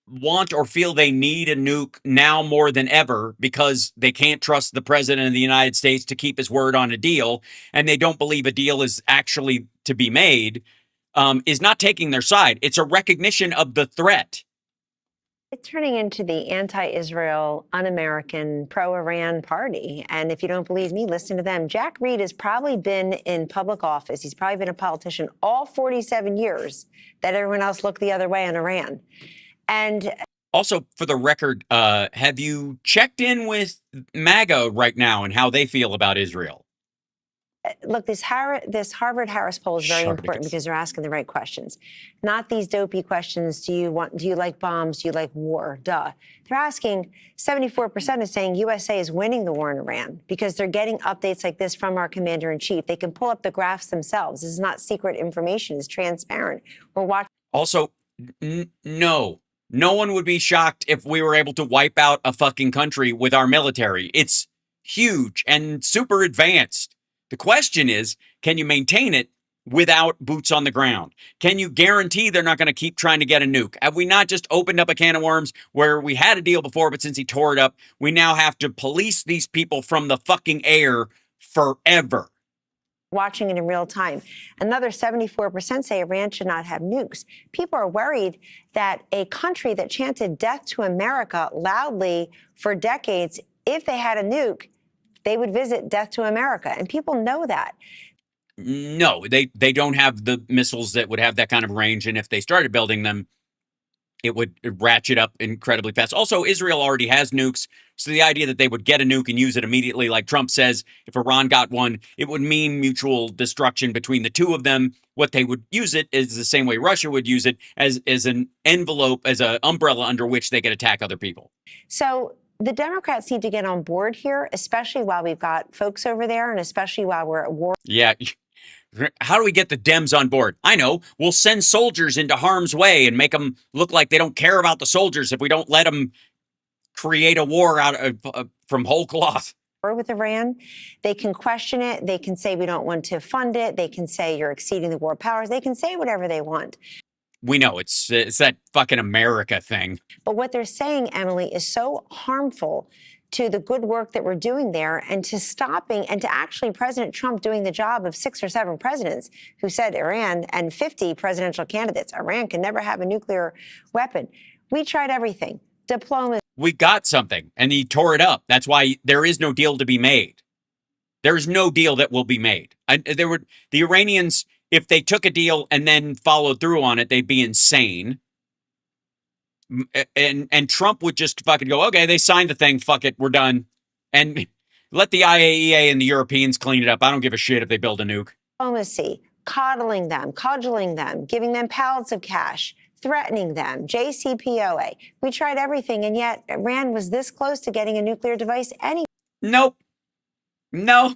want or feel they need a nuke now more than ever because they can't trust the president of the United States to keep his word on a deal, and they don't believe a deal is actually to be made, is not taking their side. It's a recognition of the threat. It's turning into the anti-Israel, un-American, pro-Iran party. And if you don't believe me, listen to them. Jack Reed has probably been in public office. He's probably been a politician all 47 years that everyone else looked the other way on Iran. And also, for the record, have you checked in with MAGA right now and how they feel about Israel? look, this Harvard-Harris poll is very important because they're asking the right questions, not these dopey questions. Do you like bombs? Do you like war? Duh. They're asking. 74% is saying USA is winning the war in Iran because they're getting updates like this from our commander in chief. They can pull up the graphs themselves. This is not secret information. It's transparent. We're watching. Also, no one would be shocked if we were able to wipe out a fucking country with our military. It's huge and super advanced. The question is, can you maintain it without boots on the ground? Can you guarantee they're not going to keep trying to get a nuke? Have we not just opened up a can of worms where we had a deal before, but since he tore it up, we now have to police these people from the fucking air forever? Watching it in real time. Another 74% say Iran should not have nukes. People are worried that a country that chanted death to America loudly for decades, if they had a nuke, they would visit death to America. And people know that. No, they don't have the missiles that would have that kind of range. And if they started building them, it would ratchet up incredibly fast. Also, Israel already has nukes. So the idea that they would get a nuke and use it immediately, like Trump says, if Iran got one, it would mean mutual destruction between the two of them. What they would use it is the same way Russia would use it, as an envelope, as an umbrella under which they could attack other people. So the Democrats need to get on board here, especially while we've got folks over there and especially while we're at war. Yeah. How do we get the Dems on board? I know. We'll send soldiers into harm's way and make them look like they don't care about the soldiers if we don't let them create a war out of from whole cloth. With Iran, they can question it. They can say we don't want to fund it. They can say you're exceeding the war powers. They can say whatever they want. We know it's that fucking America thing. But what they're saying, Emily, is so harmful to the good work that we're doing there and to stopping and to actually President Trump doing the job of 6 or 7 presidents who said Iran and 50 presidential candidates. Iran can never have a nuclear weapon. We tried everything. Diplomacy. We got something and he tore it up. That's why there is no deal to be made. There is no deal that will be made. The Iranians, if they took a deal and then followed through on it, they'd be insane. And Trump would just fucking go, okay, they signed the thing, fuck it, we're done. And let the IAEA and the Europeans clean it up. I don't give a shit if they build a nuke. Diplomacy, coddling them, cudgeling them, giving them pallets of cash, threatening them, JCPOA. We tried everything, and yet Iran was this close to getting a nuclear device anyway. Nope. No.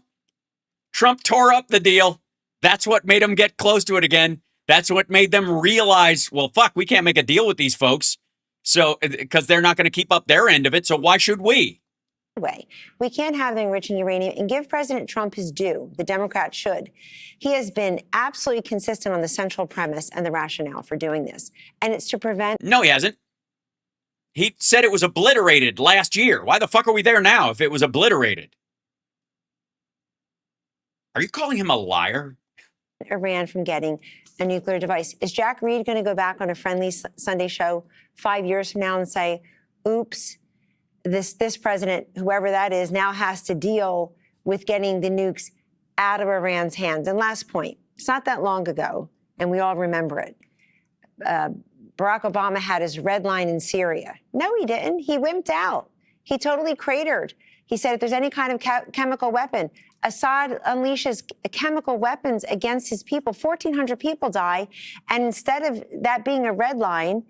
Trump tore up the deal. That's what made them get close to it again. That's what made them realize, well, fuck, we can't make a deal with these folks. So, because they're not going to keep up their end of it, so why should we? We can't have them enriching uranium and give President Trump his due. The Democrats should. He has been absolutely consistent on the central premise and the rationale for doing this. And it's to prevent. No, he hasn't. He said it was obliterated last year. Why the fuck are we there now if it was obliterated? Are you calling him a liar? Iran from getting a nuclear device. Is Jack Reed going to go back on a friendly Sunday show 5 years from now and say, oops, this president, whoever that is, now has to deal with getting the nukes out of Iran's hands? And last point, it's not that long ago, and we all remember it. Barack Obama had his red line in Syria. No, he didn't. He wimped out. He totally cratered. He said if there's any kind of chemical weapon, Assad unleashes chemical weapons against his people. 1,400 people die. And instead of that being a red line,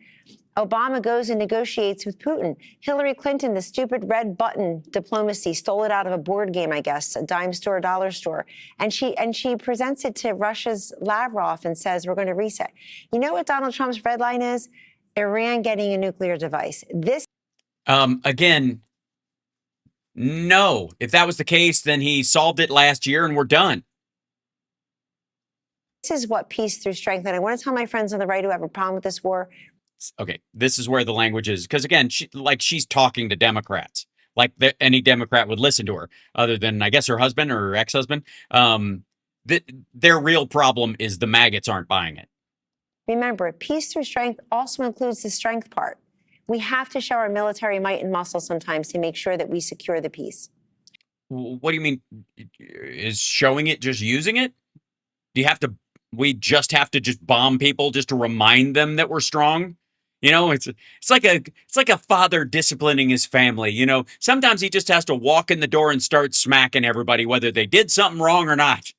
Obama goes and negotiates with Putin. Hillary Clinton, the stupid red button diplomacy, stole it out of a board game, I guess, a dime store, dollar store. And she presents it to Russia's Lavrov and says, we're going to reset. You know what Donald Trump's red line is? Iran getting a nuclear device. Again, no. If that was the case, then he solved it last year and we're done. This is what peace through strength. And I want to tell my friends on the right who have a problem with this war, Okay, this is where the language is, because again, she's talking to Democrats, like any Democrat would listen to her, other than I guess her husband or her ex-husband. Their real problem is the maggots aren't buying it. Remember, peace through strength also includes the strength part. We have to show our military might and muscle sometimes to make sure that we secure the peace. What do you mean? Is showing it just using it? Do you have to? We just have to just bomb people just to remind them that we're strong. You know, it's like a father disciplining his family. You know, sometimes he just has to walk in the door and start smacking everybody, whether they did something wrong or not.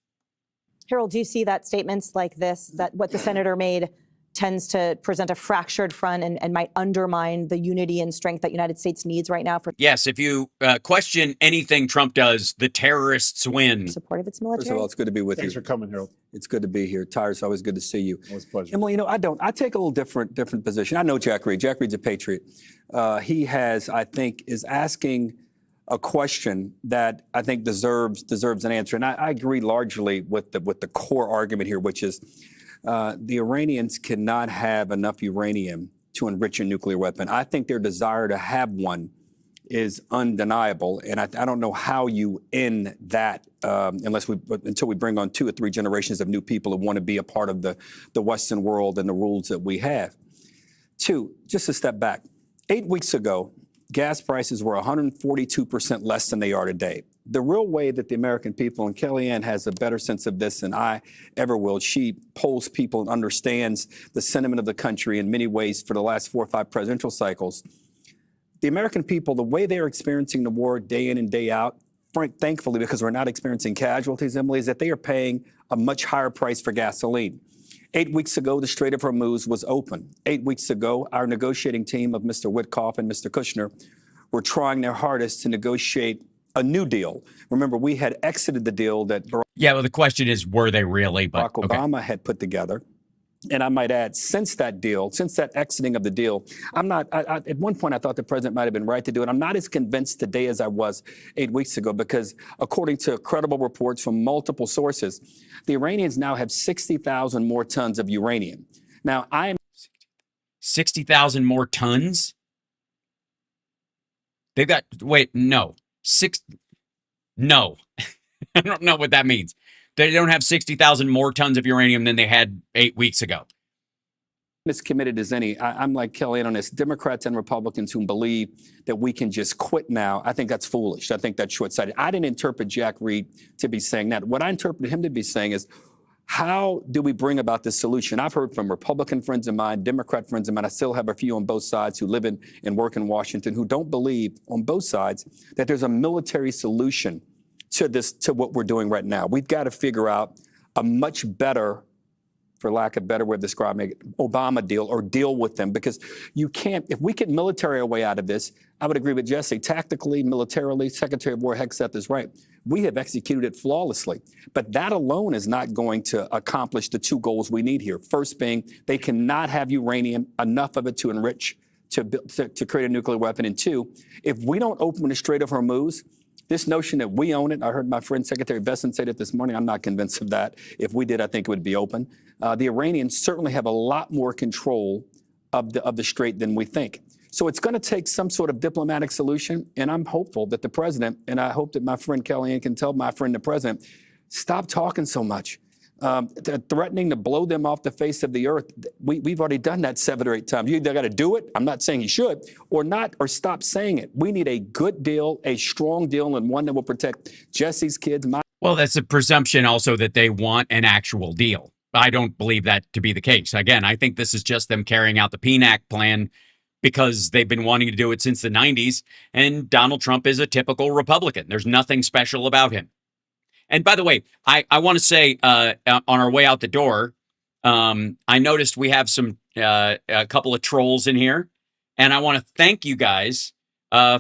Harold, do you see that statements like this, that what the senator made tends to present a fractured front and might undermine the unity and strength that United States needs right now? For Yes, if you question anything Trump does, the terrorists win. Support of its military. First of all, it's good to be with you. Thanks for coming, Harold. It's good to be here. Tyra's always good to see you. Always a pleasure. And well, you know, I take a little different position. I know Jack Reed. Jack Reed's a patriot. He has, I think, is asking a question that I think deserves an answer. And I agree largely with the core argument here, which is the Iranians cannot have enough uranium to enrich a nuclear weapon. I think their desire to have one is undeniable, and I don't know how you end that until we bring on 2 or 3 generations of new people who want to be a part of the Western world and the rules that we have. 2, just a step back. 8 weeks ago, gas prices were 142% less than they are today. The real way that the American people, and Kellyanne has a better sense of this than I ever will, she polls people and understands the sentiment of the country in many ways for the last 4 or 5 presidential cycles. The American people, the way they're experiencing the war day in and day out, thankfully, because we're not experiencing casualties, Emily, is that they are paying a much higher price for gasoline. 8 weeks ago, the Strait of Hormuz was open. 8 weeks ago, our negotiating team of Mr. Witkoff and Mr. Kushner were trying their hardest to negotiate a new deal. Remember, we had exited the deal that well, the question is, were they really? But Barack Obama had put together. And I might add, since that exiting of the deal, at one point I thought the president might have been right to do it. I'm not as convinced today as I was 8 weeks ago, because according to credible reports from multiple sources, the Iranians now have 60,000 more tons of uranium. Now, 60,000 more tons? They've got, no. I don't know what that means. They don't have 60,000 more tons of uranium than they had 8 weeks ago. As committed as any. I'm like Kellyanne on this. Democrats and Republicans who believe that we can just quit now, I think that's foolish. I think that's short-sighted. I didn't interpret Jack Reed to be saying that. What I interpreted him to be saying is, how do we bring about this solution? I've heard from Republican friends of mine, Democrat friends of mine. I still have a few on both sides who live and work in Washington who don't believe on both sides that there's a military solution to what we're doing right now. We've got to figure out a much better, for lack of a better way of describing it, Obama deal, or deal with them, because you can't, if we get military our way out of this, I would agree with Jesse, tactically, militarily, Secretary of War Hegseth is right. We have executed it flawlessly, but that alone is not going to accomplish the 2 goals we need here. First being, they cannot have uranium, enough of it to enrich, to create a nuclear weapon. And 2, if we don't open the Strait of Hormuz, this notion that we own it, I heard my friend Secretary Besson say that this morning. I'm not convinced of that. If we did, I think it would be open. The Iranians certainly have a lot more control of the strait than we think. So it's going to take some sort of diplomatic solution, and I'm hopeful that the president, and I hope that my friend Kellyanne can tell my friend the president, stop talking so much. Threatening to blow them off the face of the earth. We've already done that 7 or 8 times. You either got to do it, I'm not saying he should, or not, or stop saying it. We need a good deal, a strong deal, and one that will protect Jesse's kids. Well, that's a presumption also that they want an actual deal. I don't believe that to be the case. Again, I think this is just them carrying out the PNAC plan because they've been wanting to do it since the 90s, and Donald Trump is a typical Republican. There's nothing special about him. And by the way, I want to say on our way out the door, I noticed we have a couple of trolls in here, and I want to thank you guys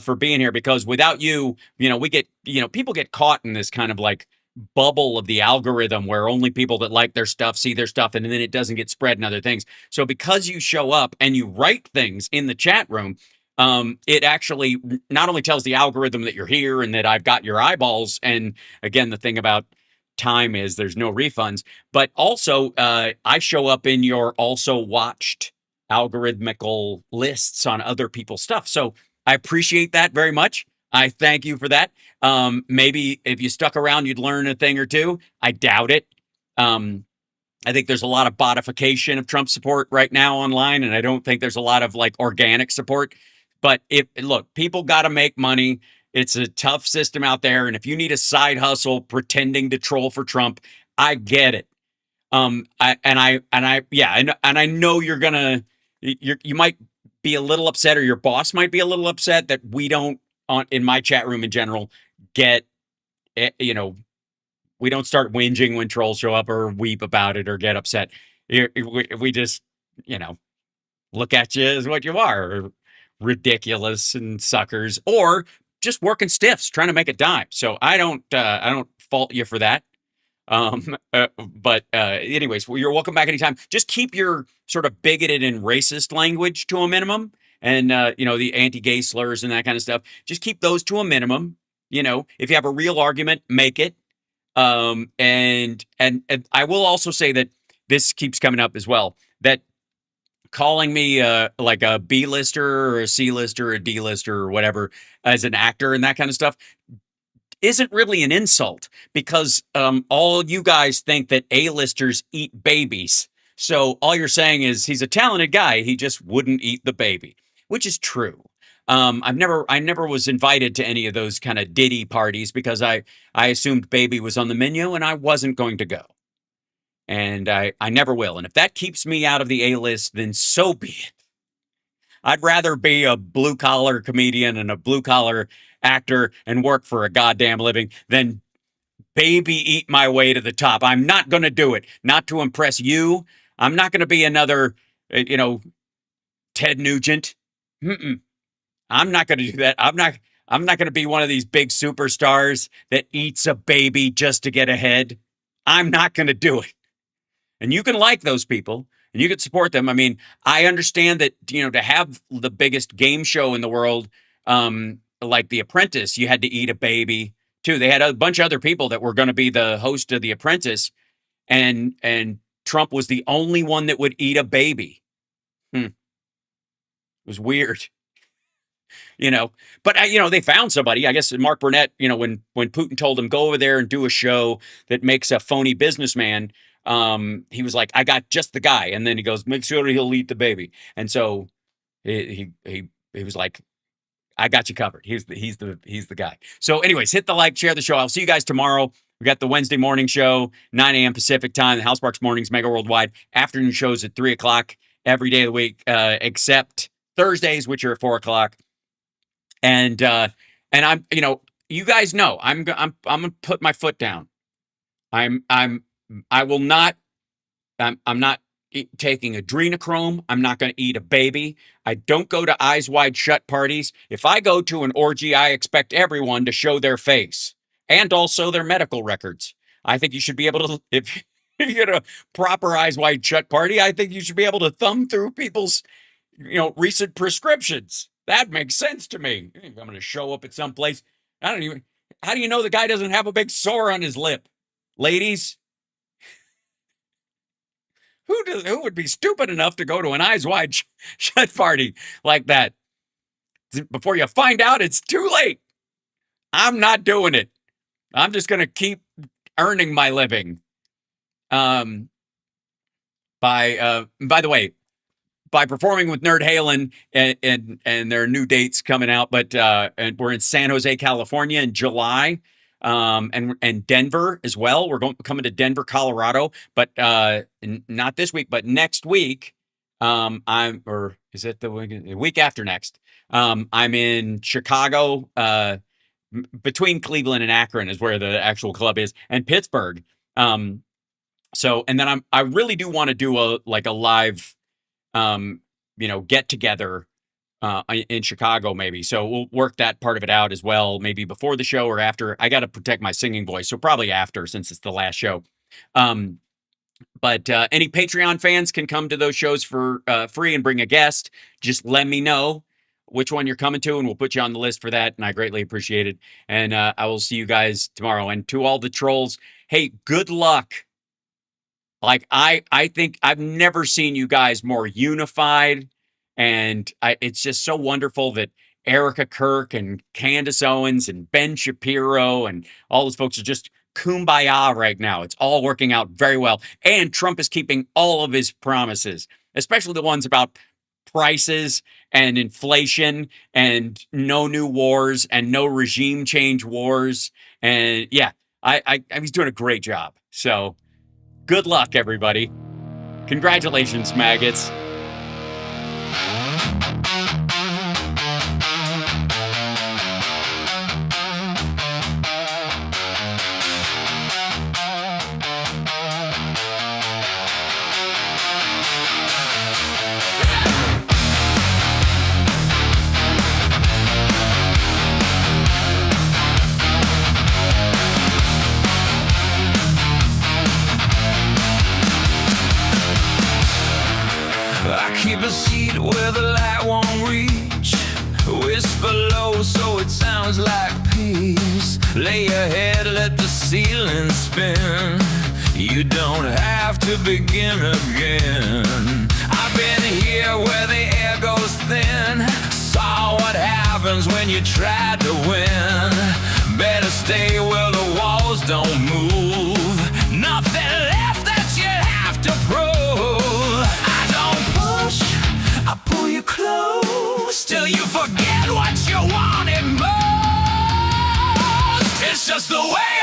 for being here, because without you, we get, people get caught in this kind of like bubble of the algorithm where only people that like their stuff see their stuff, and then it doesn't get spread and other things. So because you show up and you write things in the chat room, it actually not only tells the algorithm that you're here and that I've got your eyeballs. And again, the thing about time is there's no refunds, but also I show up in your also watched algorithmical lists on other people's stuff. So I appreciate that very much. I thank you for that. Maybe if you stuck around, you'd learn a thing or two. I doubt it. I think there's a lot of bottification of Trump support right now online, and I don't think there's a lot of like organic support. But look, people got to make money. It's a tough system out there, and if you need a side hustle pretending to troll for Trump, I get it. I know you might be a little upset, or your boss might be a little upset that we don't in my chat room in general get we don't start whinging when trolls show up or weep about it or get upset. We just, look at you as what you are, ridiculous and suckers, or just working stiffs trying to make a dime. So I don't fault you for that. Anyways, well, you're welcome back anytime. Just keep your sort of bigoted and racist language to a minimum, and the anti-gay slurs and that kind of stuff. Just keep those to a minimum. If you have a real argument, make it. And I will also say that this keeps coming up as well, that calling me like a B-lister or a C-lister or a D-lister or whatever as an actor and that kind of stuff isn't really an insult, because all you guys think that A-listers eat babies. So all you're saying is he's a talented guy, he just wouldn't eat the baby, which is true. I never was invited to any of those kind of Diddy parties because I assumed baby was on the menu and I wasn't going to go. And I never will. And if that keeps me out of the A-list, then so be it. I'd rather be a blue collar comedian and a blue collar actor and work for a goddamn living than baby eat my way to the top. I'm not going to do it. Not to impress you. I'm not going to be another, Ted Nugent. I'm not going to do that. I'm not going to be one of these big superstars that eats a baby just to get ahead. I'm not going to do it. And you can like those people and you can support them. I mean, I understand that, to have the biggest game show in the world, like The Apprentice, you had to eat a baby too. They had a bunch of other people that were going to be the host of The Apprentice, and Trump was the only one that would eat a baby. It was weird. But they found somebody. I guess Mark Burnett, when Putin told him go over there and do a show that makes a phony businessman, he was like, I got just the guy. And then he goes, make sure he'll eat the baby. And so he was like, I got you covered. He's the guy. So anyways, hit the like, share the show. I'll see you guys tomorrow. We got the Wednesday morning show, 9 a.m. Pacific time, the House Sparks Mornings Mega Worldwide. Afternoon shows at 3 o'clock every day of the week, except Thursdays, which are at 4 o'clock. And I'm, you guys know, I'm gonna put my foot down. I'm not taking adrenochrome. I'm not going to eat a baby. I don't go to Eyes Wide Shut parties. If I go to an orgy, I expect everyone to show their face and also their medical records. I think you should be able to, if you get a proper Eyes Wide Shut party, I think you should be able to thumb through people's, recent prescriptions. That makes sense to me. I'm going to show up at some place. How do you know the guy doesn't have a big sore on his lip? Ladies, who would be stupid enough to go to an Eyes Wide Shut party like that? Before you find out, it's too late. I'm not doing it. I'm just going to keep earning my living. By the way, by performing with Nerd Halen and their new dates coming out, but and we're in San Jose, California in July, and Denver as well. We're coming to Denver, Colorado, but not this week, but next week. Is it the week after next? I'm in Chicago, between Cleveland and Akron is where the actual club is, and Pittsburgh. So, and then I really do want to do a live get together in Chicago maybe. So we'll work that part of it out as well, maybe before the show or after. I got to protect my singing voice, so probably after, since it's the last show. But any Patreon fans can come to those shows for free and bring a guest. Just let me know which one you're coming to, and we'll put you on the list for that, and I greatly appreciate it. And I will see you guys tomorrow. And to all the trolls, hey, good luck. Like, I think I've never seen you guys more unified. And it's just so wonderful that Erica Kirk and Candace Owens and Ben Shapiro and all those folks are just kumbaya right now. It's all working out very well. And Trump is keeping all of his promises, especially the ones about prices and inflation and no new wars and no regime change wars. And yeah, he's doing a great job. So good luck, everybody. Congratulations, maggots. I keep a seat where the light won't reach. Whisper low so it sounds like peace. Lay your head, let the ceiling spin. You don't have to begin again. I've been here where the air goes thin. Saw what happens when you try to win. Better stay where the walls don't move. Nothing left that you have to prove. I don't push, I pull you close till you forget what you wanted most. It's just the way